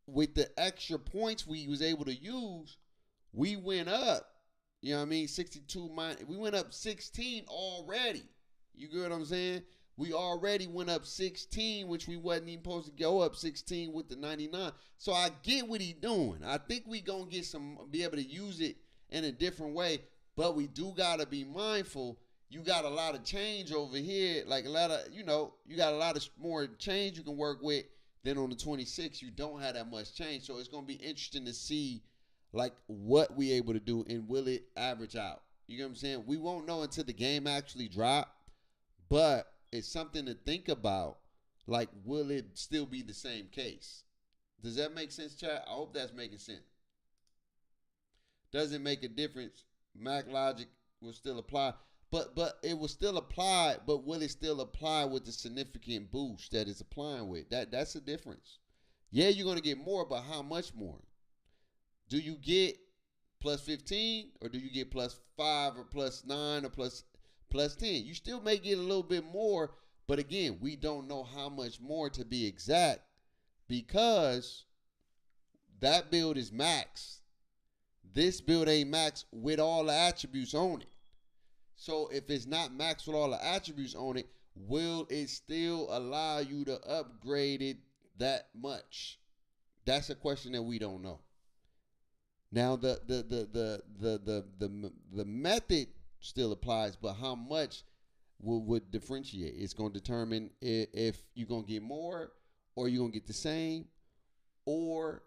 with the extra points we was able to use, we went up. You know what I mean? 62 minus, we went up 16 already. You get what I'm saying? We already went up 16, which we wasn't even supposed to go up 16 with the 99. So I get what he doing. I think we gonna be able to use it in a different way, but we do gotta be mindful. You got a lot of change over here, like a lot of, you got a lot of more change you can work with than on the 26. You don't have that much change, so it's gonna be interesting to see what we able to do and will it average out. You know what I'm saying? We won't know until the game actually drop. But it's something to think about. Will it still be the same case? Does that make sense, chat? I hope that's making sense. Doesn't make a difference. Mac logic will still apply. But it will still apply, but will it still apply with the significant boost that it's applying with? That's the difference. Yeah, you're going to get more, but how much more? Do you get +15 or do you get +5 or +9 or plus 10? You still may get a little bit more, But again, we don't know how much more to be exact because that build is max. This build ain't max with all the attributes on it. So if it's not max with all the attributes on it, will it still allow you to upgrade it that much? That's a question that we don't know. Now the method still applies, but how much would differentiate? It's going to determine if you're going to get more, or you're going to get the same, or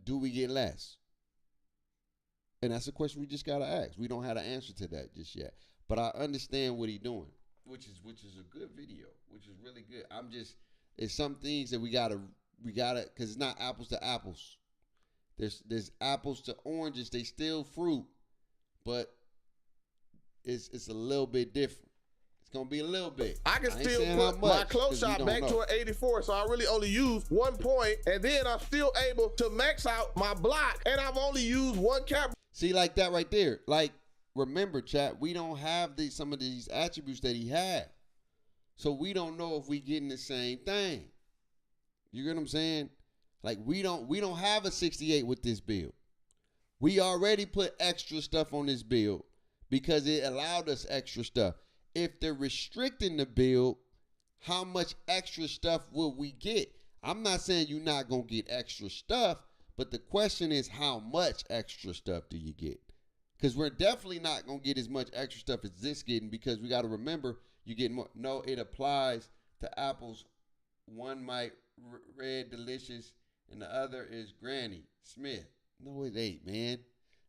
do we get less? And that's a question we just got to ask. We don't have an answer to that just yet. But I understand what he's doing, which is a good video, which is really good. It's some things that we gotta, because it's not apples to apples. There's apples to oranges. They still fruit, but it's a little bit different. It's gonna be a little bit. I can still put my close shot back to an 84, so I really only use 1 point, and then I'm still able to max out my block, and I've only used 1 cap. See, like that right there. Like, remember, chat, we don't have some of these attributes that he had, so we don't know if we getting the same thing. You get what I'm saying? Like, we don't have a 68 with this build. We already put extra stuff on this build because it allowed us extra stuff. If they're restricting the build, how much extra stuff will we get? I'm not saying you're not going to get extra stuff, but the question is, how much extra stuff do you get? Because we're definitely not going to get as much extra stuff as this getting, because we got to remember, you get more. No, it applies to apples. One might Red Delicious and the other is Granny Smith. No, it ain't, man.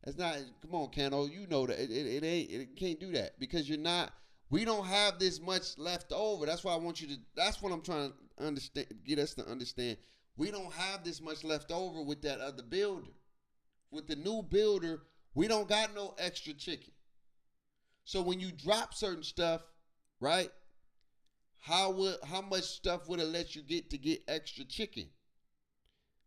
That's not. Come on, Cano. You know that it ain't. It can't do that because you're not. We don't have this much left over. That's why I want you to. That's what I'm trying to understand. Get us to understand. We don't have this much left over with that other builder. With the new builder, we don't got no extra chicken. So when you drop certain stuff, right? How much stuff would it let you get to get extra chicken?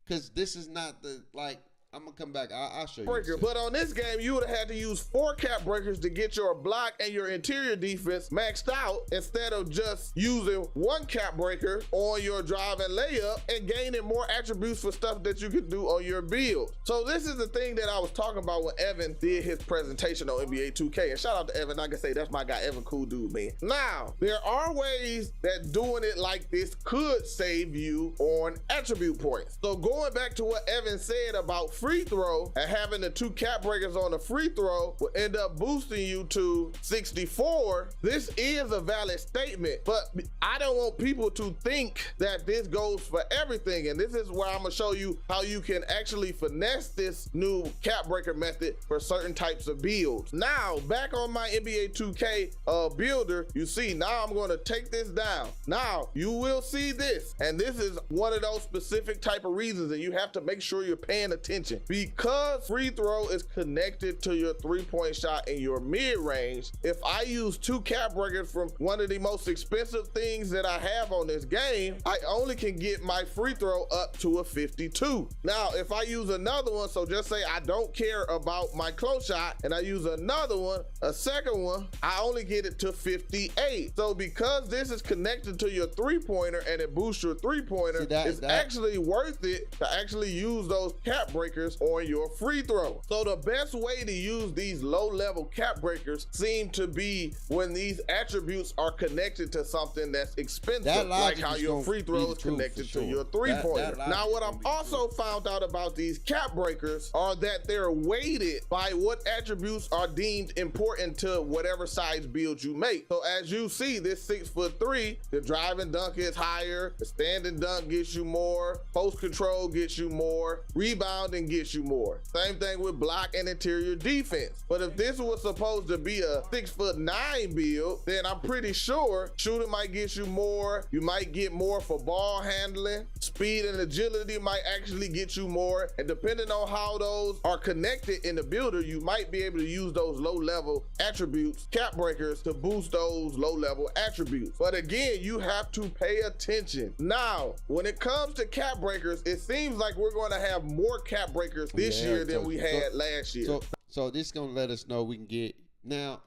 Because this is not the, like, I'm going to come back. I'll show you. But on this game, you would have had to use 4 cap breakers to get your block and your interior defense maxed out instead of just using 1 cap breaker on your drive and layup and gaining more attributes for stuff that you could do on your build. So this is the thing that I was talking about when Evan did his presentation on NBA 2K. And shout out to Evan. I can say that's my guy, Evan. Cool dude, man. Now, there are ways that doing it like this could save you on attribute points. So going back to what Evan said about free throw and having the 2 cap breakers on the free throw will end up boosting you to 64. This is a valid statement, but I don't want people to think that this goes for everything. And this is where I'm gonna show you how you can actually finesse this new cap breaker method for certain types of builds. Now, back on my NBA 2K builder, you see now I'm gonna take this down. Now, you will see this, and this is one of those specific type of reasons that you have to make sure you're paying attention. Because free throw is connected to your 3-point shot in your mid-range, if I use 2 cap breakers from one of the most expensive things that I have on this game, I only can get my free throw up to a 52. Now, if I use another one, so just say I don't care about my close shot, and I use another one, a second one, I only get it to 58. So because this is connected to your 3-pointer and it boosts your 3-pointer, it's actually worth it to actually use those cap breakers on your free throw. So the best way to use these low-level cap breakers seem to be when these attributes are connected to something that's expensive, like how your free throw is connected to your 3-pointer. Now, what I've also found out about these cap breakers are that they're weighted by what attributes are deemed important to whatever size build you make. So as you see, this 6'3", the drive and dunk is higher, the stand and dunk gets you more, post control gets you more, rebounding gets you more. Same thing with block and interior defense. But if this was supposed to be a 6'9" build, then I'm pretty sure shooting might get you more. You might get more for ball handling. Speed and agility might actually get you more. And depending on how those are connected in the builder, you might be able to use those low-level attributes, cap breakers, to boost those low-level attributes. But again, you have to pay attention. Now, when it comes to cap breakers, it seems like we're going to have more cap breakers this year than we had last year. So this is gonna let us know we can get now.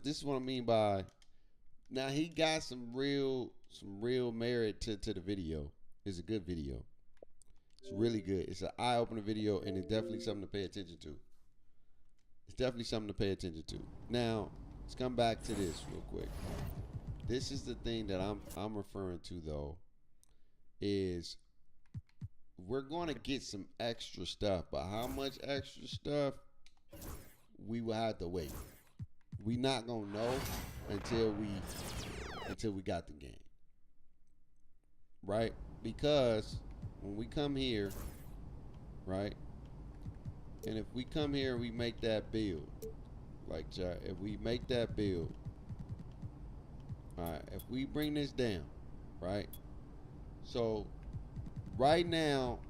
This is what I mean by Now he got some real merit to the video. It's a good video. It's really good. It's an eye-opening video, and it's definitely something to pay attention to. It's definitely something to pay attention to. Now, let's come back to this real quick. This is the thing that I'm referring to though, is we're going to get some extra stuff, but how much extra stuff, we will have to wait. We not gonna know until we got the game, right? Because when we come here, right, and if we come here and we make that build, like if we make that build, all right, if we bring this down, right, so right now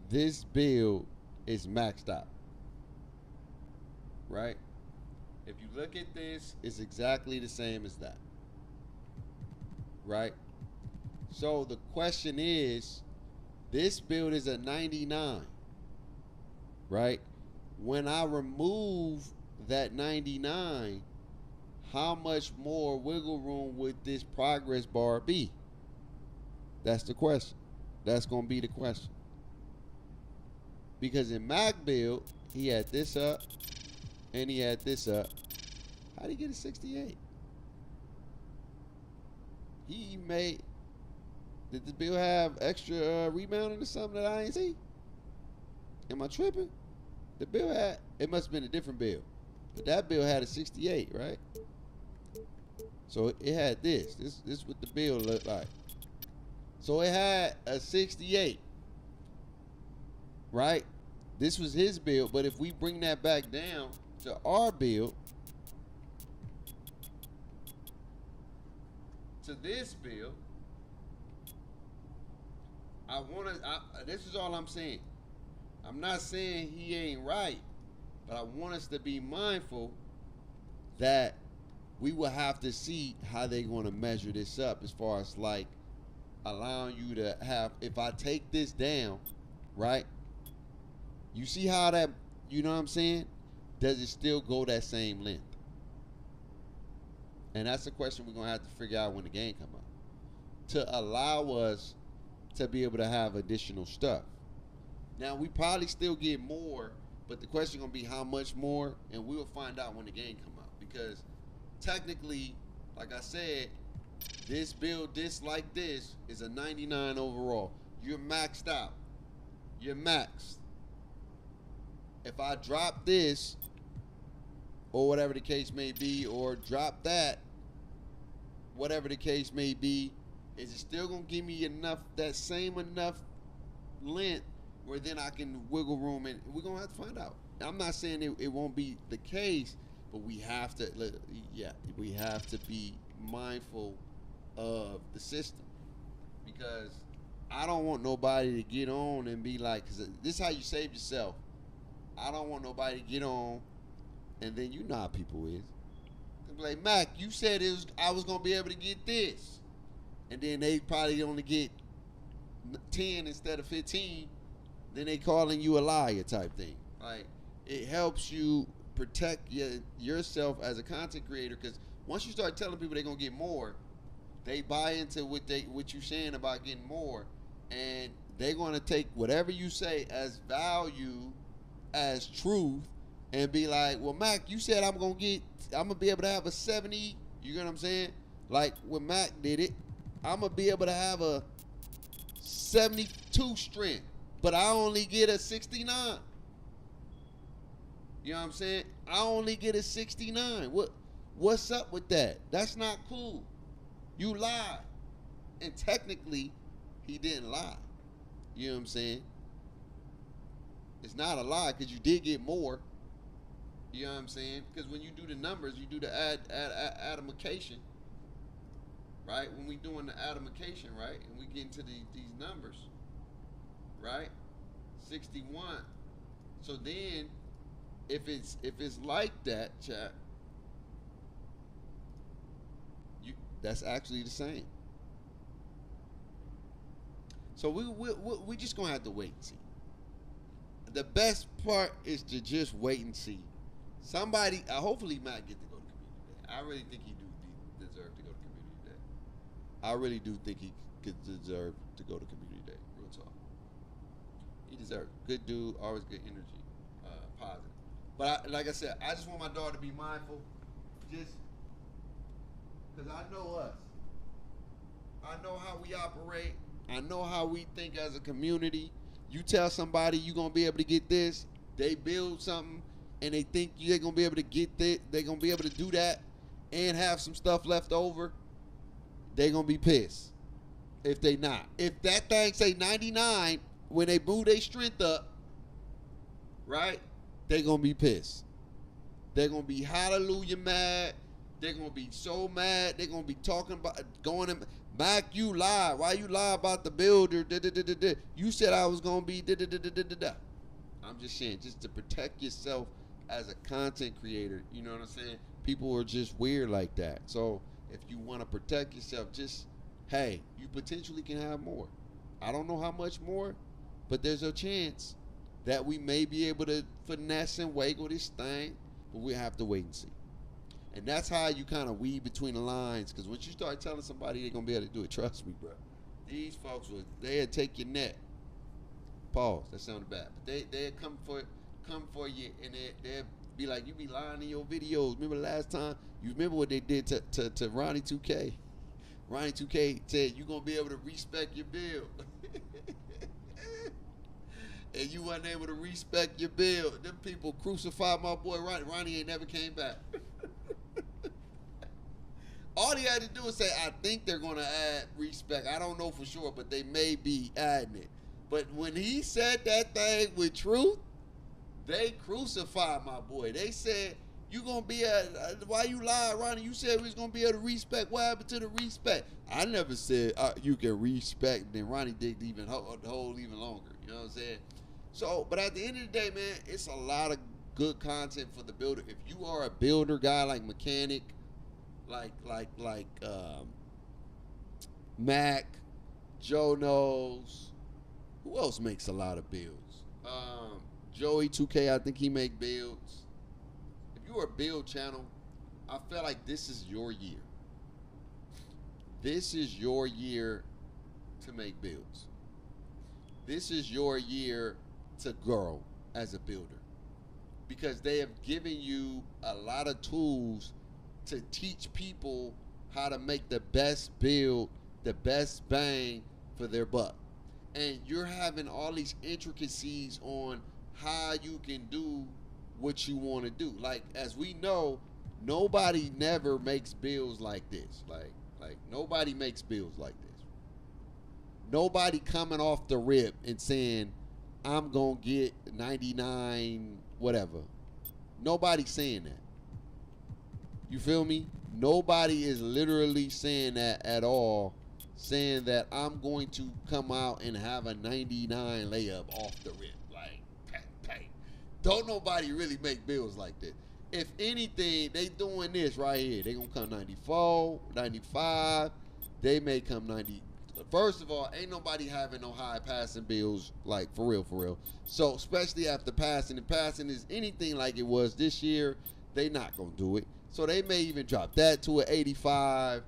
this build is maxed out, right? If you look at this, it's exactly the same as that, right? So the question is, this build is a 99, right? When I remove that 99, how much more wiggle room would this progress bar be? That's the question. That's going to be the question. Because in Mac build, he had this up and he had this up. How did he get a 68? Did the build have extra rebounding or something that I ain't see? Am I tripping? The build had, it must have been a different build. But that build had a 68, right? So it had this. This is what the build looked like. So it had a 68, right? This was his build, but if we bring that back down to our build, to this build, this is all I'm saying. I'm not saying he ain't right, but I want us to be mindful that we will have to see how they're going to measure this up as far as like allowing you to have, if I take this down, right? You see how that, you know what I'm saying? Does it still go that same length? And that's the question we're going to have to figure out when the game come out, to allow us to be able to have additional stuff. Now, we probably still get more, but the question going to be how much more, and we'll find out when the game come out. Because technically, like I said, this build, this like this, is a 99 overall. You're maxed out. You're maxed. If I drop this, or whatever the case may be, or drop that, whatever the case may be, is it still going to give me enough, that same enough length where then I can wiggle room, and we're going to have to find out. I'm not saying it won't be the case, but we have to, we have to be mindful of the system, because I don't want nobody to get on and be like, because this is how you save yourself. I don't want nobody to get on, and then you know how people is. They'll be like, Mac, you said I was going to be able to get this. And then they probably only get 10 instead of 15. Then they calling you a liar type thing. Like, it helps you protect yourself as a content creator, because once you start telling people they're going to get more, they buy into what you're saying about getting more, and they're going to take whatever you say as value, as truth, and be like, well, Mac, you said I'm going to be able to have a 70. You get what I'm saying? Like when Mac did it, I'm going to be able to have a 72 strength, but I only get a 69. You know what I'm saying? I only get a 69. What's up with that? That's not cool. You lied. And technically, he didn't lie. You know what I'm saying? It's not a lie, because you did get more. You know what I'm saying? Because when you do the numbers, you do the allocation, right? When we doing the allocation, right? And we get into these numbers, right? 61. So then, if it's like that, chat, that's actually the same. So we just gonna have to wait and see. The best part is to just wait and see. Somebody, hopefully Matt get to go to community day. I really think he do deserve to go to Community Day. I really do think he could deserve to go to Community Day. Real talk. He deserves it. Good dude, always good energy, positive. But like I said, I just want my daughter to be mindful, just because I know us. I know how we operate. I know how we think as a community. You tell somebody you're going to be able to get this, they build something, and they think they're going to be able to get that, they're going to be able to do that and have some stuff left over, they're going to be pissed if they not. If that thing say 99, when they move their strength up, right, they're going to be pissed. They're going to be hallelujah mad. They're going to be so mad. They're going to be talking about going in. Mac, you lie. Why you lie about the builder? You said I was going to be I'm just saying, just to protect yourself as a content creator, you know what I'm saying? People are just weird like that. So if you want to protect yourself, just, hey, you potentially can have more. I don't know how much more, but there's a chance that we may be able to finesse and wiggle this thing, but we have to wait and see. And that's how you kind of weave between the lines, because once you start telling somebody they're going to be able to do it, trust me, bro, these folks, they'd take your net. Pause, that sounded bad. But they'd come for you, and they'd be like, you be lying in your videos. Remember last time? You remember what they did to Ronnie 2K? Ronnie 2K said, you're going to be able to respect your build. And you wasn't able to respect your build. Them people crucified my boy Ronnie. Ronnie ain't never came back. All he had to do is say, I think they're going to add respect. I don't know for sure, but they may be adding it. But when he said that thing with truth, they crucified my boy. They said, you going to be why you lie, Ronnie? You said we was going to be able to respect. What happened to the respect? I never said you can respect. And then Ronnie digged even hold even longer. You know what I'm saying? So, but at the end of the day, man, it's a lot of good content for the builder. If you are a builder guy like Mechanic, like Mac, Joe knows. Who else makes a lot of builds? Joey 2K, I think he make builds. If you're a build channel, I feel like this is your year. This is your year to make builds. This is your year to grow as a builder, because they have given you a lot of tools to teach people how to make the best build, the best bang for their buck. And you're having all these intricacies on how you can do what you want to do. Like, as we know, nobody never makes builds like this. Like nobody makes builds like this. Nobody coming off the rip and saying, I'm going to get 99 whatever. Nobody's saying that. You feel me? Nobody is literally saying that at all, saying that I'm going to come out and have a 99 layup off the rip. Like, bang. Don't nobody really make builds like that. If anything, they doing this right here. They going to come 94, 95. They may come 90. First of all, ain't nobody having no high passing builds, like, for real. So, especially after passing, if passing is anything like it was this year, they not going to do it. So they may even drop that to an 85.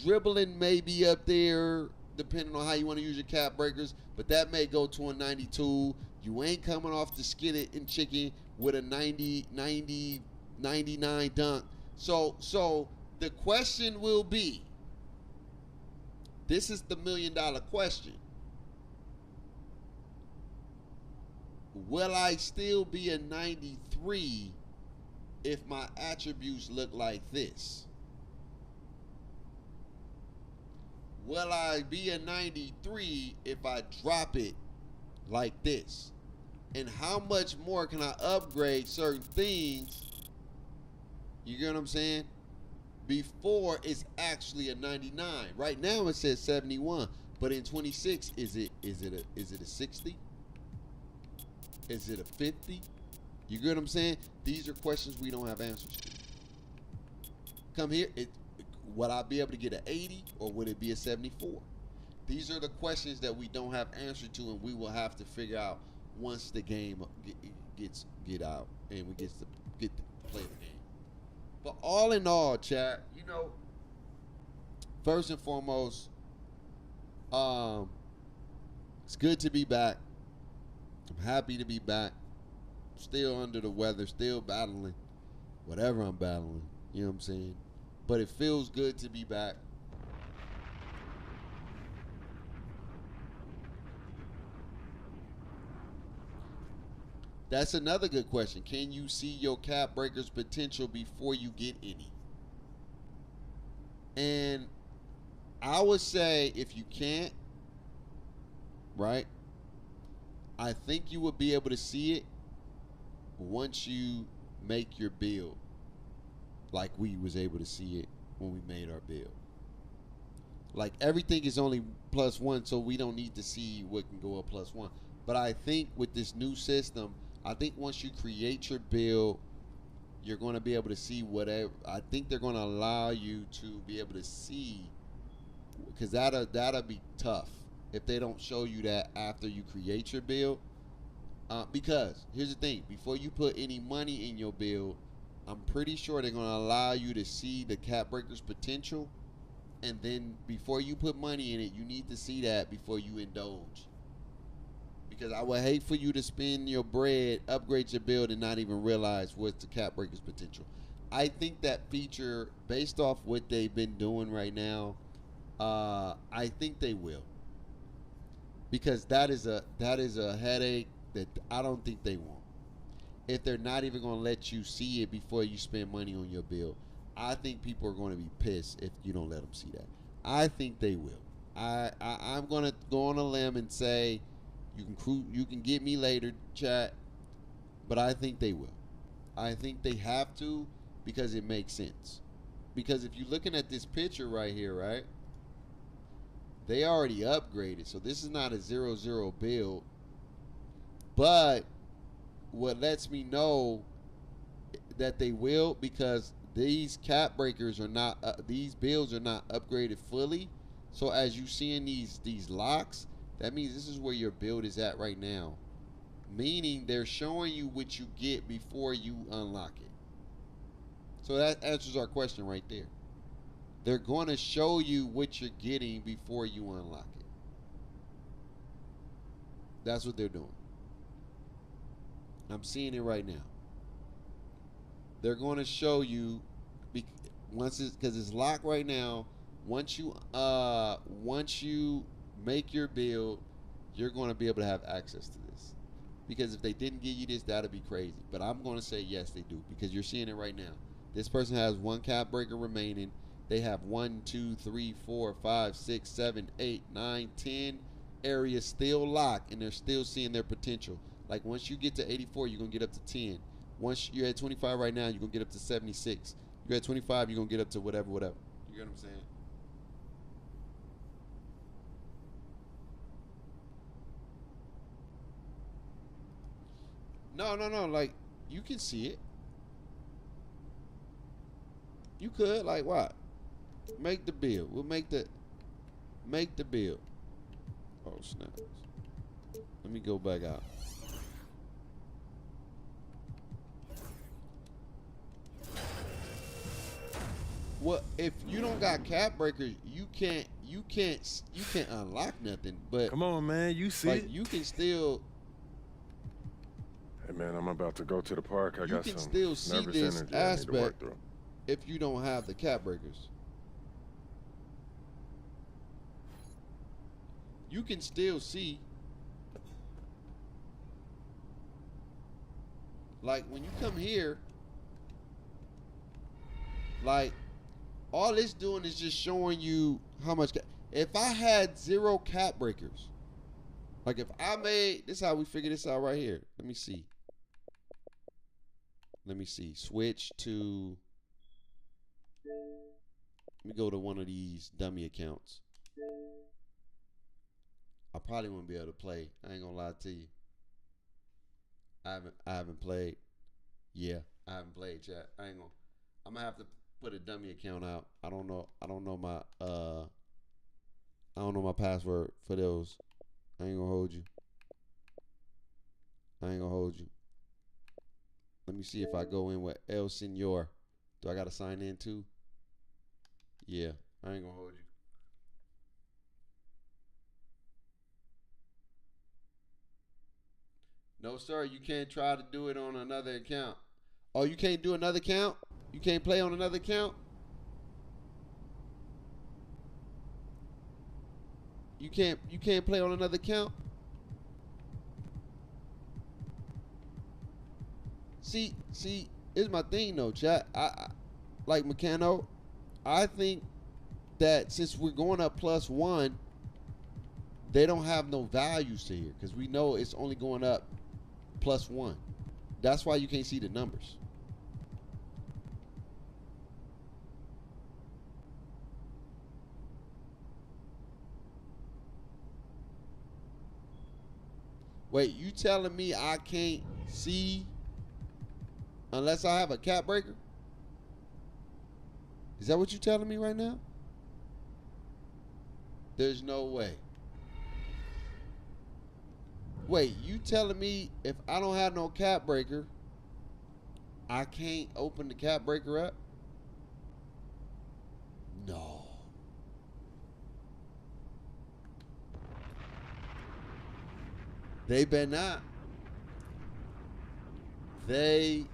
Dribbling may be up there, depending on how you want to use your cap breakers, but that may go to a 92. You ain't coming off the skillet and chicken with a 90, 99 dunk. So the question will be, this is the $1 million question. Will I still be a 93 if my attributes look like this? Will I be a 93 if I drop it like this? And how much more can I upgrade certain things, you get what I'm saying, before it's actually a 99? Right now it says 71, but in 26, is it a 60? Is it a 50? You get what I'm saying? These are questions we don't have answers to. Come here, would I be able to get an 80 or would it be a 74? These are the questions that we don't have answer to, and we will have to figure out once the game get out and we get to play the game. But all in all, chat, you know, first and foremost, it's good to be back. I'm happy to be back. Still under the weather, still battling whatever I'm battling. You know what I'm saying? But it feels good to be back. That's another good question. Can you see your cap breakers potential before you get any? And I would say if you can't, right, I think you would be able to see it once you make your build, like we was able to see it when we made our build. Like everything is only +1, so we don't need to see what can go up +1. But I think with this new system, I think once you create your build, you're going to be able to see whatever. I think they're going to allow you to be able to see, because that'll be tough if they don't show you that after you create your build. Because here's the thing, before you put any money in your build, I'm pretty sure they're going to allow you to see the cap breakers potential, and then before you put money in it, you need to see that before you indulge. Because I would hate for you to spend your bread, upgrade your build, and not even realize what's the cap breakers potential. I think that feature, based off what they've been doing right now, I think they will. Because that is a headache that I don't think they want. If they're not even going to let you see it before you spend money on your build, I think people are going to be pissed if you don't let them see that. I think they will. I'm going to go on a limb and say, you can get me later, chat, but I think they will. I think they have to, because it makes sense. Because if you're looking at this picture right here, right, they already upgraded, so this is not a 0-0 build. But what lets me know that they will, because these cap breakers are not, these builds are not upgraded fully. So as you see in these locks, that means this is where your build is at right now. Meaning they're showing you what you get before you unlock it. So that answers our question right there. They're going to show you what you're getting before you unlock it. That's what they're doing. I'm seeing it right now. They're going to show you, once it's, because it's locked right now. Once you make your build, you're going to be able to have access to this. Because if they didn't give you this, that'd be crazy. But I'm going to say yes, they do, because you're seeing it right now. This person has one cap breaker remaining. They have 1, 2, 3, 4, 5, 6, 7, 8, 9, 10 areas still locked, and they're still seeing their potential. Like once you get to 84, you're going to get up to 10. Once you're at 25 right now, you're going to get up to 76. You're at 25, you're going to get up to whatever. You get what I'm saying? No. Like, you can see it. You could, like, what? Make the build. We'll make the build. Oh, snap. Let me go back out. Well, if you don't got cap breakers, you can't unlock nothing. But come on, man, you see like, it? you can still. Hey, man, I'm about to go to the park. I You got can some still see nervous this energy I need to work aspect through. if you don't have the cap breakers. You can still see. Like when you come here, like all it's doing is just showing you how much. If I had 0 cap breakers, like if I made this, is how we figure this out right here. Let me see. Switch to. Let me go to one of these dummy accounts. I probably won't be able to play. I ain't gonna lie to you. I haven't played. Yeah, I haven't played, chat. I'm gonna have to put a dummy account out. I don't know my password for those. I ain't gonna hold you. Let me see if I go in with El Senor. Do I gotta sign in too? Yeah, I ain't gonna hold you. No, sir. You can't try to do it on another account. Oh, you can't do another account? You can't play on another account? You can't play on another account? See, here's my thing though, chat. I like Meccano, I think that since we're going up +1, they don't have no values to here because we know it's only going up +1. That's why you can't see the numbers. Wait, you telling me I can't see unless I have a cap breaker? Is that what you're telling me right now? There's no way. Wait, you telling me if I don't have no cap breaker, I can't open the cap breaker up? No. They bet not. They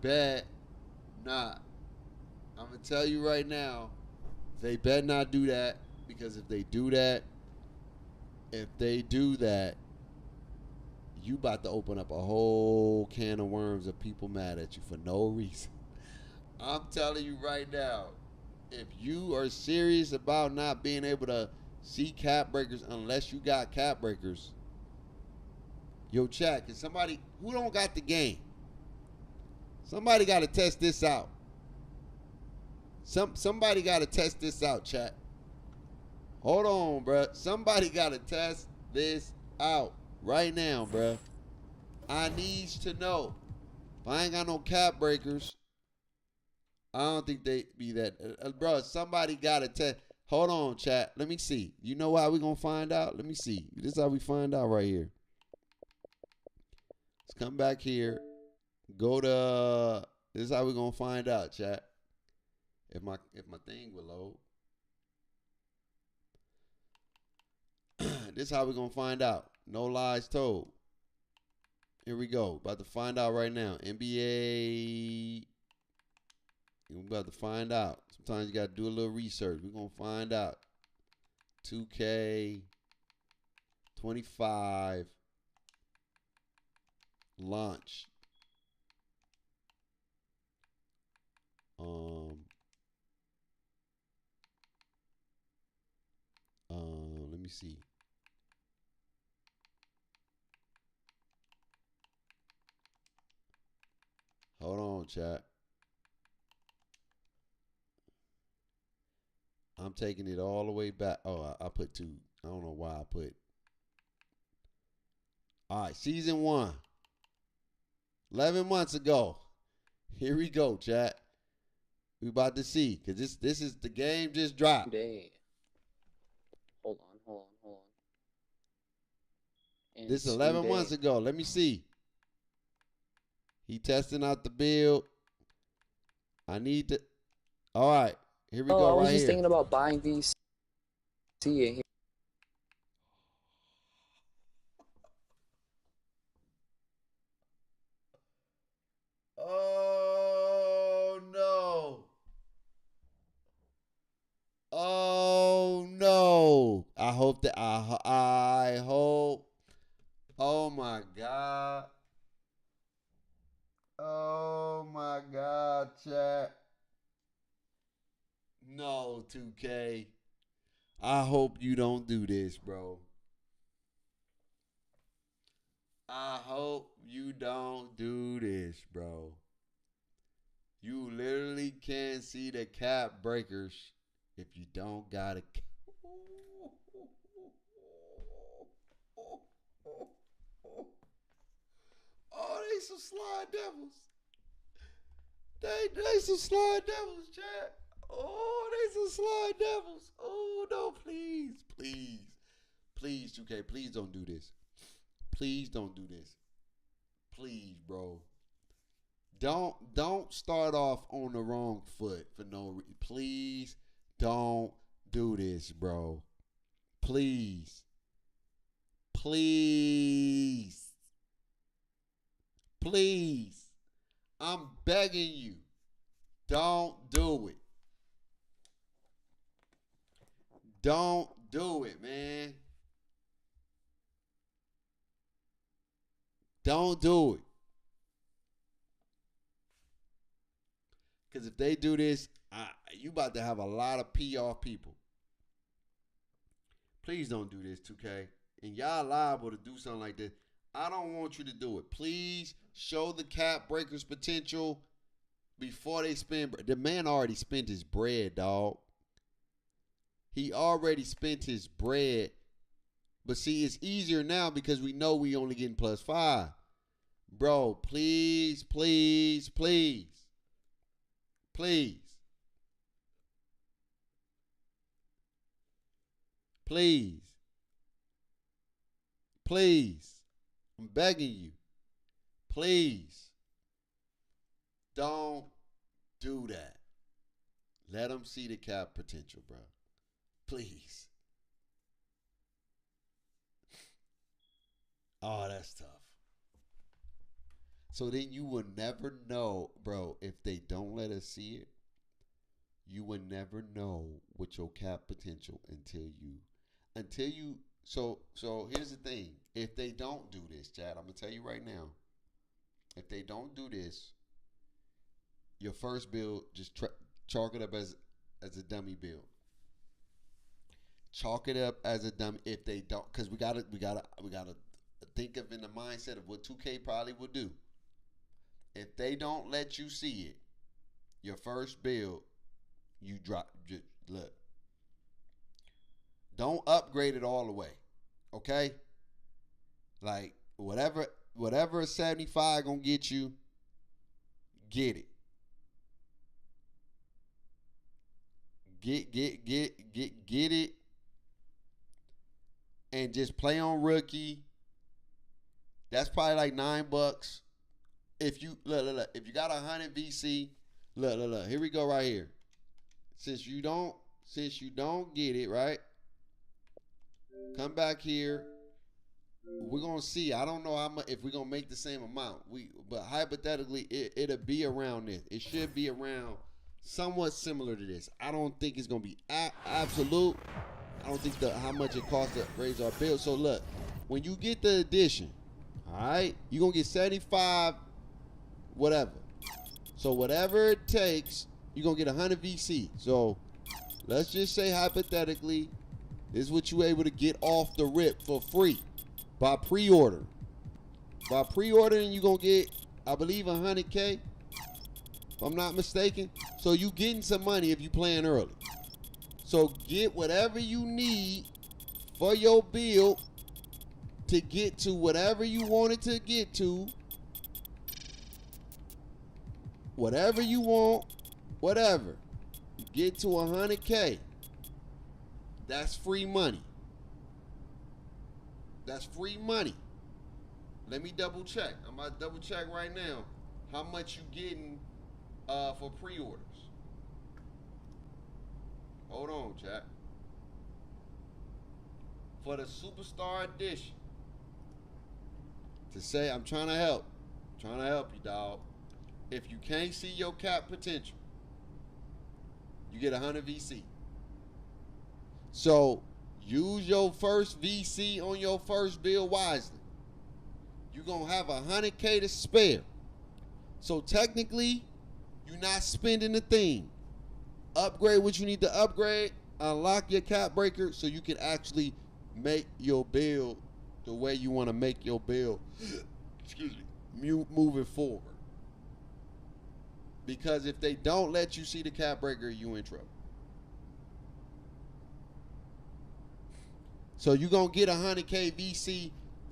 bet not. I'm going to tell you right now, they bet not do that, because if they do that, you about to open up a whole can of worms of people mad at you for no reason. I'm telling you right now, if you are serious about not being able to see cap breakers unless you got cap breakers, yo, chat, can somebody who don't got the game, somebody got to test this out. Somebody got to test this out, chat. Hold on, bruh. Somebody got to test this out right now, bruh. I need to know. If I ain't got no cap breakers, I don't think they be that. Bruh, somebody got to test. Hold on, chat. Let me see. You know how we going to find out? Let me see. This is how we find out right here. Let's come back here. Go to, this is how we going to find out, chat. If my thing will load. This is how we're going to find out. No lies told. Here we go. About to find out right now. NBA. We're about to find out. Sometimes you got to do a little research. We're going to find out. 2K 25 launch. Let me see. Hold on, chat. I'm taking it all the way back. Oh, I put 2. I don't know why I put. All right, season 1. 11 months ago. Here we go, chat. We about to see, because this is the game just dropped. Hold on. This 11 months ago. Let me see. He testing out the build. I need to. All right, here we go. I was right just here. thinking about buying these. See it here. Oh no. Oh no. I hope that I hope. Oh my God. Oh my God, chat. No, 2K. I hope you don't do this, bro. I hope you don't do this, bro. You literally can't see the cap breakers if you don't got a. Oh, they some slide devils. They some slide devils, chat. Oh, they some slide devils. Oh, no, please. Please, 2K, please don't do this. Please don't do this. Please, bro. Don't start off on the wrong foot for no reason. Please don't do this, bro. Please. Please. I'm begging you. Don't do it. Don't do it, man. Don't do it. Because if they do this, you about to have a lot of pee off people. Please don't do this, 2K. And y'all liable to do something like this. I don't want you to do it. Please show the cap breakers potential before they spend. The man already spent his bread, dog. He already spent his bread. But see, it's easier now because we know we only getting +5. Bro, please, please, please. Please. Please. Please. I'm begging you. Please. Don't do that. Let them see the cap potential, bro. Please. Oh, that's tough. So then you will never know, bro, if they don't let us see it, you will never know what your cap potential until you, so here's the thing. If they don't do this, Chad, I'm going to tell you right now, if they don't do this, your first build, just chalk it up as a dummy build. Chalk it up as a dummy if they don't, because we gotta think of in the mindset of what 2K probably will do. If they don't let you see it, your first build, you drop. Just look. Don't upgrade it all the way, okay? Like whatever 75 gonna get you, get it. Get it, and just play on rookie. That's probably like $9. If you look, if you got 100 VC, look, here we go right here. Since you don't get it, right? Come back here. We're gonna see. I don't know how much if we're gonna make the same amount. But hypothetically, it'll be around this. It should be around somewhat similar to this. I don't think it's gonna be absolute. I don't think how much it costs to raise our bill. So look, when you get the addition, all right, you're gonna get 75. Whatever. So whatever it takes, you're going to get 100 VC. So let's just say hypothetically, this is what you're able to get off the rip for free by pre-order. By pre-ordering, you're going to get, I believe, 100K, if I'm not mistaken. So you getting some money if you playing early. So get whatever you need for your build to get to whatever you wanted to get to. Whatever you want, whatever. Get to 100K. That's free money. That's free money. Let me double check. I'm about to double check right now how much you getting for pre-orders. Hold on, chat. For the Superstar Edition. To say I'm trying to help. I'm trying to help you, dog. If you can't see your cap potential, you get 100 VC. So use your first VC on your first build wisely. You're going to have 100K to spare. So technically, you're not spending a thing. Upgrade what you need to upgrade. Unlock your cap breaker so you can actually make your build the way you want to make your build. Excuse me. Moving forward. Because if they don't let you see the cap breaker, you in trouble. So you're going to get 100K VC.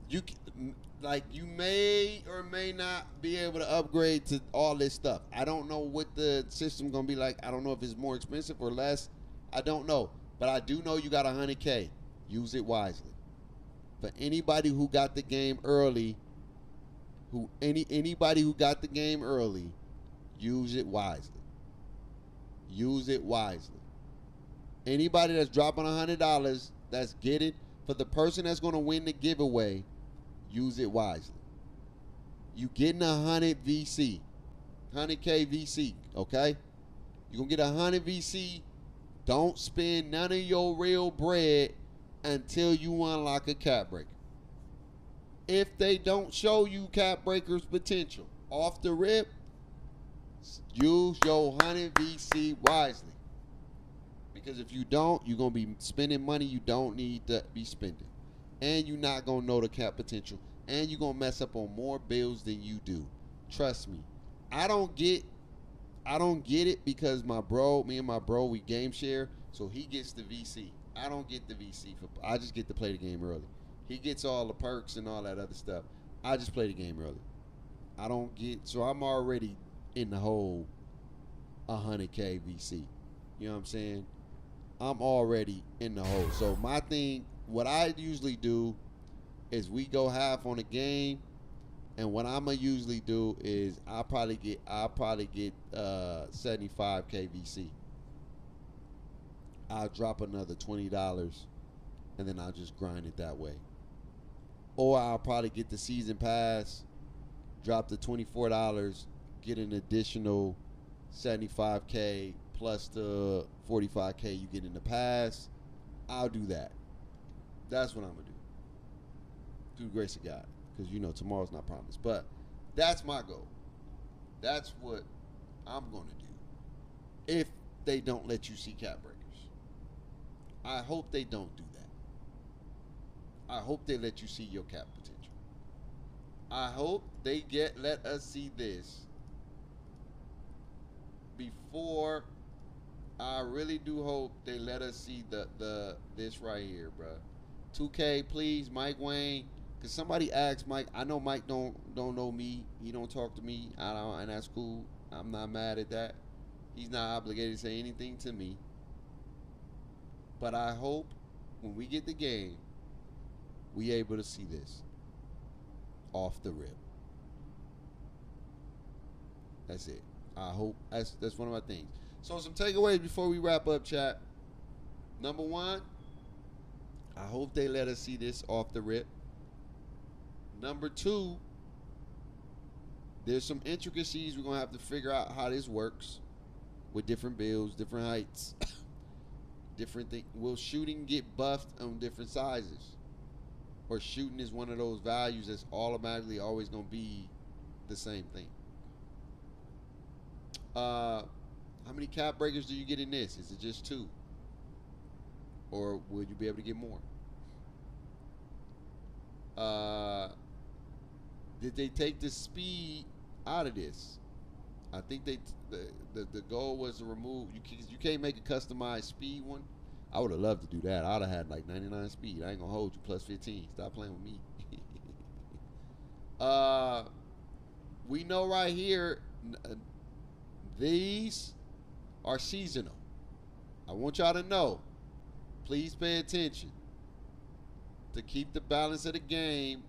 You may or may not be able to upgrade to all this stuff. I don't know what the system's going to be like. I don't know if it's more expensive or less. I don't know. But I do know you got 100K. Use it wisely. For anybody who got the game early, anybody who got the game early, use it wisely. Use it wisely. Anybody that's dropping $100, that's getting, for the person that's going to win the giveaway, use it wisely. You getting 100 VC, 100K VC, okay? You're going to get 100 VC. Don't spend none of your real bread until you unlock a cap breaker. If they don't show you cap breakers potential off the rip, use your 100 VC wisely. Because if you don't, you're going to be spending money you don't need to be spending. And you're not going to know the cap potential. And you're going to mess up on more bills than you do. Trust me. I don't get it because me and my bro, we game share. So he gets the VC. I don't get the VC. I just get to play the game early. He gets all the perks and all that other stuff. I just play the game early. I don't get, so I'm already in the whole 100K VC. You know what I'm saying? I'm already in the hole. So my thing, what I usually do is we go half on a game, and what I'm gonna usually do is I'll probably get 75K VC. I'll drop another $20, and then I'll just grind it that way. Or I'll probably get the season pass, drop the $24, get an additional 75K plus the 45K you get in the pass. I'll do that. That's what I'm going to do. Through the grace of God. Because, tomorrow's not promised. But that's my goal. That's what I'm going to do. If they don't let you see cap breakers. I hope they don't do that. I hope they let you see your cap potential. I hope they let us see this before. I really do hope they let us see this right here, bro. 2K, please, Mike Wayne. Cause somebody asked Mike. I know Mike don't know me. He don't talk to me. And that's cool. I'm not mad at that. He's not obligated to say anything to me. But I hope when we get the game, we able to see this off the rip. That's it. I hope that's one of my things. So some takeaways before we wrap up, chat. Number one, I hope they let us see this off the rip. Number two, there's some intricacies we're going to have to figure out how this works with different builds, different heights, different things. Will shooting get buffed on different sizes? Or shooting is one of those values that's automatically always going to be the same thing? How many cap breakers do you get in this? Is it just 2? Or will you be able to get more? Did they take the speed out of this? I think the goal was to remove, you can't make a customized speed one. I would have loved to do that. I would have had like 99 speed. I ain't gonna hold you, plus 15. Stop playing with me. We know right here, these are seasonal. I want y'all to know. Please pay attention. To keep the balance of the game,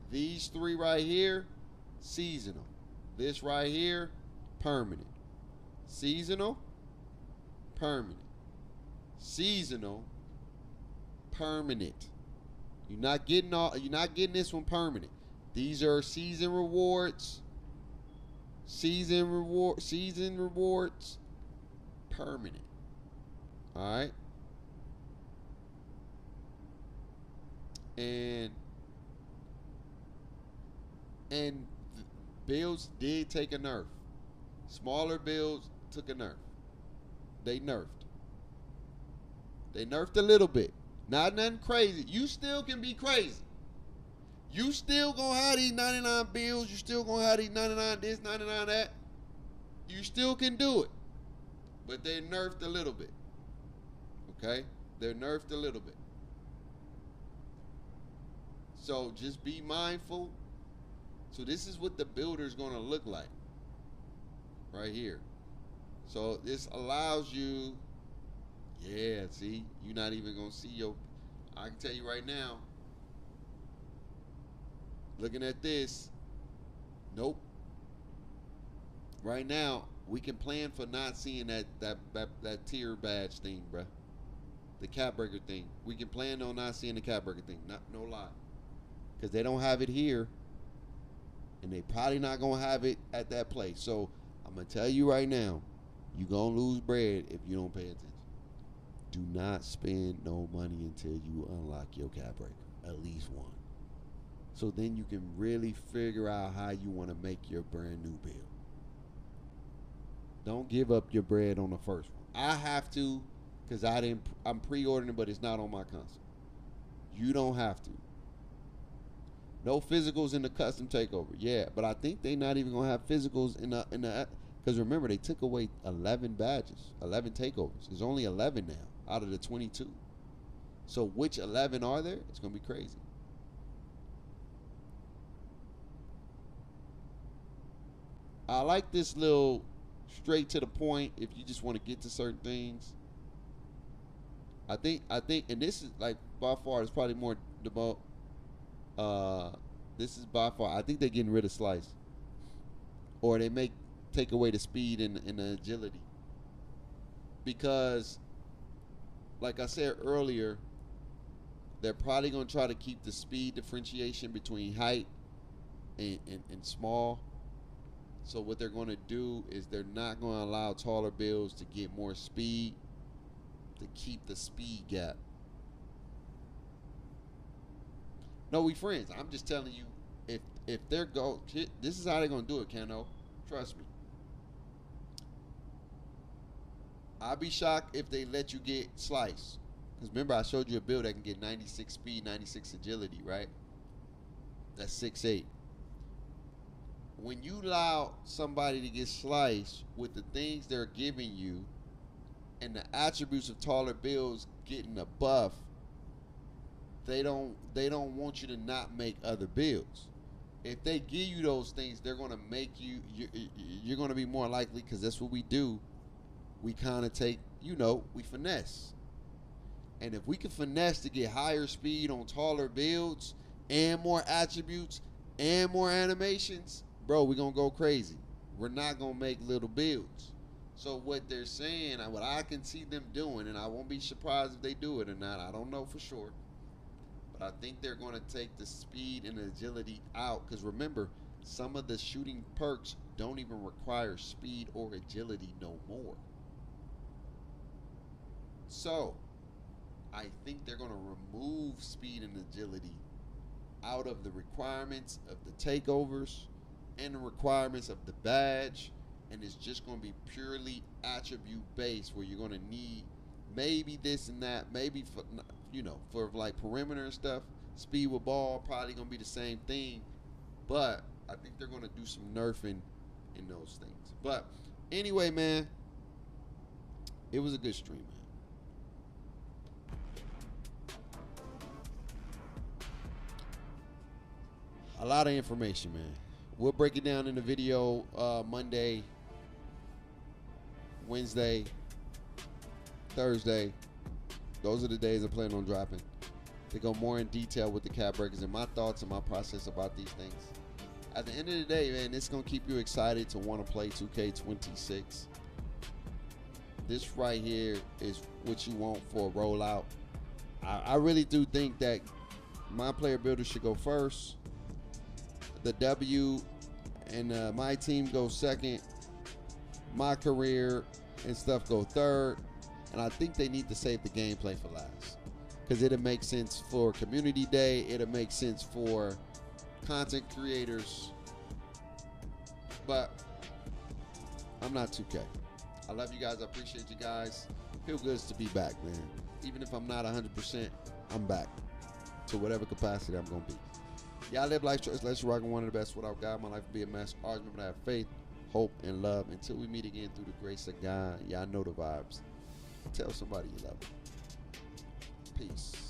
these 3 right here, seasonal. This right here, permanent. Seasonal, permanent. Seasonal, permanent. You're not getting this one permanent. These are season rewards. Season rewards, permanent. All right. And builds did take a nerf. Smaller builds took a nerf. They nerfed. They nerfed a little bit. Not nothing crazy. You still can be crazy. You still gonna have these 99 builds. You still gonna have these 99 this, 99 that. You still can do it. But they nerfed a little bit. Okay? They're nerfed a little bit. So just be mindful. So this is what the builder's gonna look like. Right here. So this allows you, yeah, see, you're not even gonna see your, I can tell you right now, looking at this, nope. Right now, we can plan for not seeing that tier badge thing, bruh. The cap breaker thing. We can plan on not seeing the cap breaker thing. No lie. Because they don't have it here. And they probably not going to have it at that place. So I'm going to tell you right now, you're going to lose bread if you don't pay attention. Do not spend no money until you unlock your cap breaker. At least one. So then you can really figure out how you want to make your brand new build. Don't give up your bread on the first one. I have to, because I'm pre-ordering it, but it's not on my console. You don't have to. No physicals in the custom takeover. Yeah, but I think they're not even gonna have physicals in the because remember they took away 11 badges, 11 takeovers. There's only 11 now out of the 22. So which 11 are there? It's gonna be crazy. I like this little straight to the point if you just want to get to certain things. I think, and this is like by far, it's probably more about. This is by far. I think they're getting rid of slice, or they take away the speed and the agility. Because, like I said earlier, they're probably gonna try to keep the speed differentiation between height and small. So what they're gonna do is they're not gonna allow taller builds to get more speed, to keep the speed gap. No, we friends. I'm just telling you, if they're this is how they're gonna do it, Kano. Trust me. I'd be shocked if they let you get slice. Because remember, I showed you a build that can get 96 speed, 96 agility, right? That's 6'8". When you allow somebody to get sliced with the things they're giving you and the attributes of taller builds getting a buff, they don't want you to not make other builds. If they give you those things, they're going to make you're going to be more likely, because that's what we do. We kind of take, we finesse. And if we can finesse to get higher speed on taller builds and more attributes and more animations, bro, we're going to go crazy. We're not going to make little builds. So what they're saying, what I can see them doing, and I won't be surprised if they do it or not, I don't know for sure, but I think they're going to take the speed and agility out, because remember, some of the shooting perks don't even require speed or agility no more. So I think they're going to remove speed and agility out of the requirements of the takeovers and the requirements of the badge, and it's just going to be purely attribute based, where you're going to need maybe this and that, maybe for like perimeter and stuff. Speed with ball probably going to be the same thing, but I think they're going to do some nerfing in those things. But anyway, man, it was a good stream, man. A lot of information, man. We'll break it down in the video Monday, Wednesday, Thursday. Those are the days I plan on dropping. To go more in detail with the cap breakers and my thoughts and my process about these things. At the end of the day, man, it's going to keep you excited to want to play 2K26. This right here is what you want for a rollout. I really do think that my player builder should go first. The W and my team go second. My career and stuff go third. And I think they need to save the gameplay for last, because it'll make sense for community day. It'll make sense for content creators. But I'm not 2K. I love you guys. I appreciate you guys. Feel good to be back, man. Even if I'm not 100%, I'm back to whatever capacity I'm going to be. Y'all live life choice. Let's rock on one of the best without God. My life will be a mess. Always remember to have faith, hope, and love. Until we meet again through the grace of God. Y'all know the vibes. Tell somebody you love them. Peace.